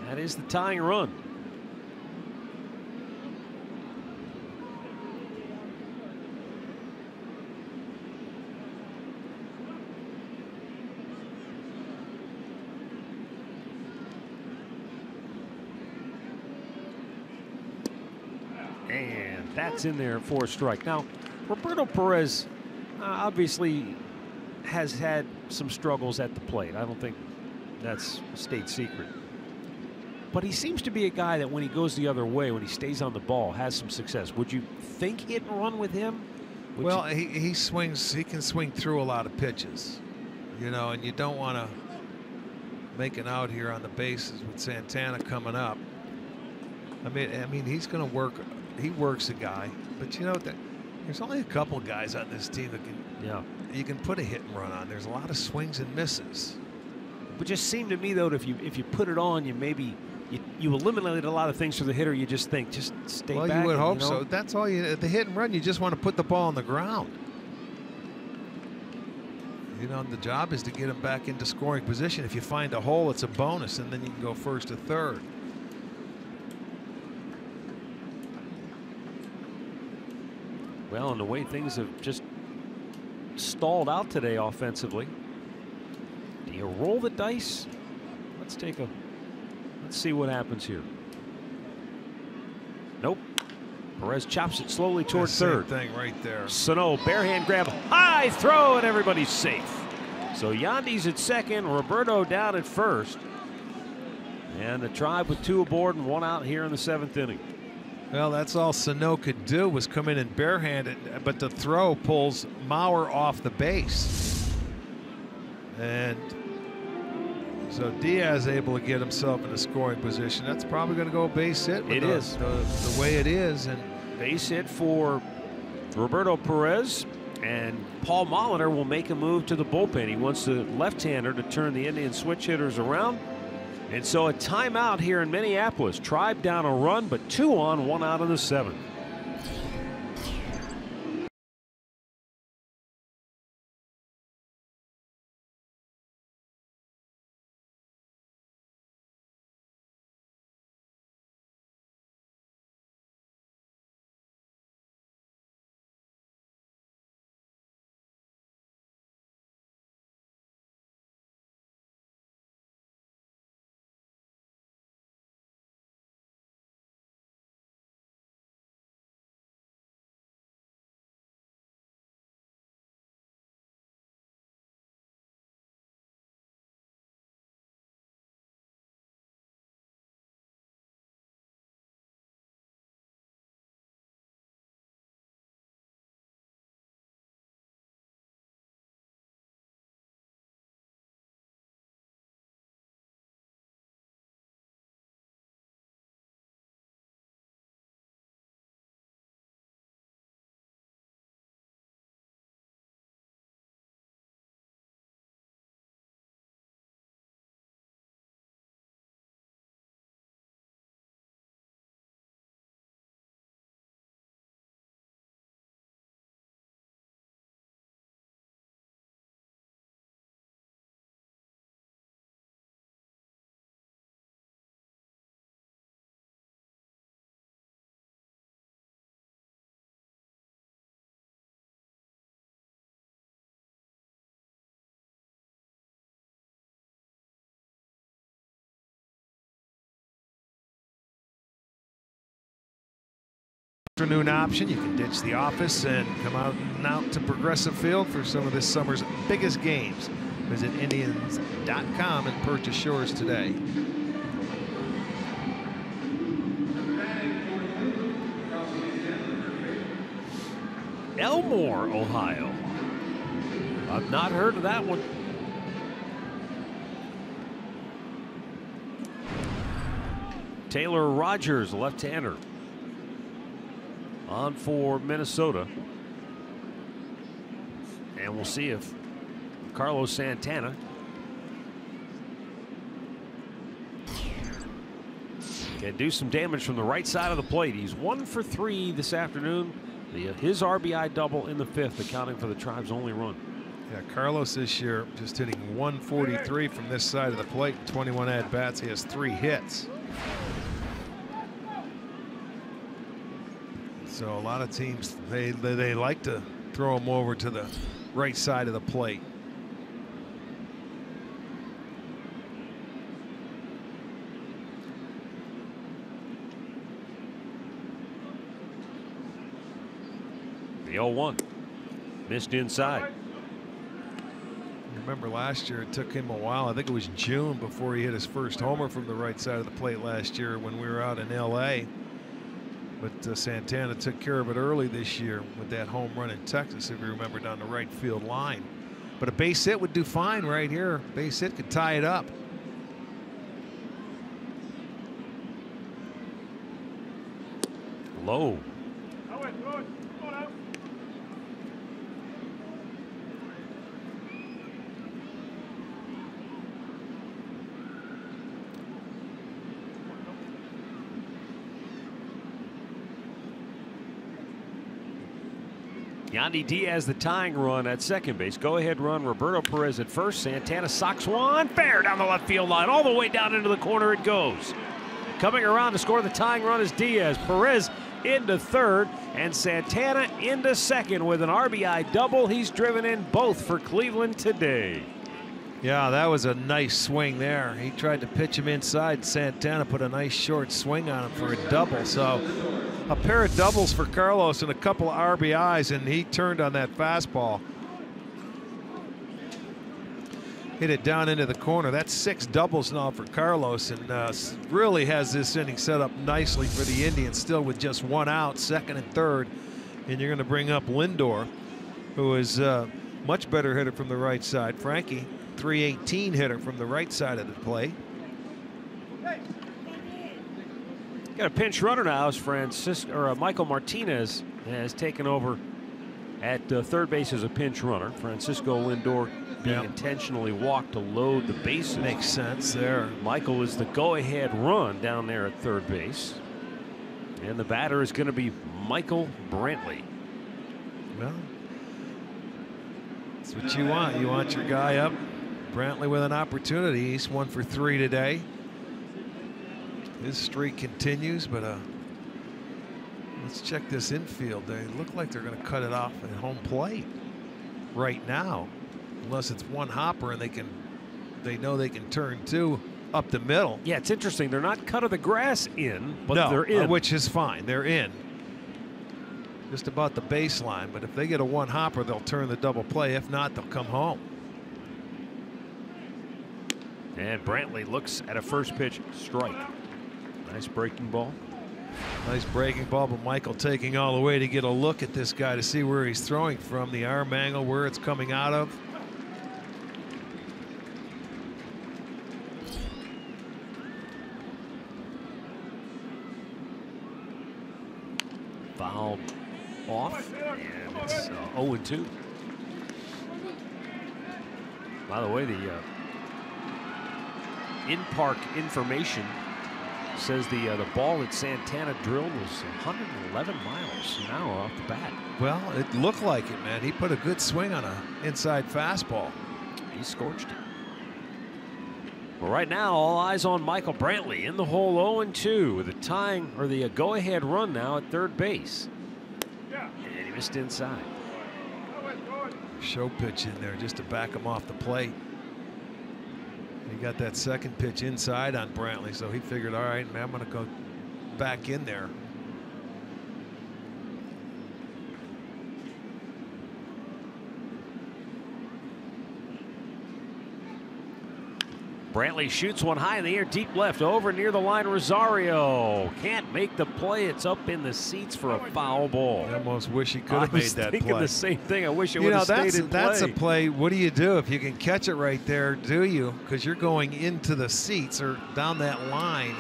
That is the tying run. And that's in there for a strike. Now, Roberto Perez obviously has had some struggles at the plate. I don't think that's a state secret. But he seems to be a guy that when he goes the other way, when he stays on the ball, has some success. Would you think hit and run with him? Well, he swings. He can swing through a lot of pitches, you know, and you don't want to make an out here on the bases with Santana coming up. I mean, he's going to work. He works a guy, but you know that there's only a couple of guys on this team that can. Yeah. You can put a hit and run on. There's a lot of swings and misses. It would just seem to me though, that if you put it on, you maybe you eliminate a lot of things for the hitter. You just think, just stay back. Well, you would hope you know? so. That's all you. The hit and run, you just want to put the ball on the ground. You know, the job is to get him back into scoring position. If you find a hole, it's a bonus, and then you can go first to third. Well, and the way things have just stalled out today offensively, do you roll the dice? Let's see what happens here. Nope. Perez chops it slowly toward third. Same thing right there. SANO, bare hand grab, high throw, and everybody's safe. So Yandy's at second, Roberto down at first. And the Tribe with 2 aboard and 1 out here in the 7th inning. Well, that's all SANO could do was come in and barehanded, but the throw pulls Mauer off the base. And so Diaz able to get himself in a scoring position. That's probably going to go a base hit. With the way it is. And base hit for Roberto Perez, and Paul Molitor will make a move to the bullpen. He wants the left-hander to turn the Indian switch hitters around. And so a timeout here in Minneapolis. Tribe down a run, but 2 on, 1 out in the 7th. afternoon option. You can ditch the office and come out to Progressive Field for some of this summer's biggest games. Visit Indians.com and purchase yours today. Elmore, Ohio. I've not heard of that one. Taylor Rogers, left-hander, on for Minnesota. And we'll see if Carlos Santana can do some damage from the right side of the plate. He's 1 for 3 this afternoon. His RBI double in the 5th, accounting for the Tribe's only run. Yeah, Carlos this year just hitting 143 from this side of the plate. 21 at-bats. He has 3 hits. So a lot of teams, they like to throw him over to the right side of the plate. The 0-1 missed inside. Remember last year it took him a while. I think it was June before he hit his first homer from the right side of the plate last year when we were out in LA. But Santana took care of it early this year with that home run in Texas, if you remember, down the right field line. But a base hit would do fine right here. Base hit could tie it up. Low. Yandy Diaz, the tying run at second base. Go-ahead run, Roberto Perez at first. Santana socks one, fair down the left field line. All the way down into the corner it goes. Coming around to score the tying run is Diaz. Perez into third, and Santana into second with an RBI double. He's driven in both for Cleveland today. Yeah, that was a nice swing there. He tried to pitch him inside. Santana put a nice short swing on him for a double. So a pair of doubles for Carlos and a couple of RBIs, and he turned on that fastball. Hit it down into the corner. That's 6 doubles now for Carlos, and really has this inning set up nicely for the Indians, still with just 1 out, second and third. And you're going to bring up LINDOR, who is a much better hitter from the right side. Frankie, .318 hitter from the right side of the plate. Got a pinch runner now as Michael Martinez has taken over at third base as a pinch runner. Francisco Lindor being intentionally walked to load the bases. Makes sense there. Michael is the go-ahead run down there at third base. And the batter is going to be Michael Brantley. Well, that's what you want. You want your guy up. Brantley with an opportunity. He's 1 for 3 today. His streak continues, but let's check this infield. They look like they're going to cut it off at home plate right now, unless it's one hopper and they know they can turn 2 up the middle. Yeah, it's interesting. They're not cut of the grass in, but no, they're in, which is fine. They're in just about the baseline. But if they get a one hopper, they'll turn the double play. If not, they'll come home. And Brantley looks at a first pitch strike. Nice breaking ball. Nice breaking ball, but Michael taking all the way to get a look at this guy to see where he's throwing from, the arm angle, where it's coming out of. Fouled off, and it's 0-2. By the way, the in-park information says the ball that Santana drilled was 111 miles an hour off the bat. Well, it looked like it, man. He put a good swing on an inside fastball. He scorched it. Well, right now, all eyes on Michael Brantley in the hole 0-2 with a tying or the go-ahead run now at third base. And he missed inside. Show pitch in there just to back him off the plate. He got that second pitch inside on Brantley, so he figured, all right, man, I'm going to go back in there. Brantley shoots one high in the air, deep left, over near the line. Rosario can't make the play. It's up in the seats for a foul ball. I almost wish he could have made that play. Thinking the same thing. I wish it would have stayed in play. That's a play. What do you do if you can catch it right there? Do you? Because you're going into the seats or down that line,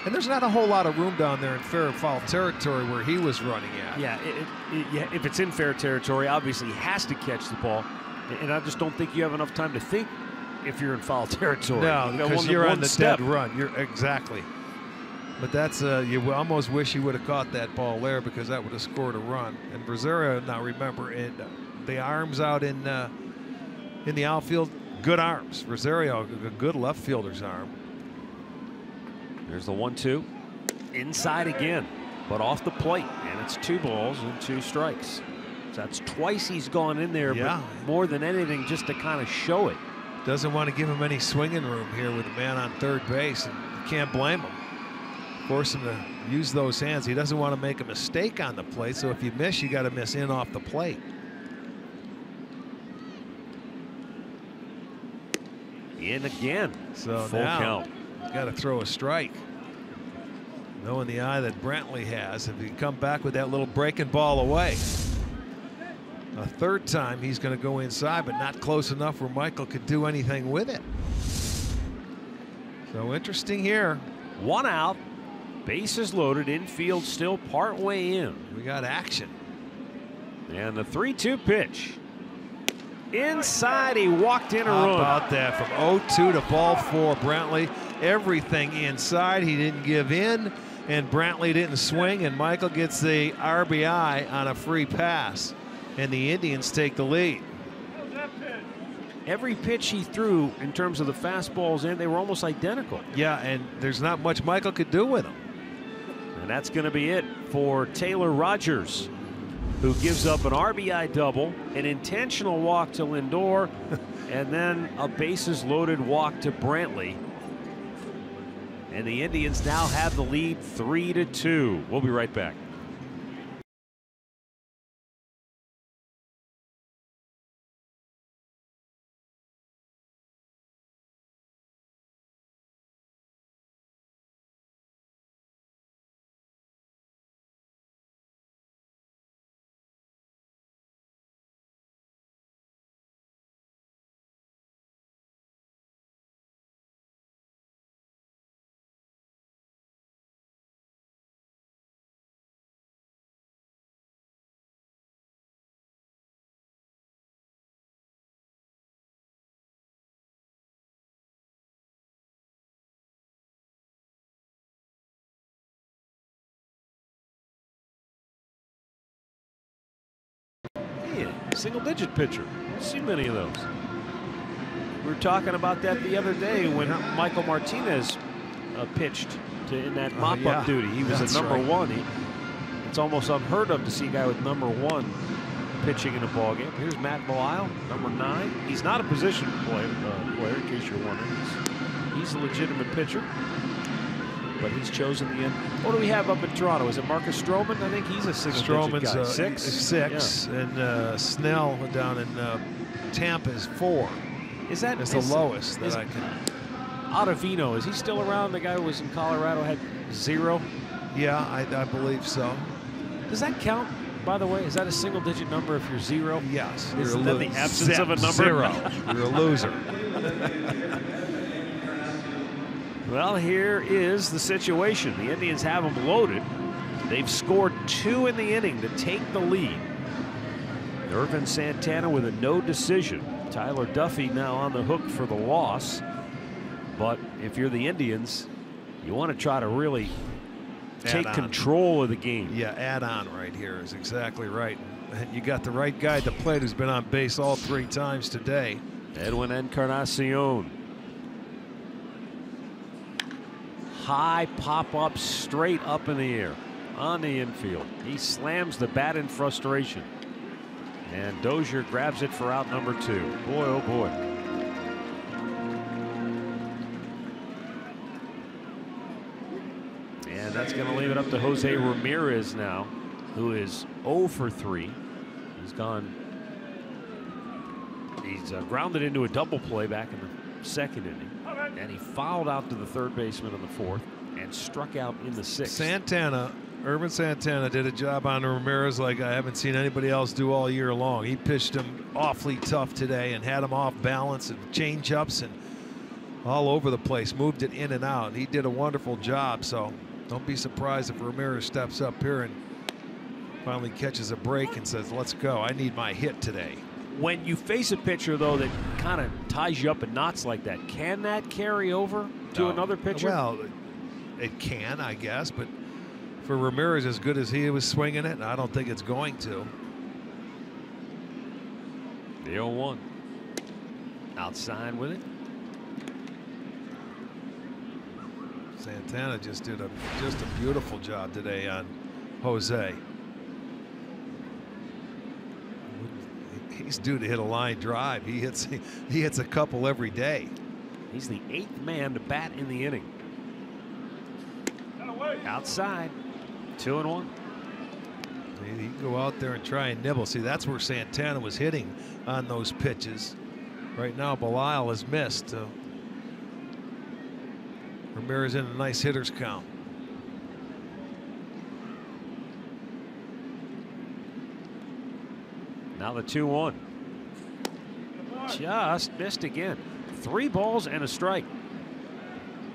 and there's not a whole lot of room down there in fair and foul territory where he was running at. Yeah, yeah, if it's in fair territory, obviously he has to catch the ball, and I just don't think you have enough time to think if you're in foul territory. No, because you're on the step. dead run. You're exactly. But that's you almost wish he would have caught that ball there, because that would have scored a run. And Rosario, now remember, the arms out in the outfield, good arms. Rosario, a good left fielder's arm. There's the 1-2, inside again, but off the plate, and it's 2 balls and 2 strikes. So that's twice he's gone in there, yeah, but more than anything, just to kind of show it. Doesn't want to give him any swinging room here with a man on third base, and you can't blame him. Force him to use those hands. He doesn't want to make a mistake on the plate, so if you miss, you got to miss in off the plate. In again. So full now, count. Got to throw a strike. Knowing the eye that Brantley has, if he come back with that little breaking ball away. A third time he's going to go inside, but not close enough where Michael could do anything with it. So interesting here. 1 out, bases loaded, infield still part way in. We got action. And the 3-2 pitch. Inside, he walked in a How run. about that? From 0-2 to ball 4, Brantley. Everything inside. He didn't give in, and Brantley didn't swing, and Michael gets the RBI on a free pass. And the Indians take the lead. Every pitch he threw in terms of the fastballs in, they were almost identical. Yeah, and there's not much Michael could do with them. And that's going to be it for Taylor Rogers, who gives up an RBI double, an intentional walk to LINDOR, and then a bases loaded walk to Brantley. And the Indians now have the lead 3-2. We'll be right back. Single-digit pitcher. Don't see many of those. We were talking about that the other day when Michael Martinez pitched in that mop-up duty. He was at number 1. It's almost unheard of to see a guy with number 1 pitching in a ball game. Here's Matt Belisle, number 9. He's not a position player, in case you're wondering. He's a legitimate pitcher, but he's chosen the end. What do we have up in Toronto? Is it Marcus Stroman? I think he's a single-digit guy. 6. Yeah. And Snell down in Tampa is 4. Is that the lowest that I can? Ottavino, is he still around? The guy who was in Colorado had 0. Yeah, I believe so. Does that count? By the way, is that a single-digit number if you're 0? Yes. Isn't that the absence of a number? 0. You're a loser. Well, here is the situation. The Indians have them loaded. They've scored 2 in the inning to take the lead. Irvin Santana with a no decision. Tyler Duffy now on the hook for the loss. But if you're the Indians, you want to try to really take control of the game. Yeah, add on right here is exactly right. And you got the right guy at the plate who's been on base all 3 times today. Edwin Encarnacion. High pop-up straight up in the air on the infield. He slams the bat in frustration. And Dozier grabs it for out number 2. Boy, oh boy. And that's going to leave it up to Jose Ramirez now, who is 0 for 3. He's grounded into a double play back in the second inning, and he fouled out to the third baseman in the fourth and struck out in the sixth. Urban Santana did a job on Ramirez like I haven't seen anybody else do all year long. He pitched him awfully tough today and had him off balance and change-ups and all over the place, moved it in and out. And he did a wonderful job, so don't be surprised if Ramirez steps up here and finally catches a break and says, let's go, I need my hit today. When you face a pitcher, though, that kind of ties you up in knots like that, can that carry over to another pitcher? Well, it can, I guess, but for Ramirez, as good as he was swinging it, I don't think it's going to. The 0-1. Outside with it. Santana just did a beautiful job today on Jose. He's due to hit a line drive. He hits a couple every day. He's the 8th man to bat in the inning. Outside, 2-1. He can go out there and try and nibble. See, that's where Santana was hitting on those pitches. Right now, Belial has missed. Ramirez in a nice hitter's count. Now the 2-1. Just missed again. 3 balls and a strike.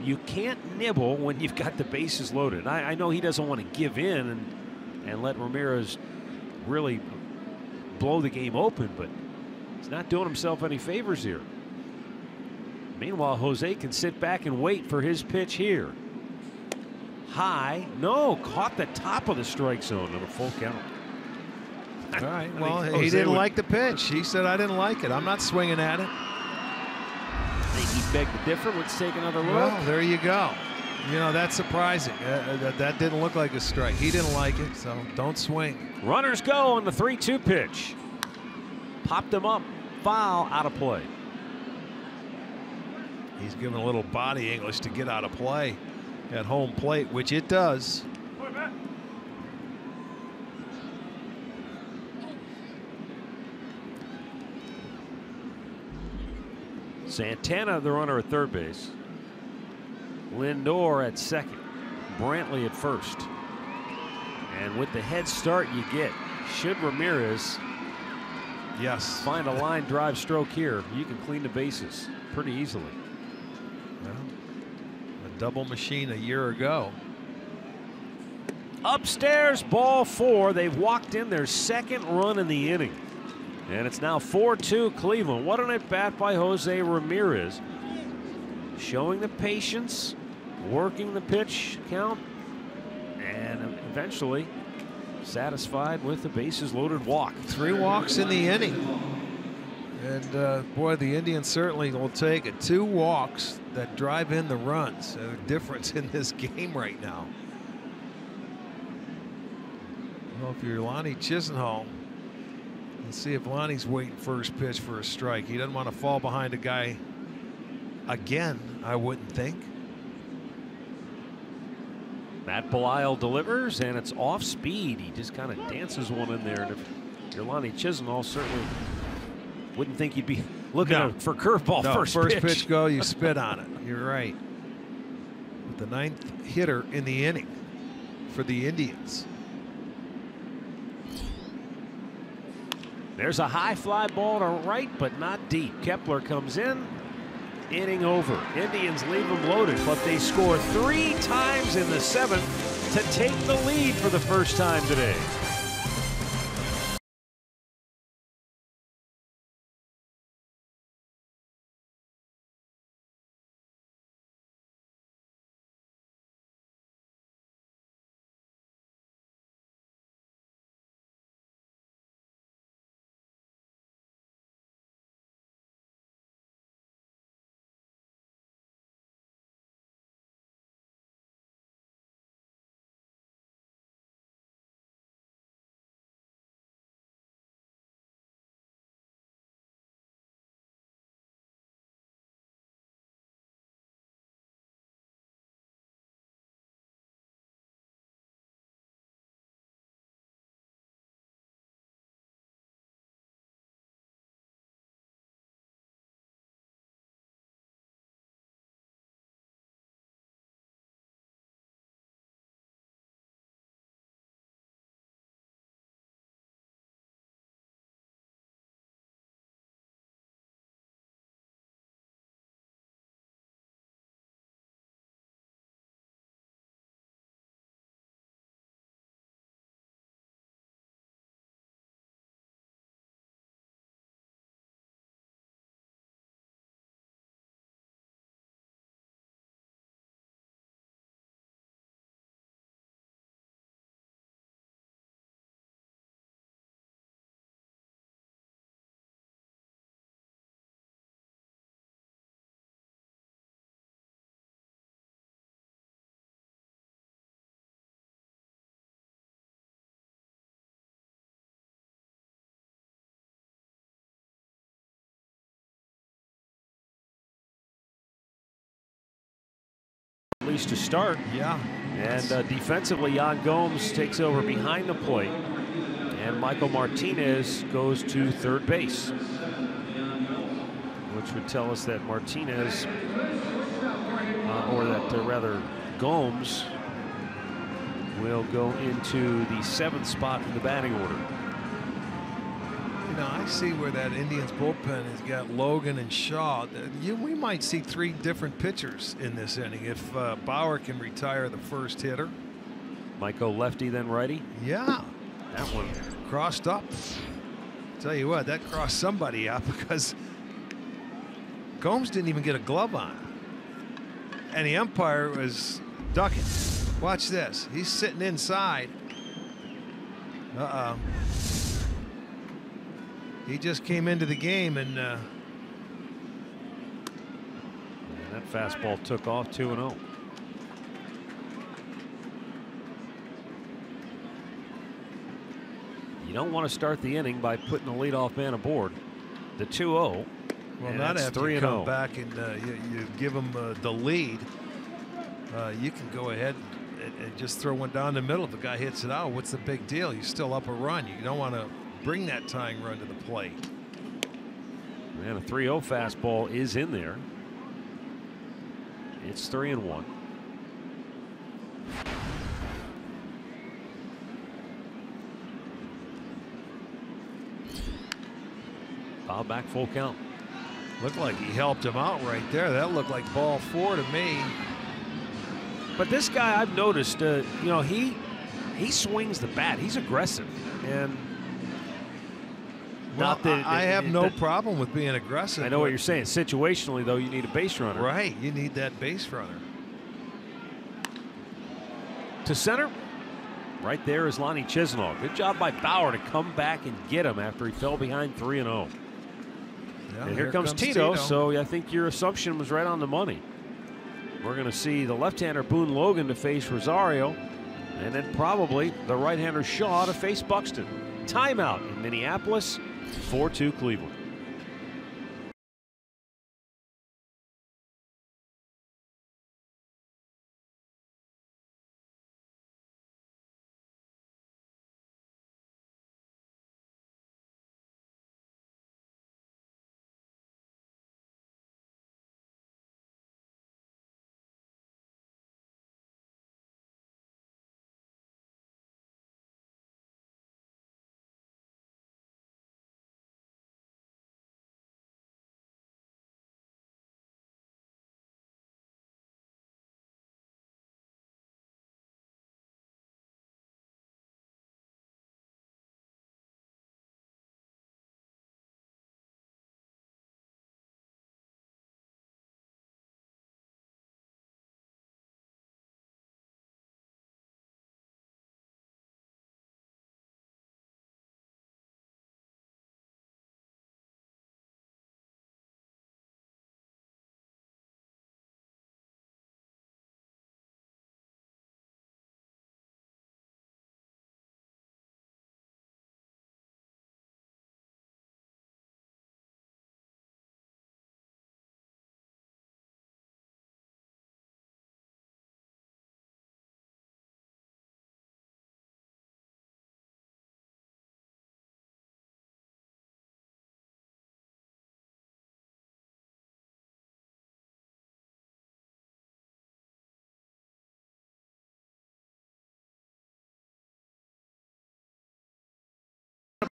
You can't nibble when you've got the bases loaded. I know he doesn't want to give in and let Ramirez really blow the game open, but he's not doing himself any favors here. Meanwhile, Jose can sit back and wait for his pitch here. High, no, caught the top of the strike zone on a full count. All right, well, he didn't like the pitch. He said, I didn't like it. I'm not swinging at it. I think he begged to differ. Let's take another look. Well, there you go. You know, that's surprising. That didn't look like a strike. He didn't like it, so don't swing. Runners go on the 3-2 pitch. Popped him up. Foul, out of play. He's giving a little body English to get out of play at home plate, which it does. Santana, the runner at third base. Lindor at second. Brantley at first. And with the head start you get, should Ramirez find a line drive stroke here, you can clean the bases pretty easily. Well, a double machine a year ago. Upstairs, ball 4. They've walked in their second run in the inning. And it's now 4-2 Cleveland. What an at-bat by Jose Ramirez. Showing the patience, working the pitch count, and eventually satisfied with the bases loaded walk. 3 walks in the inning. And boy, the Indians certainly will take it. 2 walks that drive in the runs. A difference in this game right now. Well, if you're Lonnie Chisenhall, let's see if Lonnie's waiting first pitch for a strike. He doesn't want to fall behind a guy again, I wouldn't think. Matt Belial delivers, and it's off speed. He just kind of dances one in there. And if you're Lonnie Chisenhall, certainly wouldn't think you'd be looking for curveball first pitch go, you spit on it. You're right. But the 9th hitter in the inning for the Indians. There's a high fly ball to right, but not deep. Kepler comes in. Inning over. Indians leave them loaded, but they score 3 times in the 7th to take the lead for the first time today. least to start. Yeah. And defensively, Yan Gomes takes over behind the plate. And Michael Martinez goes to third base, which would tell us that Martinez, rather Gomes, will go into the 7th spot in the batting order. You know, I see where that Indians bullpen has got Logan and Shaw. We might see 3 different pitchers in this inning if Bauer can retire the first hitter. Might go lefty, then righty. Yeah. That one crossed up. Tell you what, that crossed somebody up because Gomes didn't even get a glove on. And the umpire was ducking. Watch this. He's sitting inside. Uh-oh. He just came into the game and that fastball took off 2-0. You don't want to start the inning by putting the leadoff man aboard. The 2-0. Well, not after you come back and you give him the lead. You can go ahead and just throw one down the middle. If the guy hits it out, what's the big deal? You're still up a run. You don't want to bring that tying run to the plate. And a 3-0 fastball is in there. It's 3-1. Foul back, full count. Looked like he helped him out right there. That looked like ball 4 to me. But this guy, I've noticed, you know, he swings the bat. He's aggressive, and well, not that I have no problem with being aggressive. I know what you're saying. Situationally, though, you need a base runner. Right, you need that base runner. To center, right there is Lonnie Chisenhall. Good job by Bauer to come back and get him after he fell behind 3-0. Yeah, and here comes Tito, so I think your assumption was right on the money. We're going to see the left-hander Boone Logan to face Rosario, and then probably the right-hander Shaw to face Buxton. Timeout in Minneapolis, 4-2 Cleveland.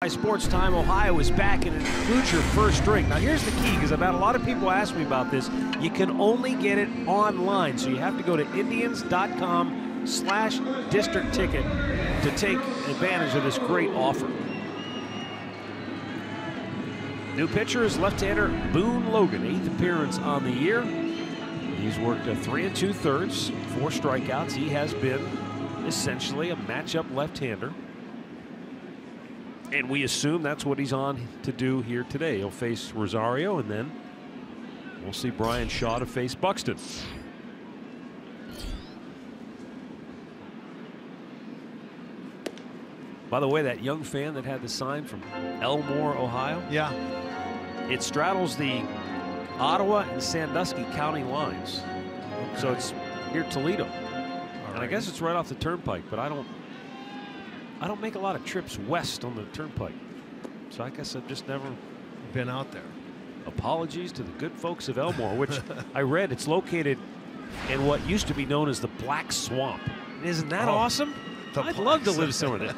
Sports Time Ohio is back and it includes your first drink. Now here's the key, because I've had a lot of people ask me about this. You can only get it online, so you have to go to Indians.com/district ticket to take advantage of this great offer. New pitcher is left-hander Boone Logan, 8th appearance on the year. He's worked 3 2/3, 4 strikeouts. He has been essentially a matchup left-hander. And we assume that's what he's on to do here today. He'll face Rosario, and then we'll see Brian Shaw to face Buxton. By the way, that young fan that had the sign from Elmore, Ohio. Yeah. It straddles the Ottawa and Sandusky county lines. So it's near Toledo. And I guess it's right off the turnpike, but I don't make a lot of trips west on the turnpike. So I guess I've just never been out there. Apologies to the good folks of Elmore, which I read it's located in what used to be known as the Black Swamp. Isn't that awesome? I'd love to live somewhere there.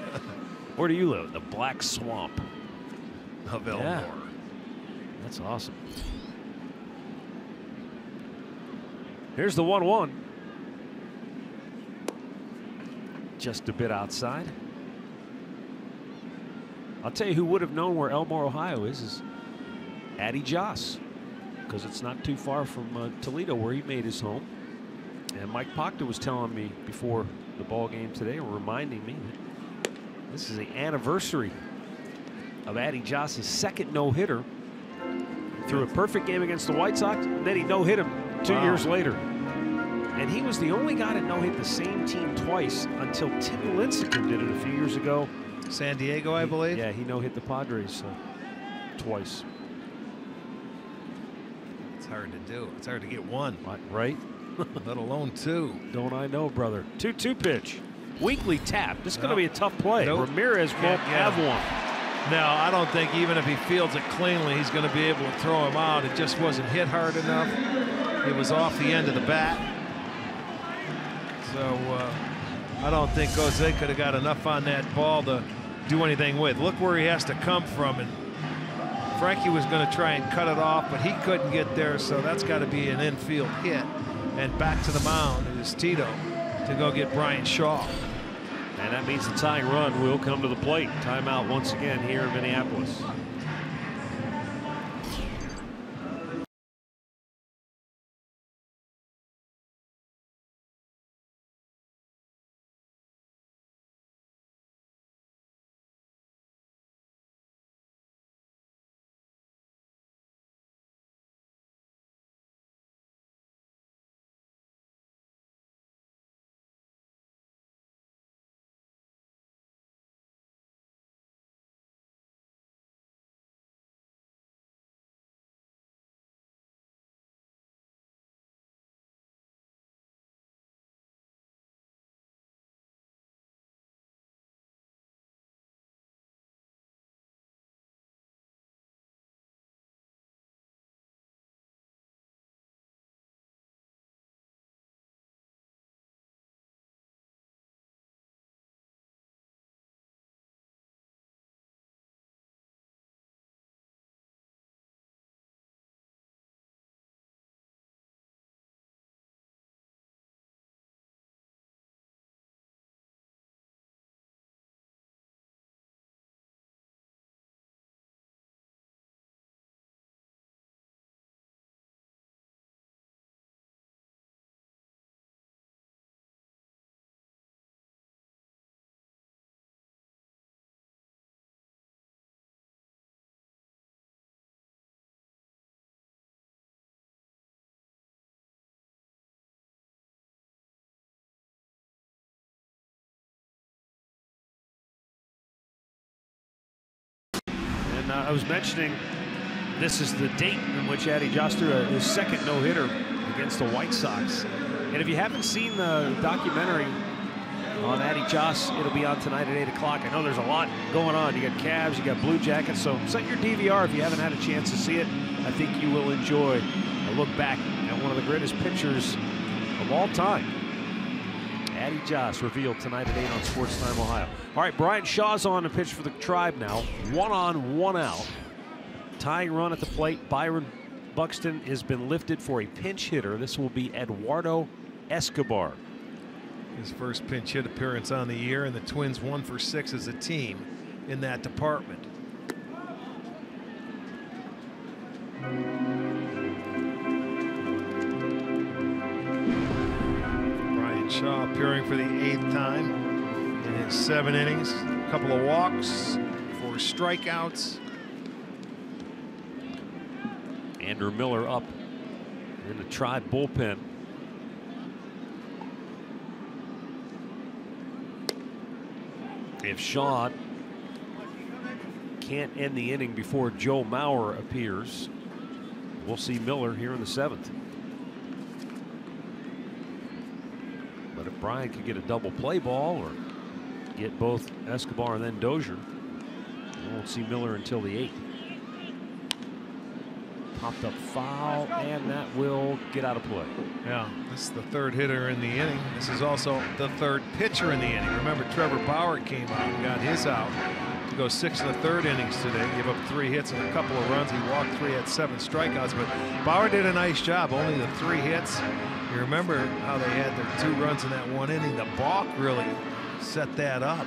Where do you live? The Black Swamp of Elmore. Yeah. That's awesome. Here's the 1-1. Just a bit outside. I'll tell you who would have known where Elmore, Ohio is Addie Joss, because it's not too far from Toledo, where he made his home. And Mike Proctor was telling me before the ball game today, or reminding me that this is the anniversary of Addie Joss's second no-hitter. Threw a perfect game against the White Sox, and then he no-hit him 2 years later. And he was the only guy to no-hit the same team twice until Tim Lincecum did it a few years ago. San Diego, I believe. Yeah, he no-hit the Padres twice. It's hard to do. It's hard to get one. Right? Let alone two. Don't I know, brother. 2-2 pitch. Weakly tapped. This is going to be a tough play. Nope. Ramirez won't have one. No, I don't think even if he fields it cleanly, he's going to be able to throw him out. It just wasn't hit hard enough. It was off the end of the bat. So I don't think Jose could have got enough on that ball to do anything with. Look where he has to come from. And Frankie was going to try and cut it off, but he couldn't get there. So that's got to be an infield hit. And back to the mound is Tito to go get Brian Shaw. And that means the tying run will come to the plate. Timeout once again here in Minneapolis. And I was mentioning this is the date in which Addie Joss threw his second no-hitter against the White Sox. And if you haven't seen the documentary on Addie Joss, it'll be on tonight at 8 o'clock. I know there's a lot going on. You got Cavs, you got Blue Jackets, so set your DVR if you haven't had a chance to see it. I think you will enjoy a look back at one of the greatest pitchers of all time. Addie Joss revealed tonight at 8 on Sports Time Ohio. All right, Brian Shaw's on to pitch for the Tribe now. 1 on, 1 out. Tying run at the plate. Byron Buxton has been lifted for a pinch hitter. This will be Eduardo Escobar. His first pinch hit appearance on the year, and the Twins 1 for 6 as a team in that department. Brian Shaw appearing for the 8th time in his 7 innings. A couple of walks, 4 strikeouts. Andrew Miller up in the Tribe bullpen. If Shaw can't end the inning before Joe Mauer appears, we'll see Miller here in the 7th. But if Bryant could get a double play ball or get both Escobar and then Dozier, we won't see Miller until the 8th. Popped up foul, and that will get out of play. Yeah, this is the 3rd hitter in the inning. This is also the 3rd pitcher in the inning. Remember, Trevor Bauer came out and got his out to go 6 1/3 innings today. Gave up 3 hits and a couple of runs. He walked 3, had 7 strikeouts. But Bauer did a nice job. Only the 3 hits. You remember how they had their 2 runs in that 1 inning. The balk really set that up.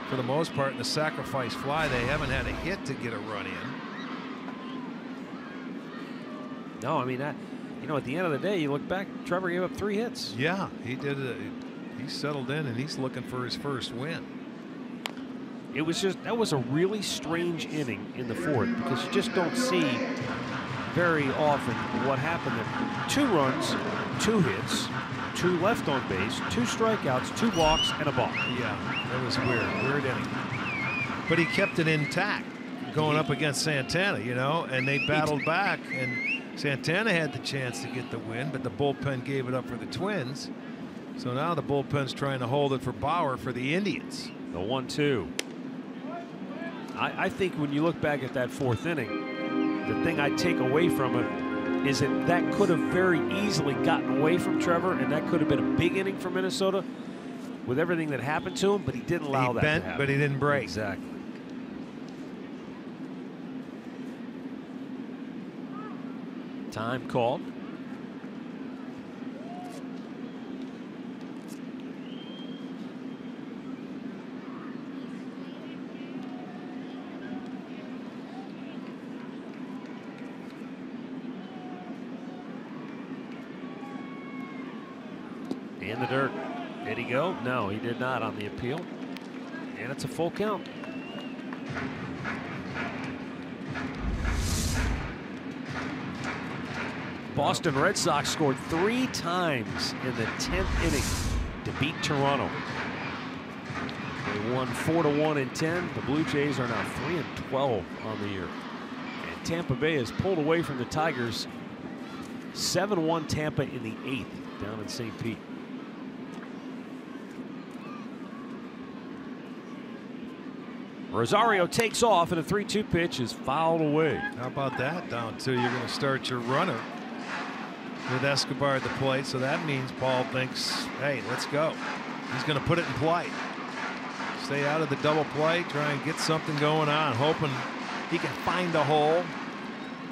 For the most part, in the sacrifice fly, they haven't had a hit to get a run in. No, I mean, you know, at the end of the day, you look back, Trevor gave up 3 hits. Yeah, he did. He settled in, and he's looking for his first win. It was just, that was a really strange inning in the 4th, because you just don't see very often what happened there. 2 runs, 2 hits, 2 left on base, 2 strikeouts, 2 walks, and a balk. Yeah, that was weird inning. But he kept it intact going up against Santana, you know, and they battled back, and Santana had the chance to get the win, but the bullpen gave it up for the Twins. So now the bullpen's trying to hold it for Bauer for the Indians. The 1-2. I think when you look back at that 4th inning, the thing I take away from it is that could have very easily gotten away from Trevor, and that could have been a big inning for Minnesota with everything that happened to him, but he didn't allow that to happen. But he didn't break. Exactly. Time called. In the dirt. Did he go? No, he did not on the appeal. And it's a full count. Boston Red Sox scored 3 times in the 10th inning to beat Toronto. They won 4-1 in 10. The Blue Jays are now 3-12 on the year. And Tampa Bay has pulled away from the Tigers. 7-1 Tampa in the 8th down in St. Pete. Rosario takes off, and a 3-2 pitch is fouled away. How about that? Down 2, you're going to start your runner with Escobar at the plate. So that means Paul thinks, hey, let's go. He's going to put it in play. Stay out of the double play, try and get something going on, hoping he can find a hole,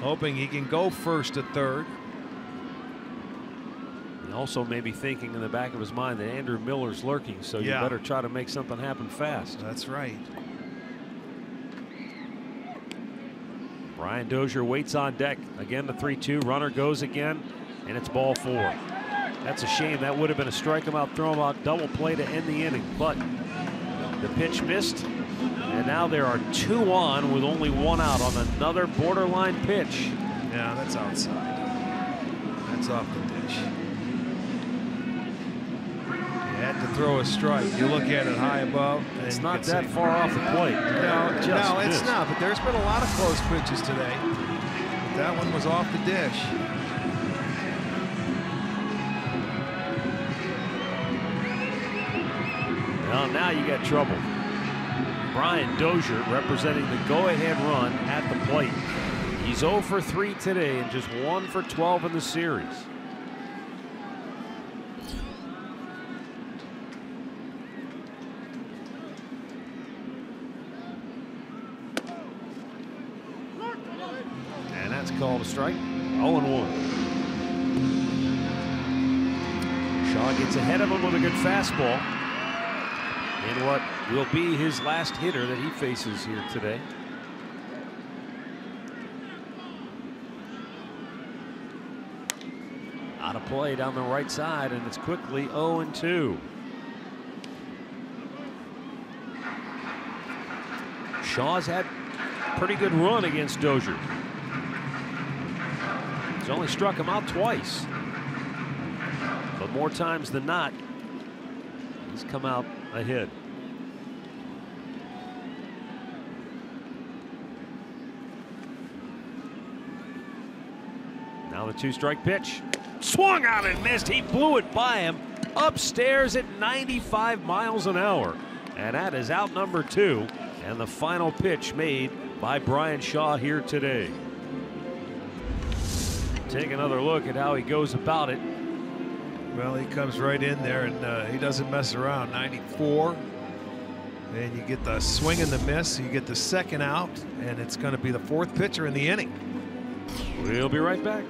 hoping he can go 1st to 3rd. And also maybe thinking in the back of his mind that Andrew Miller's lurking, so you better try to make something happen fast. That's right. Brian Dozier waits on deck. Again, the 3-2. Runner goes again, and it's ball 4. That's a shame. That would have been a strike him out, throw him out, double play to end the inning. But the pitch missed, and now there are 2 on with only 1 out on another borderline pitch. Yeah, that's outside. That's off the dish. You had to throw a strike. You look at it high above. It's not that far off the plate. No, it's not. But there's been a lot of close pitches today. But that one was off the dish. Well, now you got trouble. Brian Dozier representing the go-ahead run at the plate. He's 0 for 3 today and just 1 for 12 in the series. And that's called a strike. 0-1. Shaw gets ahead of him with a good fastball. And what will be his last hitter that he faces here today. Out of play down the right side, and it's quickly 0-2. Shaw's had a pretty good run against Dozier. He's only struck him out twice. But more times than not, he's come out ahead. Now the 2-strike pitch. Swung out and missed. He blew it by him. upstairs at 95 miles an hour. And that is out number 2, and the final pitch made by Brian Shaw here today. Take another look at how he goes about it. Well, he comes right in there, and he doesn't mess around. 94, and you get the swing and the miss. You get the second out, and it's going to be the 4th pitcher in the inning. We'll be right back.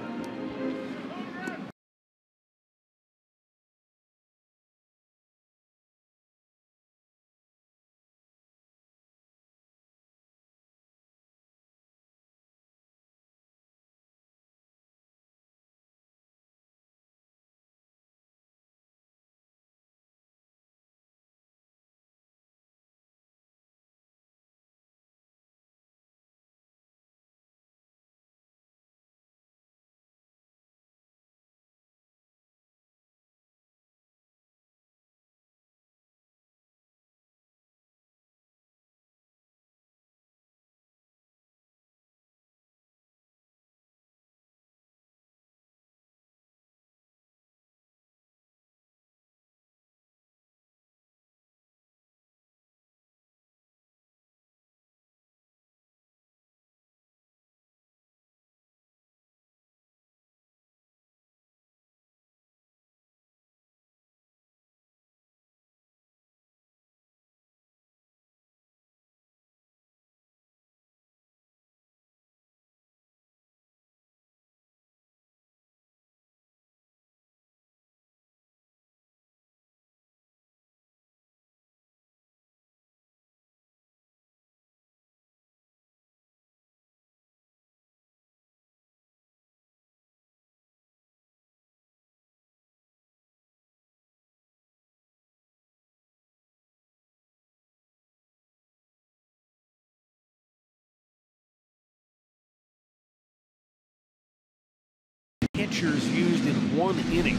Pitchers used in 1 inning,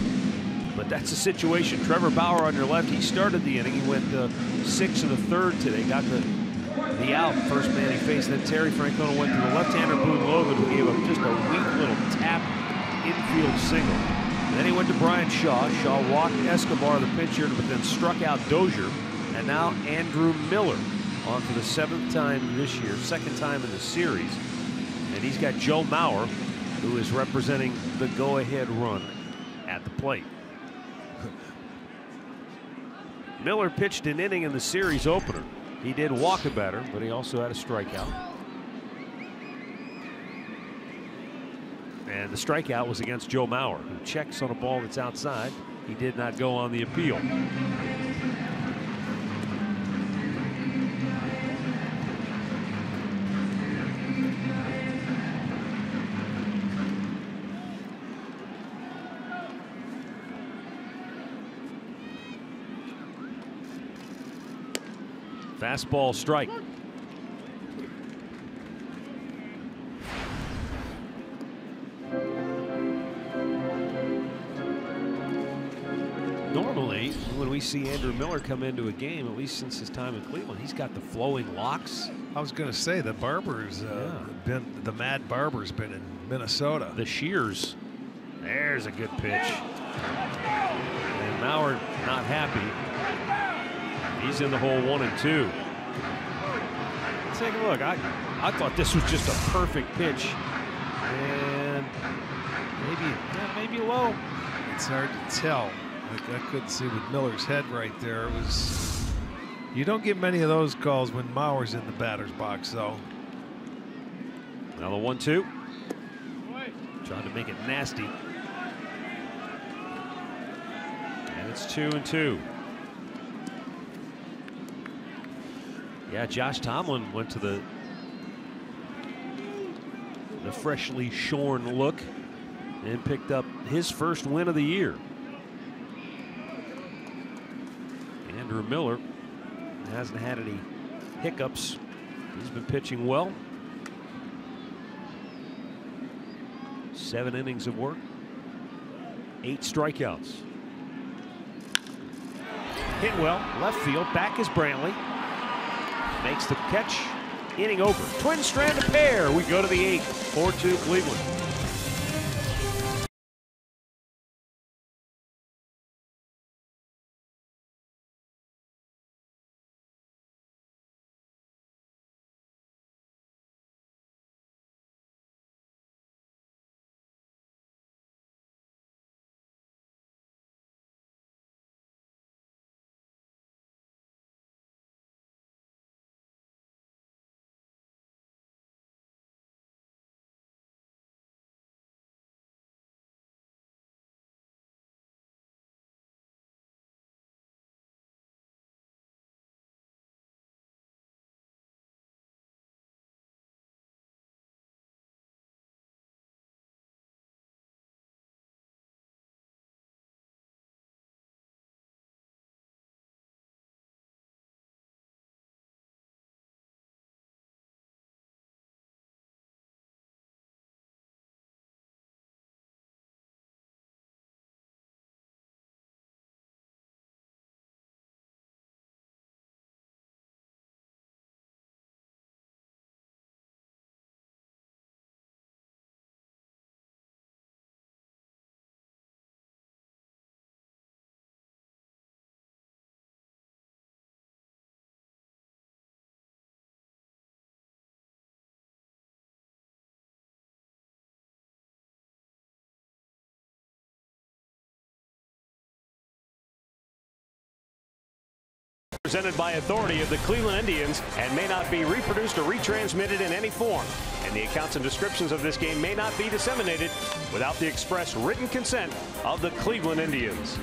but that's the situation. Trevor Bauer on your left, he started the inning. He went 6 in the 3rd today, got the out, first man he faced. Then Terry Francona went to the left-hander Boone Logan, who gave him just a weak little tap infield single. Then he went to Brian Shaw. Shaw walked Escobar, the pitcher, but then struck out Dozier. And now Andrew Miller on for the 7th time this year, 2nd time in the series. And he's got Joe Mauer, who is representing the go-ahead run at the plate. Miller pitched an inning in the series opener. He did walk a batter, but he also had a strikeout. And the strikeout was against Joe Mauer, who checks on a ball that's outside. He did not go on the appeal. Fastball strike. Normally, when we see Andrew Miller come into a game, at least since his time in Cleveland, he's got the flowing locks. I was going to say the Barber's the Mad Barber's been in Minnesota. The Shears. There's a good pitch. And Mauer not happy. He's in the hole 1 and 2. Let's take a look. I thought this was just a perfect pitch, and maybe low. It's hard to tell. I couldn't see with Miller's head right there. It was. You don't get many of those calls when Mauer's in the batter's box, though. Now the 1-2. Trying to make it nasty. And it's 2 and 2. Yeah, Josh Tomlin went to the freshly shorn look and picked up his first win of the year. Andrew Miller hasn't had any hiccups. He's been pitching well. 7 innings of work, 8 strikeouts. Hit well, left field, back is Brantley. Makes the catch, inning over. Twin strand pair. We go to the 8th, 4-2 Cleveland. Presented by authority of the Cleveland Indians and may not be reproduced or retransmitted in any form. And the accounts and descriptions of this game may not be disseminated without the express written consent of the Cleveland Indians.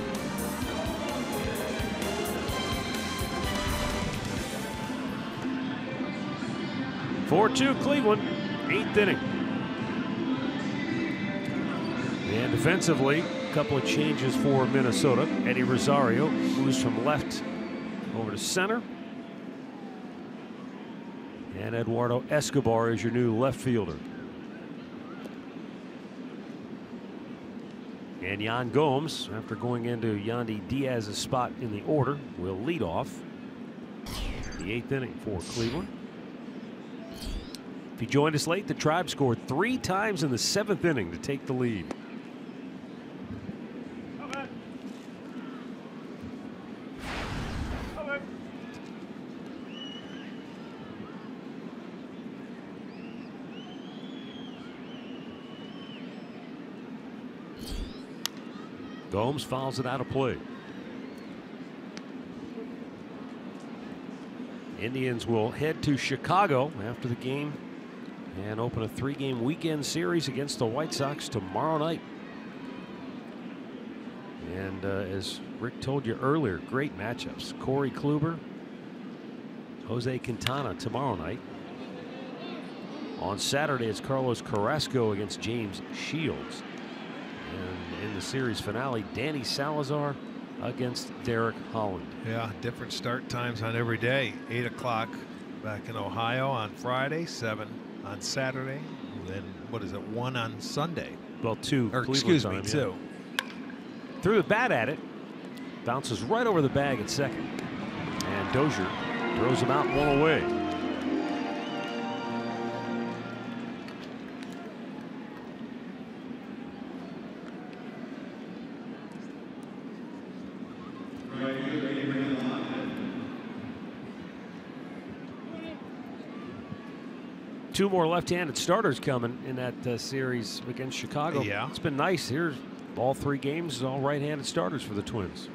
(4-2) Cleveland, 8th inning. And defensively, a couple of changes for Minnesota. Eddie Rosario moves from left over to center. And Eduardo Escobar is your new left fielder. And Yan Gomes, after going into Yandy Diaz's spot in the order, will lead off the 8th inning for Cleveland. If you joined us late, the Tribe scored 3 times in the 7th inning to take the lead. Gomes fouls it out of play. Indians will head to Chicago after the game and open a 3-game weekend series against the White Sox tomorrow night. And as Rick told you earlier, great matchups. Corey Kluber, Jose Quintana tomorrow night. On Saturday, it's Carlos Carrasco against James Shields. And in the series finale, Danny Salazar against Derek Holland. Yeah, different start times on every day. 8 o'clock back in Ohio on Friday, 7 on Saturday, and then what is it, 1 on Sunday? Well, 2. Or excuse me, 2. Threw the bat at it, bounces right over the bag at second, and Dozier throws him out 1 away. Two more left-handed starters coming in that series against Chicago. Yeah, it's been nice. Here's all 3 games, all right-handed starters for the Twins.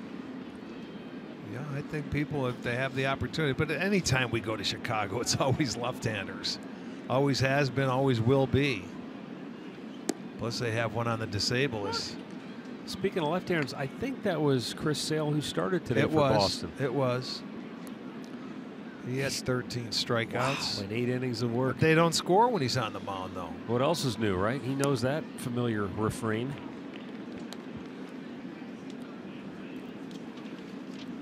Yeah, I think people, if they have the opportunity, but at any time we go to Chicago, it's always left-handers. Always has been, always will be. Plus they have one on the disabled list. Speaking of left-handers, I think that was Chris Sale who started today for Boston. It was. He has 13 strikeouts. Wow, and 8 innings of work. But they don't score when he's on the mound, though. What else is new, right? He knows that familiar refrain.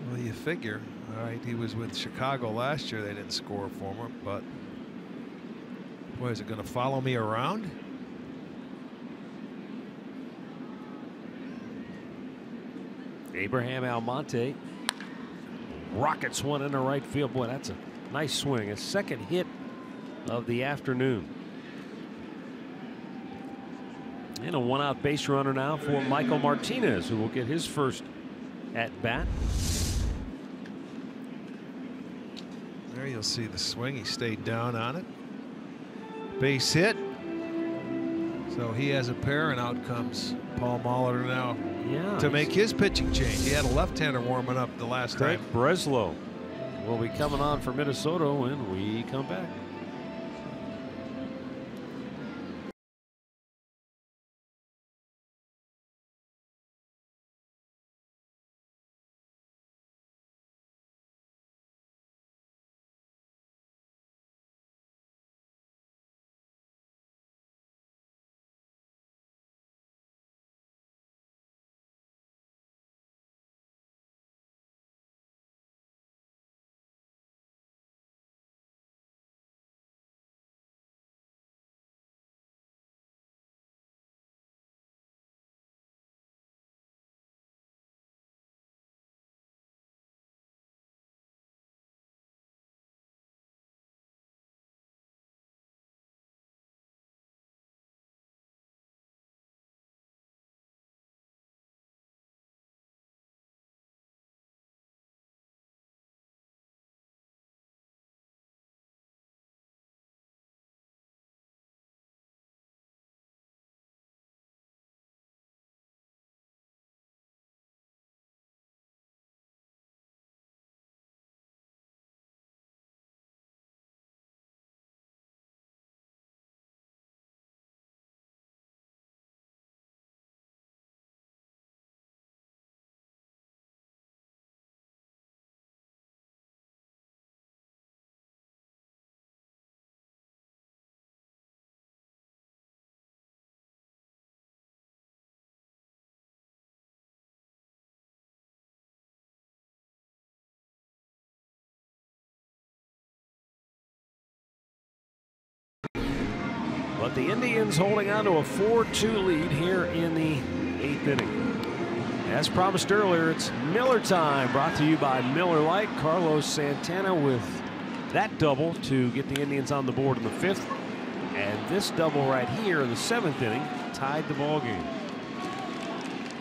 Well, you figure. All right, he was with Chicago last year. They didn't score for him, but boy, is it going to follow me around? Abraham Almonte rockets one into right field. Boy, that's a nice swing. A second hit of the afternoon. And a 1-out base runner now for Michael Martinez, who will get his first at bat. There you'll see the swing. He stayed down on it. Base hit. So he has a pair, and out comes Paul Molitor now to make his pitching change. He had a left-hander warming up the last Craig time. Breslow will be coming on for Minnesota when we come back. But the Indians holding on to a 4-2 lead here in the 8th inning. As promised earlier, it's Miller time, brought to you by Miller Lite. Carlos Santana with that double to get the Indians on the board in the 5th. And this double right here in the 7th inning tied the ball game.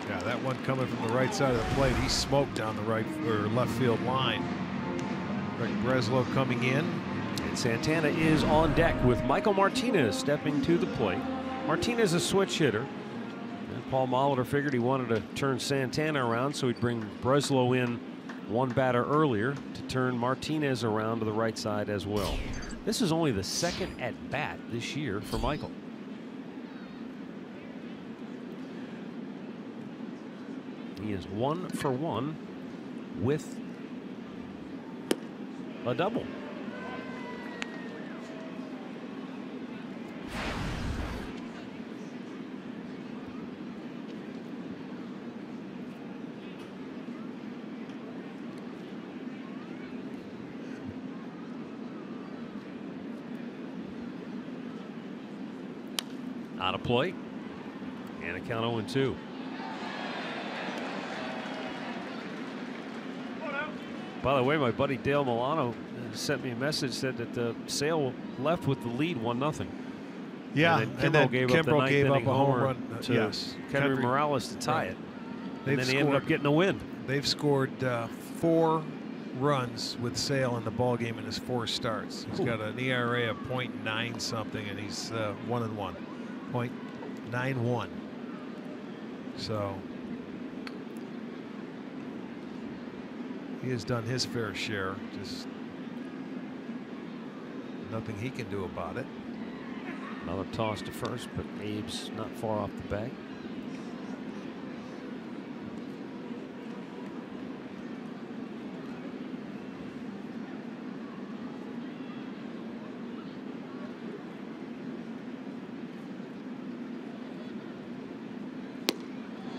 Yeah, that one coming from the right side of the plate. He smoked down the right or left field line. Rick Breslow coming in. And Santana is on deck with Michael Martinez stepping to the plate. Martinez a switch hitter. And Paul Molitor figured he wanted to turn Santana around, so he'd bring Breslow in one batter earlier to turn Martinez around to the right side as well. This is only the 2nd at bat this year for Michael. He is 1 for 1 with a double. Out of play, and a count 0-2. By the way, my buddy Dale Milano sent me a message, said that Sale left with the lead 1-0. Yeah, and then Kimbrel gave up a home run to yes, Henry Morales to tie it. And then he ended up getting a win. They've scored 4 runs with Sale in the ball game in his 4 starts. He's got an ERA of .9 something, and he's 1-1. .91. So he has done his fair share. Just nothing he can do about it. Another toss to first, but Abe's not far off the bag.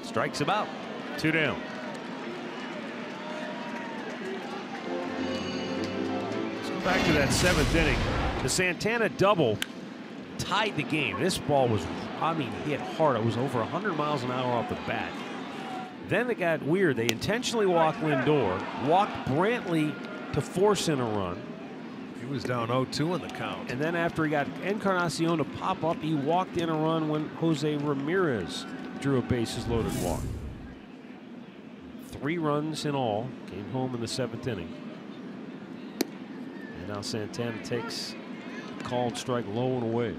Strikes him out. 2 down. Let's go back to that 7th inning. The Santana double tied the game. This ball was, I mean, hit hard. It was over 100 miles an hour off the bat. Then it got weird. They intentionally walked Lindor, walked Brantley to force in a run. He was down 0-2 in the count. And then after he got Encarnacion to pop up, he walked in a run when Jose Ramirez drew a bases loaded walk. 3 runs in all, came home in the 7th inning. And now Santana takes a called strike low and away.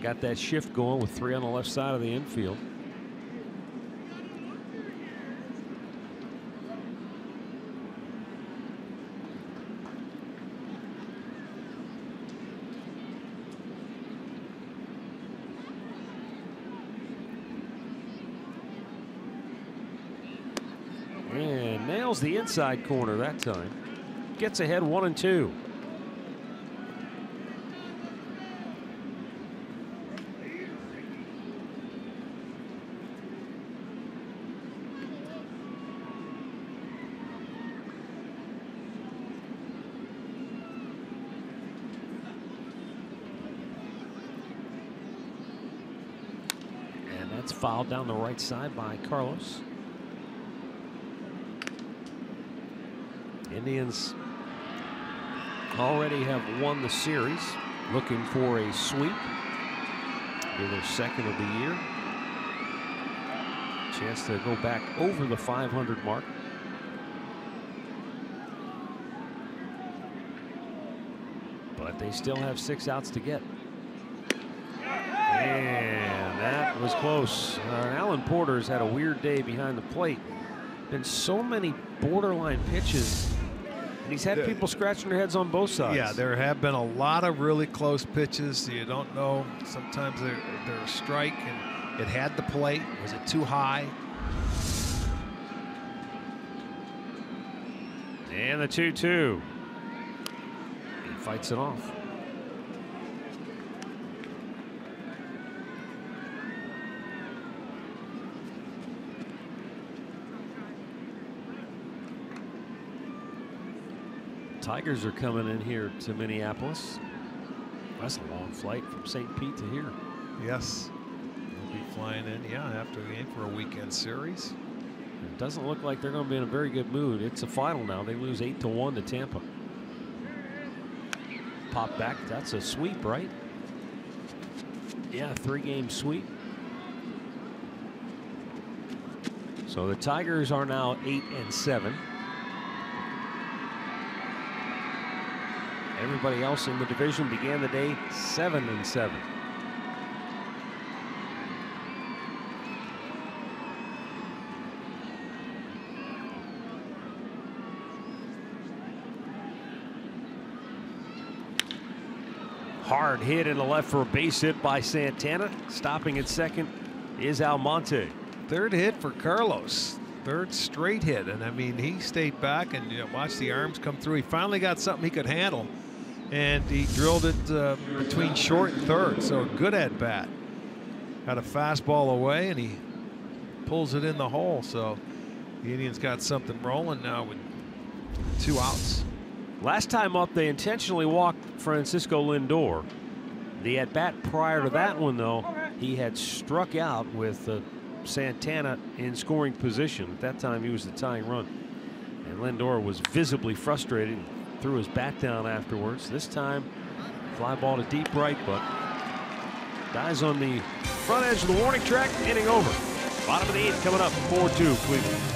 Got that shift going with 3 on the left side of the infield. And nails the inside corner that time. Gets ahead 1-2. Fouled down the right side by Carlos. Indians already have won the series, looking for a sweep. Be their 2nd of the year. Chance to go back over the 500 mark. But they still have 6 outs to get. And that was close. Alan Porter's had a weird day behind the plate. Been so many borderline pitches, and he's had people scratching their heads on both sides. Yeah, there have been a lot of really close pitches. You don't know. Sometimes they're a strike, and it had the plate. Was it too high? And the 2-2. He fights it off. Tigers are coming in here to Minneapolis. That's a long flight from St. Pete to here. Yes. They'll be flying in, yeah, after the game for a weekend series. It doesn't look like they're going to be in a very good mood. It's a final now. They lose 8-1 to Tampa. Pop back. That's a sweep, right? Yeah, 3-game sweep. So the Tigers are now 8-7. Everybody else in the division began the day 7-7. Hard hit in the left for a base hit by Santana. Stopping at second is Almonte. Third hit for Carlos. Third straight hit. And I mean, he stayed back and watched the arms come through. He finally got something he could handle. And he drilled it between short and third. So good at bat. Got a fastball away and he pulls it in the hole. So the Indians got something rolling now with 2 outs. Last time up, they intentionally walked Francisco Lindor. The at-bat prior to that one, though, he had struck out with Santana in scoring position. At that time, he was the tying run. And Lindor was visibly frustrated, threw his bat down afterwards. This time, fly ball to deep right, but guys on the front edge of the warning track, inning over. Bottom of the 8th coming up, 4-2 Cleveland.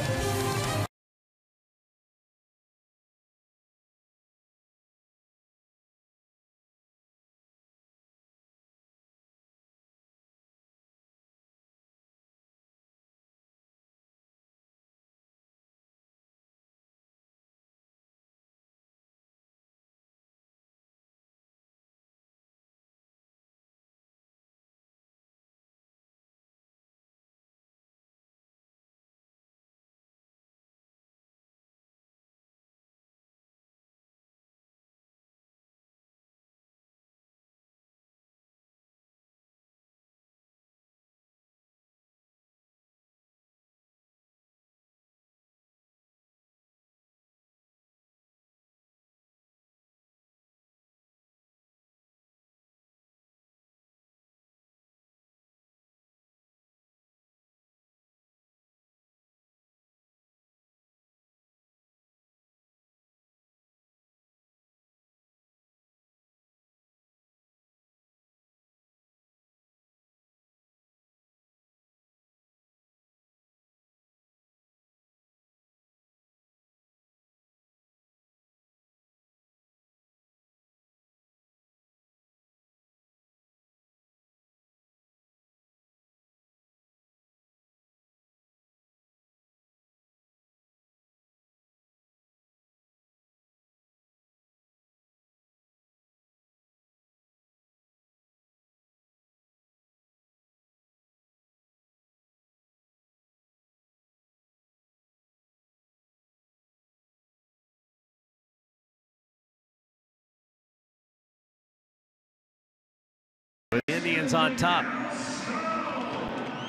The Indians on top.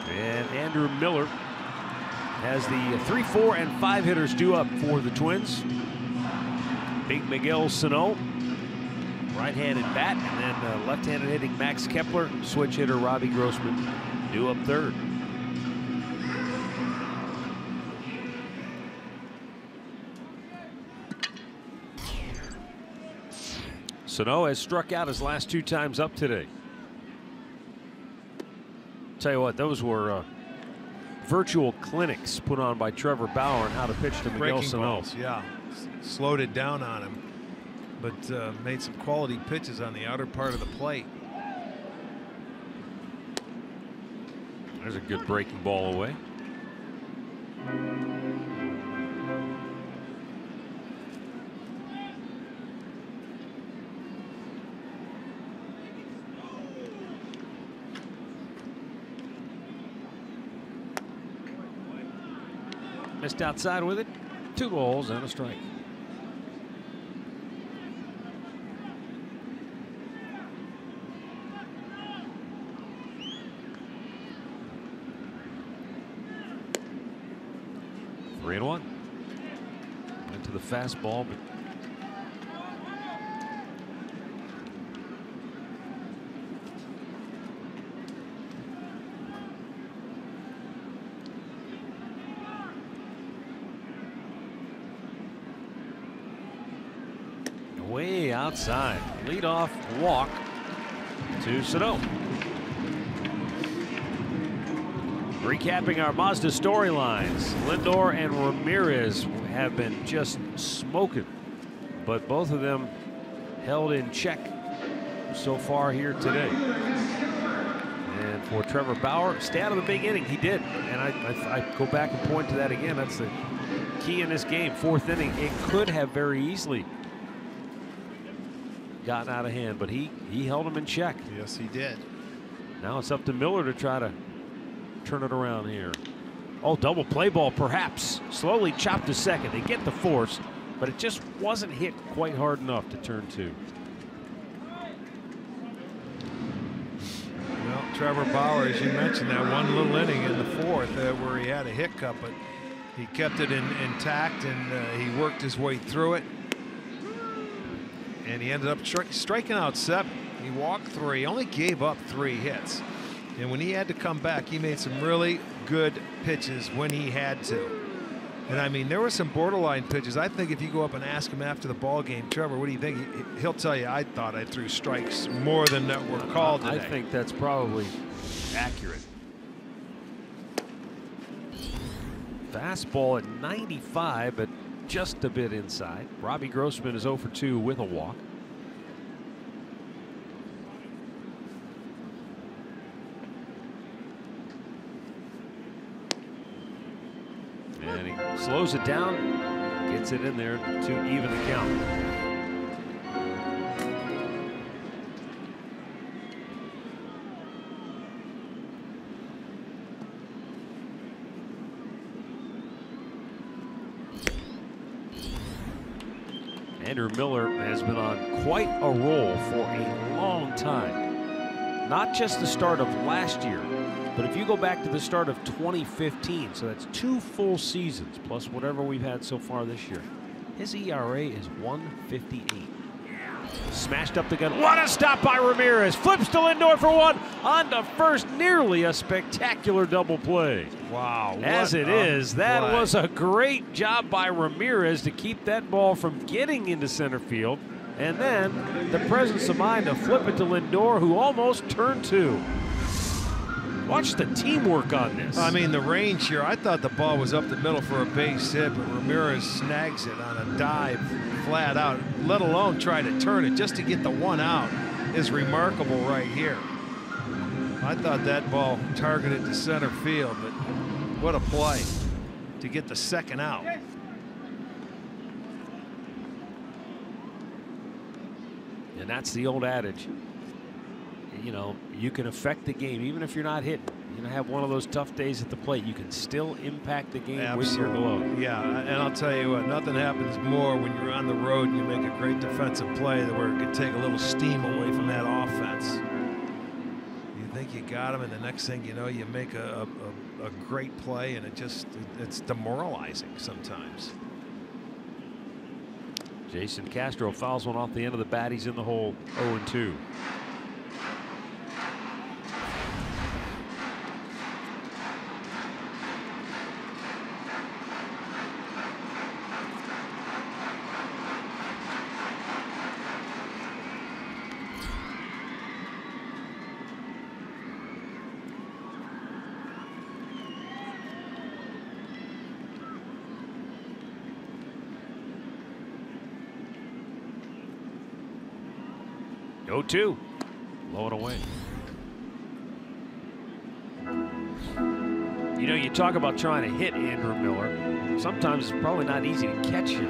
And Andrew Miller has the 3, 4, and 5 hitters due up for the Twins. Big Miguel Sano, right-handed bat, and then left-handed hitting Max Kepler, switch hitter Robbie Grossman due up third. Sano has struck out his last 2 times up today. Tell you what, those were virtual clinics put on by Trevor Bauer on how to pitch to Miguel Sano. Yeah, slowed it down on him, but made some quality pitches on the outer part of the plate. There's a good breaking ball away. Missed outside with it. 2 balls and a strike. Three and 1. Went to the fastball, but way outside. Leadoff walk to SANO. Recapping our Mazda storylines, LINDOR and Ramirez have been just smoking, but both of them held in check so far here today. And for Trevor Bauer, stay out of the big inning. He did, and I go back and point to that again. That's the key in this game. Fourth inning, it could have very easily gotten out of hand, but he held him in check. Yes, he did. Now it's up to Miller to try to turn it around here. Oh, double play ball perhaps. Slowly chopped to second. They get the force, but it just wasn't hit quite hard enough to turn two. Well, Trevor Bauer, as you mentioned, that one little inning in the fourth where he had a hiccup, but he kept it intact, and he worked his way through it. And he ended up striking out 7. He walked 3, only gave up 3 hits. And when he had to come back, he made some really good pitches when he had to. And I mean, there were some borderline pitches. I think if you go up and ask him after the ball game, Trevor, what do you think? He'll tell you, I thought I threw strikes more than that were called today. I think that's probably accurate. Fastball at 95, but just a bit inside. Robbie Grossman is 0 for 2 with a walk. And he slows it down, gets it in there to even the count. Andrew Miller has been on quite a roll for a long time. Not just the start of last year, but if you go back to the start of 2015, so that's 2 full seasons plus whatever we've had so far this year, his ERA is 1.58. Smashed up the gun. What a stop by Ramirez. Flips to LINDOR for 1. On to first. Nearly a spectacular double play. Wow. As it is, that was a great job by Ramirez to keep that ball from getting into center field. And then the presence of mind to flip it to LINDOR, who almost turned 2. Watch the teamwork on this. I mean, the range here, I thought the ball was up the middle for a base hit, but Ramirez snags it on a dive flat out, let alone try to turn it. Just to get the 1 out is remarkable right here. I thought that ball targeted to center field, but what a play to get the 2nd out. And that's the old adage. You know, you can affect the game even if you're not hitting. You know, have one of those tough days at the plate, you can still impact the game with your glove. Yeah, and I'll tell you what, nothing happens more when you're on the road and you make a great defensive play where it can take a little steam away from that offense. You think you got him, and the next thing you know, you make a great play, and it's demoralizing sometimes. Jason Castro fouls one off the end of the bat. He's in the hole, 0-2. Two, blow it away. You know, you talk about trying to hit Andrew Miller. Sometimes it's probably not easy to catch him.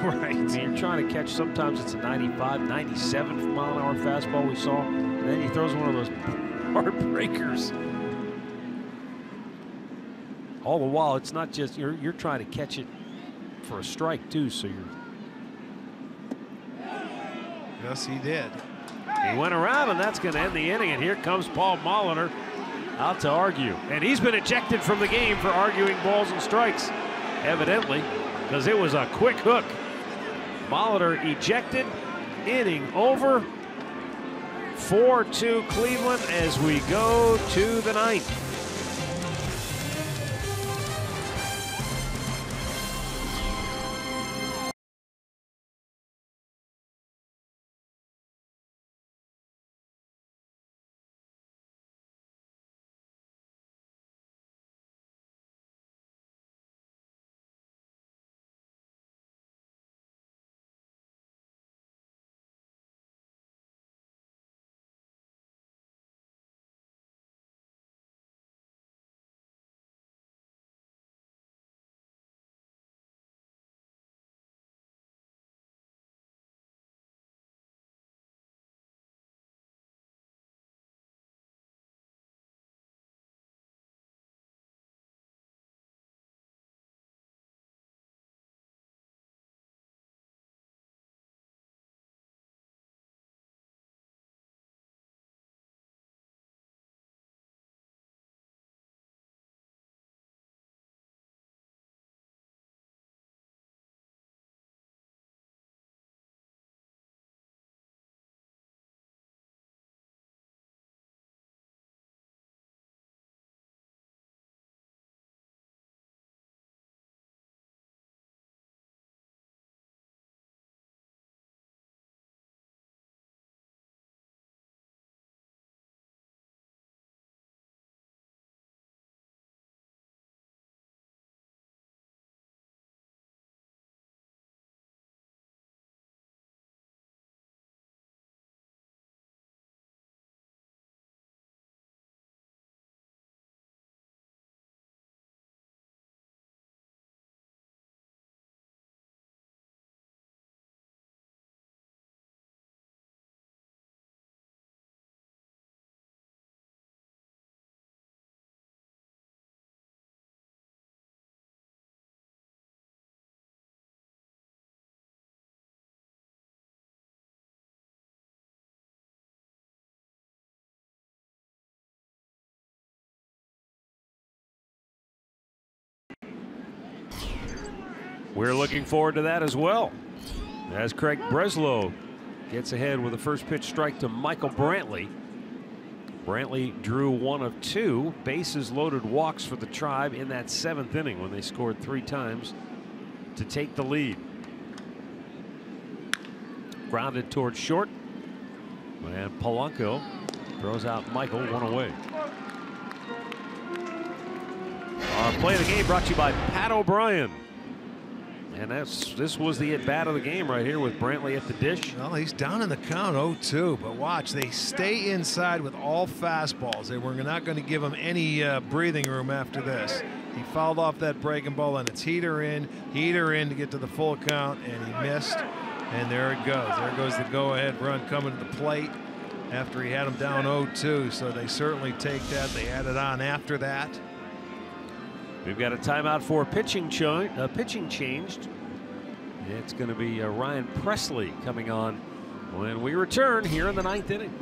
Right. I mean, you're trying to catch, sometimes it's a 95, 97 mile an hour fastball we saw, and then he throws one of those heartbreakers. All the while, it's not just, you're trying to catch it for a strike too, so you're. Yes, he did. He went around, and that's going to end the inning. And here comes Paul Molitor out to argue. And he's been ejected from the game for arguing balls and strikes, evidently, because it was a quick hook. Molitor ejected, inning over. 4-2 Cleveland as we go to the 9th. We're looking forward to that as well, as Craig Breslow gets ahead with a first pitch strike to Michael Brantley. Brantley drew 1 of 2 bases loaded walks for the Tribe in that 7th inning when they scored 3 times to take the lead. Grounded towards short, and Polanco throws out Michael, 1 away. Our play of the game brought to you by Pat O'Brien. And this was the at-bat of the game right here with Brantley at the dish. Well, he's down in the count 0-2, but watch, they stay inside with all fastballs. They were not going to give him any breathing room after this. He fouled off that breaking ball, and it's heater in to get to the full count, and he missed. And there it goes. There goes the go-ahead run coming to the plate after he had him down 0-2. So they certainly take that. They added on after that. We've got a timeout for pitching changed. It's going to be Ryan Presley coming on when we return here in the 9th inning.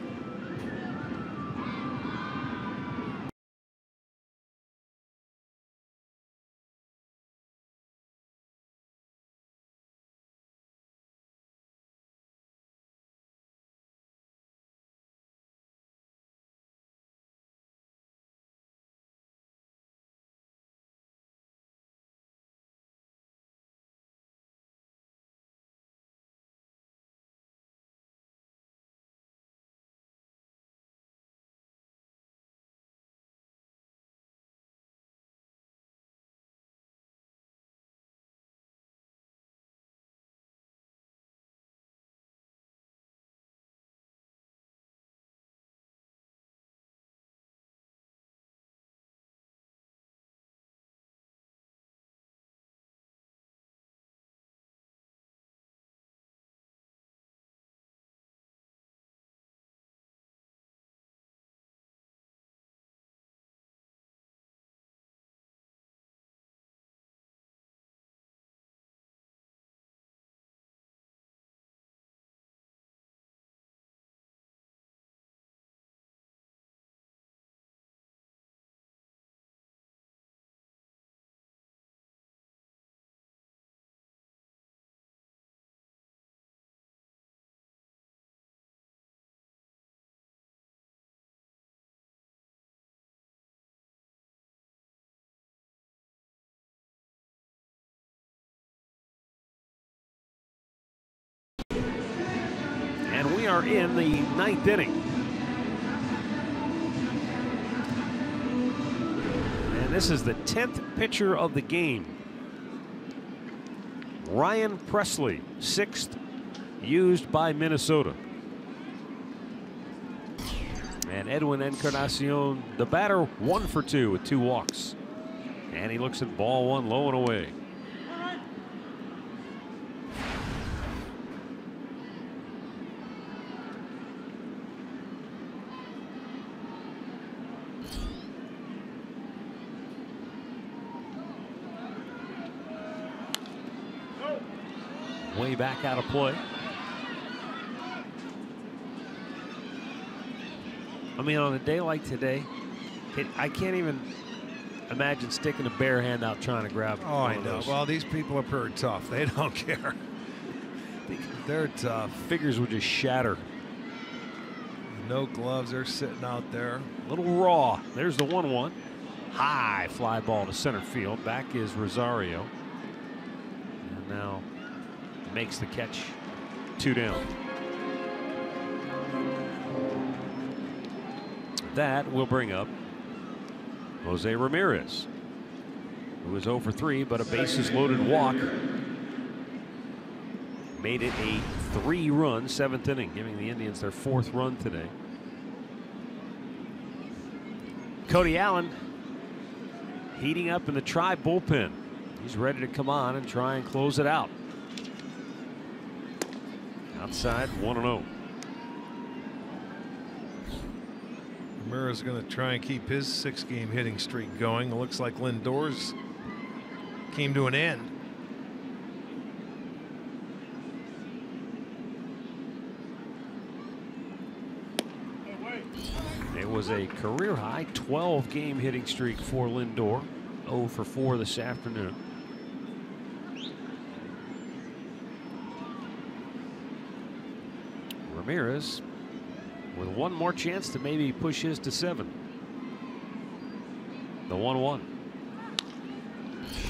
And we are in the 9th inning. And this is the 10th pitcher of the game. Ryan Presley, 6th used by Minnesota. And Edwin Encarnacion, the batter, 1 for 2 with 2 walks. And he looks at ball 1 low and away. Way back out of play. I mean, on a day like today, I can't even imagine sticking a bare hand out trying to grab. Oh, I know. Well, these people are pretty tough. They don't care. They're tough. Figures would just shatter. No gloves. They're sitting out there. A little raw. There's the 1-1. High fly ball to center field. Back is Rosario. And now makes the catch. 2 down. That will bring up Jose Ramirez, who is 0 for 3, but a bases loaded walk made it a 3-run 7th inning, giving the Indians their 4th run today. Cody Allen heating up in the Tribe bullpen. He's ready to come on and try and close it out. Outside, 1-0. Ramirez is going to try and keep his 6-game hitting streak going. It looks like Lindor's came to an end. It was a career high 12-game hitting streak for Lindor. 0 for 4 this afternoon. Ramirez with one more chance to maybe push his to 7. The 1-1.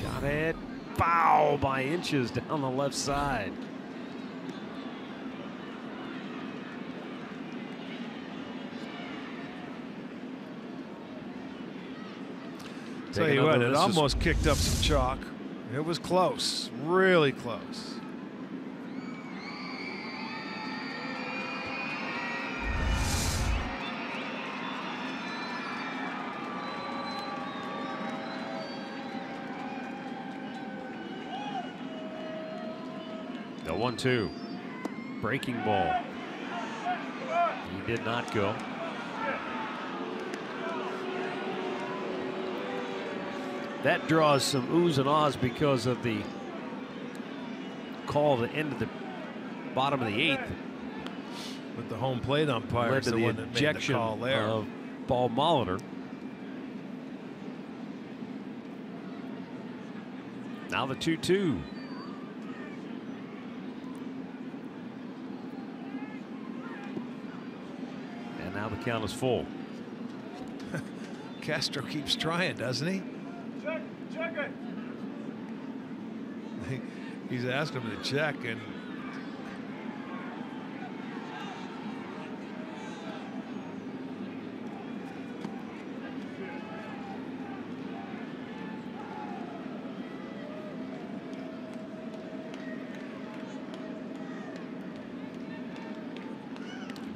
Shot it. Foul by inches down the left side. Tell you what, it almost kicked up some chalk. It was close, really close. The 1-2. Breaking ball. He did not go. That draws some oohs and ahs because of the call at the end of the bottom of the 8th. With the home plate umpire, led to the ejection of Paul Molitor. Now the 2-2. And now the count is full. Castro keeps trying, doesn't he? Check it. He's asked him to check, and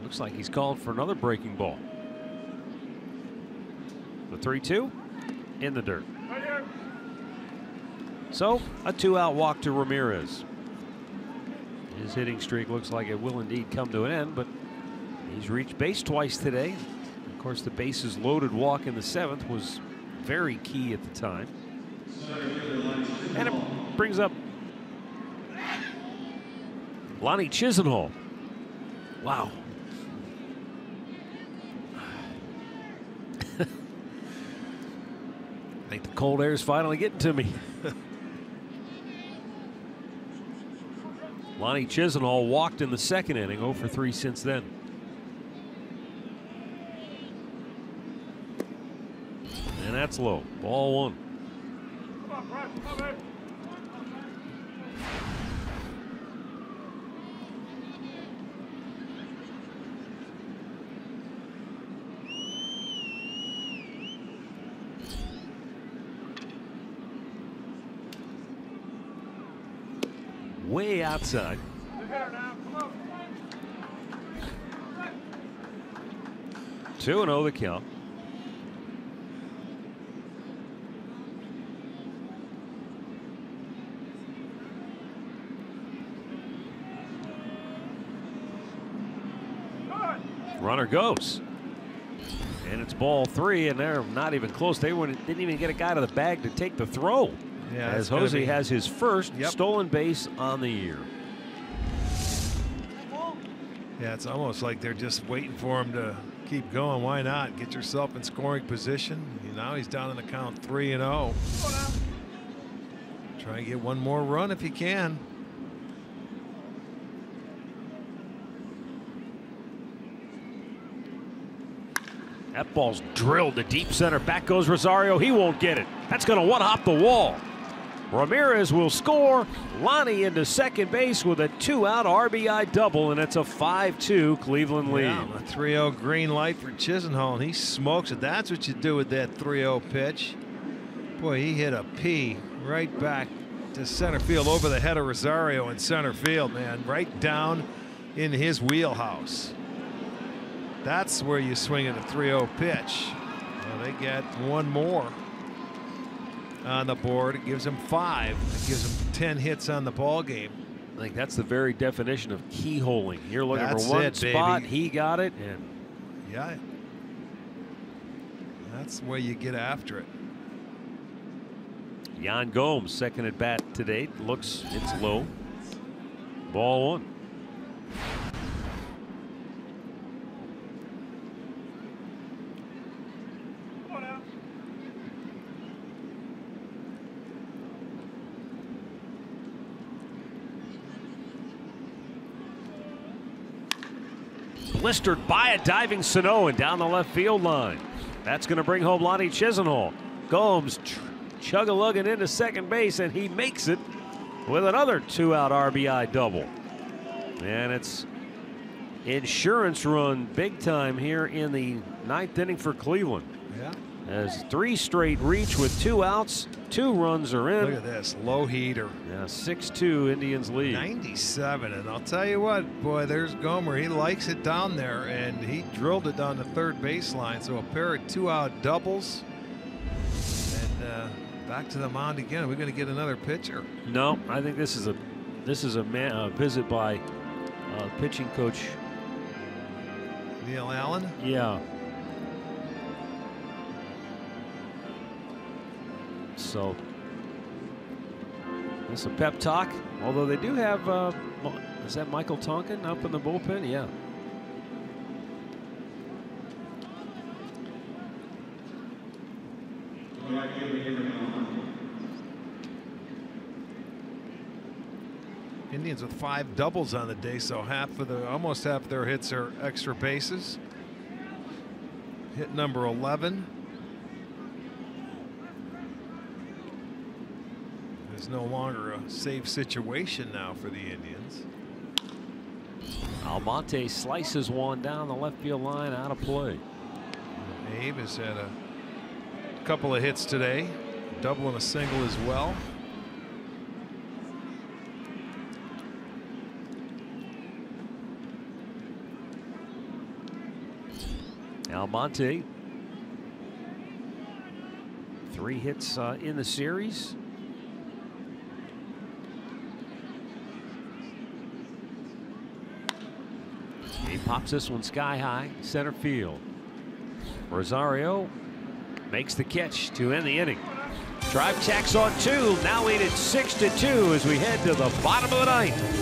looks like he's called for another breaking ball. The 3-2 in the dirt. So a 2-out walk to Ramirez. His hitting streak looks like it will indeed come to an end, but he's reached base twice today. Of course, the bases loaded walk in the 7th was very key at the time. And it brings up Lonnie Chisenhall. Wow. I think the cold air is finally getting to me. Lonnie Chisenhall walked in the 2nd inning, 0 for 3 since then. And that's low. Ball 1. Way outside. 2-0 the count. Runner goes. And it's ball 3, and they're not even close. They didn't even get a guy to the bag to take the throw. Yeah, as Jose has his first stolen base on the year. Yeah, it's almost like they're just waiting for him to keep going. Why not? Get yourself in scoring position. Now he's down in the count 3-0. Try and get one more run if you can. That ball's drilled to deep center. Back goes Rosario. He won't get it. That's going to one-hop the wall. Ramirez will score. Lonnie into second base with a 2-out RBI double, and it's a 5-2 Cleveland lead. Yeah, a 3-0 green light for Chisenhall, and he smokes it. That's what you do with that 3-0 pitch. Boy, he hit a P right back to center field over the head of Rosario in center field, man. Right down in his wheelhouse. That's where you swing at a 3-0 pitch. Well, they get one more on the board. It gives him 5. It gives him 10 hits on the ball game. I think that's the very definition of keyholing. You're looking for one spot. Baby. He got it. And yeah, that's where you get after it. Yan Gomes, second at bat today. It's low. Ball 1. blistered by a diving SANO and down the left field line. That's going to bring home Lonnie CHISENHALL. Gomes chug-a-lugging into second base, and he makes it with another 2-out RBI double. And it's insurance run big time here in the 9th inning for Cleveland. Yeah. As 3 straight reach with 2 outs, 2 runs are in. Look at this, low heater. Yeah, 6-2 Indians lead. 97, and I'll tell you what, boy, there's Gomer. He likes it down there, and he drilled it down the third baseline. So a pair of 2-out doubles, and back to the mound again. Are we going to get another pitcher? No, I think this is a visit by pitching coach Neil Allen. Yeah. So it's a pep talk, although they do have, is that Michael Tonkin up in the bullpen? Yeah. Indians with 5 doubles on the day, so almost half their hits are extra bases. Hit number 11. It's no longer a safe situation now for the Indians. Almonte slices one down the left field line, out of play. Abe has had a couple of hits today, double and a single as well. Almonte, 3 hits in the series. He pops this one sky high, center field. Rosario makes the catch to end the inning. Drive tacks on 2, now lead at 6-2 as we head to the bottom of the 9th.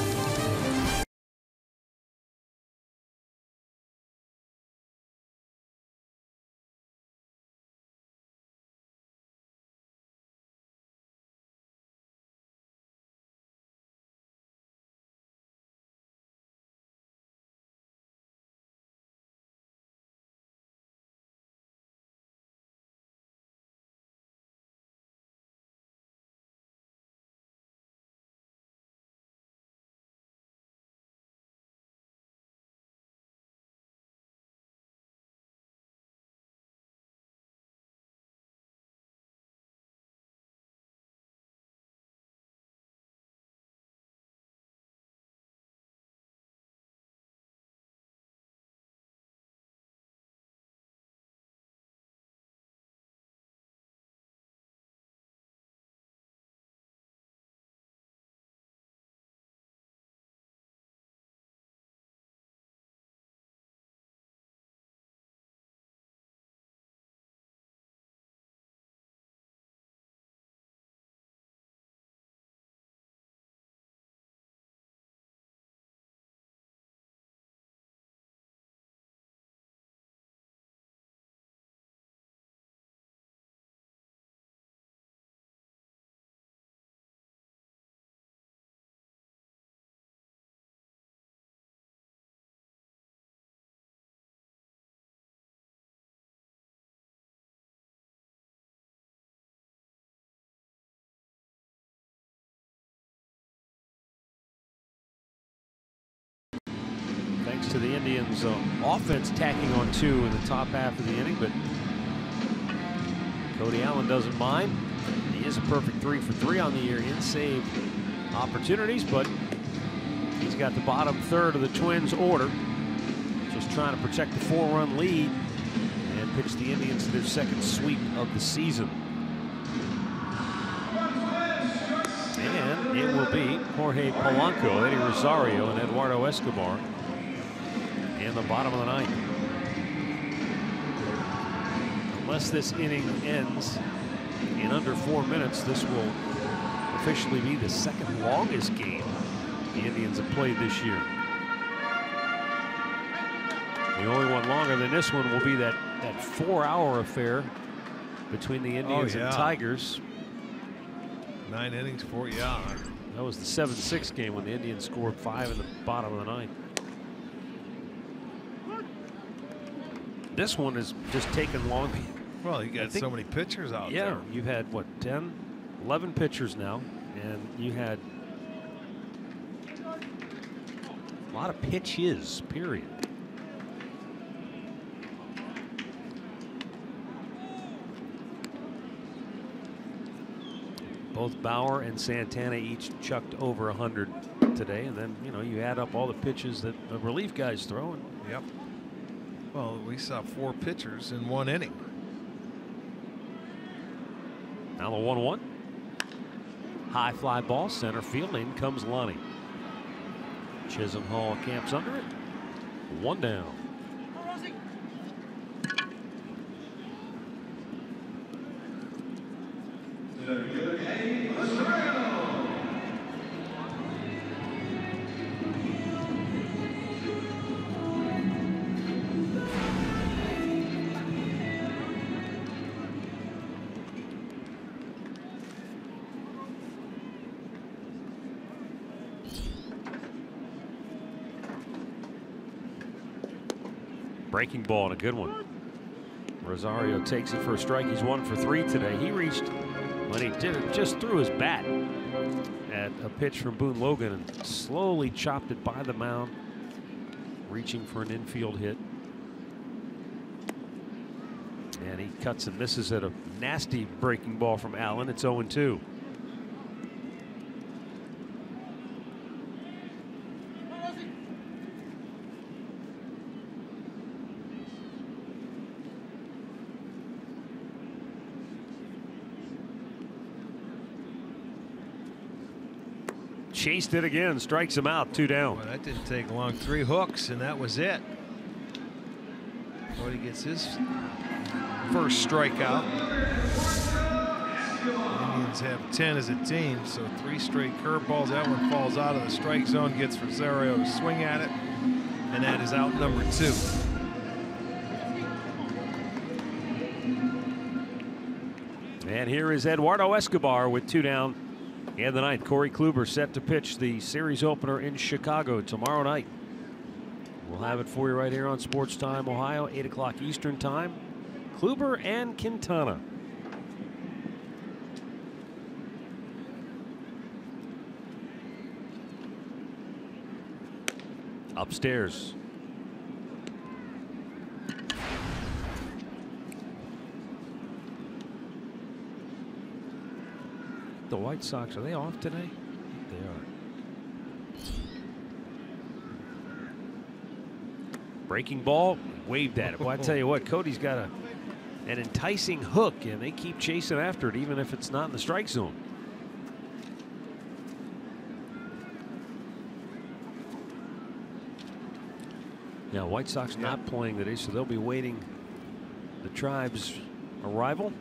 To the Indians offense tacking on 2 in the top half of the inning, but Cody Allen doesn't mind. He is a perfect 3 for 3 on the year in save opportunities, but he's got the bottom third of the Twins order, just trying to protect the 4-run lead and pitch the Indians to their 2nd sweep of the season. And it will be Jorge Polanco, Eddie Rosario, and Eduardo Escobar in the bottom of the 9th. Unless this inning ends in under 4 minutes, this will officially be the 2nd longest game the Indians have played this year. The only one longer than this one will be that 4-hour affair between the Indians and Tigers. 9 innings, 4, yeah. That was the 7-6 game when the Indians scored 5 in the bottom of the 9th. This one is just taking long. Well, you got so many pitchers out there. there. Yeah, you've had, what, 10, 11 pitchers now, and you had a lot of pitches, period. Both Bauer and Santana each chucked over 100 today, and then, you know, you add up all the pitches that the relief guys throw. And yep. Well, we saw 4 pitchers in 1 inning. Now the 1-1. High fly ball, center field. In comes Lonnie. Chisenhall camps under it. 1 down. Breaking ball and a good one. Rosario takes it for a strike. He's 1 for 3 today. He reached, when he did it, just threw his bat at a pitch from Boone Logan and slowly chopped it by the mound, reaching for an infield hit. And he cuts and misses at a nasty breaking ball from Allen. It's 0-2. Chased it again, strikes him out, 2 down. Well, that didn't take long. 3 hooks, and that was it. Cody gets his first strikeout. The Indians have 10 as a team, so 3 straight curveballs. That one falls out of the strike zone, gets Rosario to swing at it, and that is out number 2. And here is Eduardo Escobar with 2 down. And the 9th, Corey Kluber set to pitch the series opener in Chicago tomorrow night. We'll have it for you right here on Sports Time Ohio, 8 o'clock Eastern Time. Kluber and Quintana. Upstairs. The White Sox, are they off today? They are. Breaking ball, waved at it. Well, I tell you what, Cody's got an enticing hook, and they keep chasing after it, even if it's not in the strike zone. Now, White Sox not playing today, so they'll be waiting the Tribe's arrival.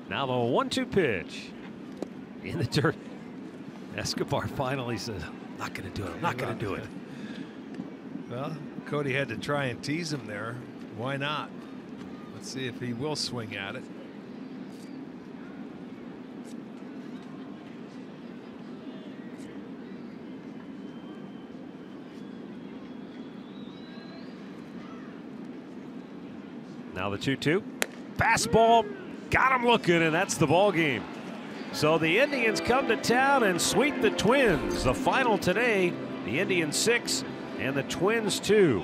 Now the 1-2 pitch in the dirt. Escobar finally says, I'm not going to do it. I'm not going to do it. Well, Cody had to try and tease him there. Why not? Let's see if he will swing at it. Now the 2-2. Fastball. Got him looking, and that's the ball game. So the Indians come to town and sweep the Twins. The final today, the Indians 6 and the Twins 2.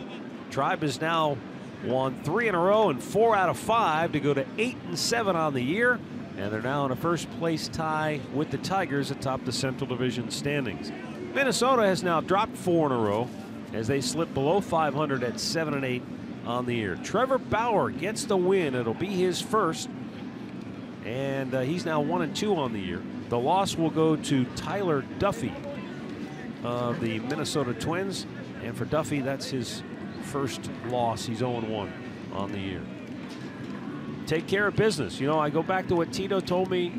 Tribe has now won 3 in a row and 4 out of 5 to go to 8-7 on the year. And they're now in a first place tie with the Tigers atop the Central Division standings. Minnesota has now dropped 4 in a row as they slip below 500 at 7-8 on the year. Trevor Bauer gets the win. It'll be his first. And he's now 1-2 on the year. The loss will go to Tyler Duffy of the Minnesota Twins. And for Duffy, that's his first loss. He's 0-1 on the year. Take care of business. You know, I go back to what Tito told me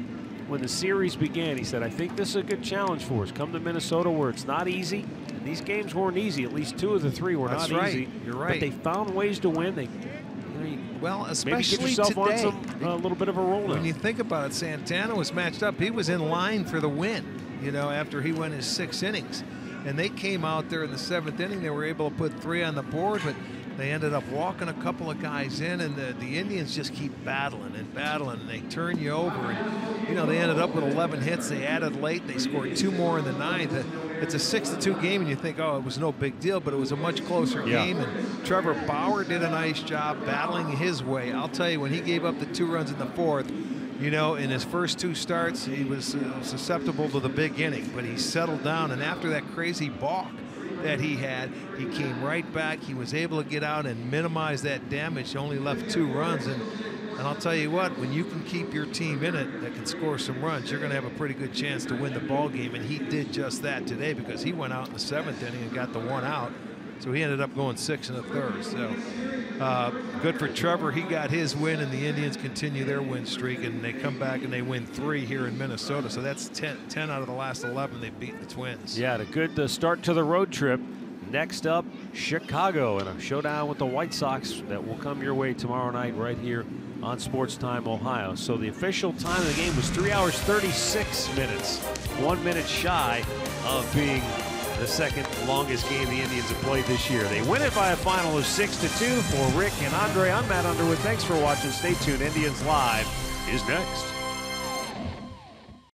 when the series began. He said, I think this is a good challenge for us. Come to Minnesota where it's not easy. And these games weren't easy. At least 2 of the 3 were not easy. You're right. But they found ways to win. They Well, especially maybe get yourself today. on a little bit of a roll now. When you think about it, Santana was matched up. He was in line for the win, you know, after he went his 6 innings. And they came out there in the 7th inning. They were able to put 3 on the board, but They ended up walking a couple of guys in, and the Indians just keep battling and battling, and they turn you over. And, you know, they ended up with 11 hits. They added late. They scored 2 more in the 9th. It's a 6-2 game, and you think, oh, it was no big deal, but it was a much closer game. And Trevor Bauer did a nice job battling his way. I'll tell you, when he gave up the 2 runs in the 4th, you know, in his first 2 starts, he was susceptible to the big inning, but he settled down. And after that crazy balk that he had, he came right back. He was able to get out and minimize that damage. He only left 2 runs. And I'll tell you what, when you can keep your team in it that can score some runs, you're going to have a pretty good chance to win the ball game. And he did just that today, because he went out in the 7th inning and got the 1 out. So he ended up going 6 1/3. So good for Trevor. He got his win, and the Indians continue their win streak, and they come back and they win 3 here in Minnesota. So that's 10 out of the last 11 they've beaten the Twins. Yeah, a good start to the road trip. Next up, Chicago, and a showdown with the White Sox that will come your way tomorrow night right here on Sports Time Ohio. So the official time of the game was 3 hours 36 minutes, 1 minute shy of being the second longest game the Indians have played this year. They win it by a final of 6-2. For Rick and Andre, I'm Matt Underwood. Thanks for watching. Stay tuned. Indians Live is next.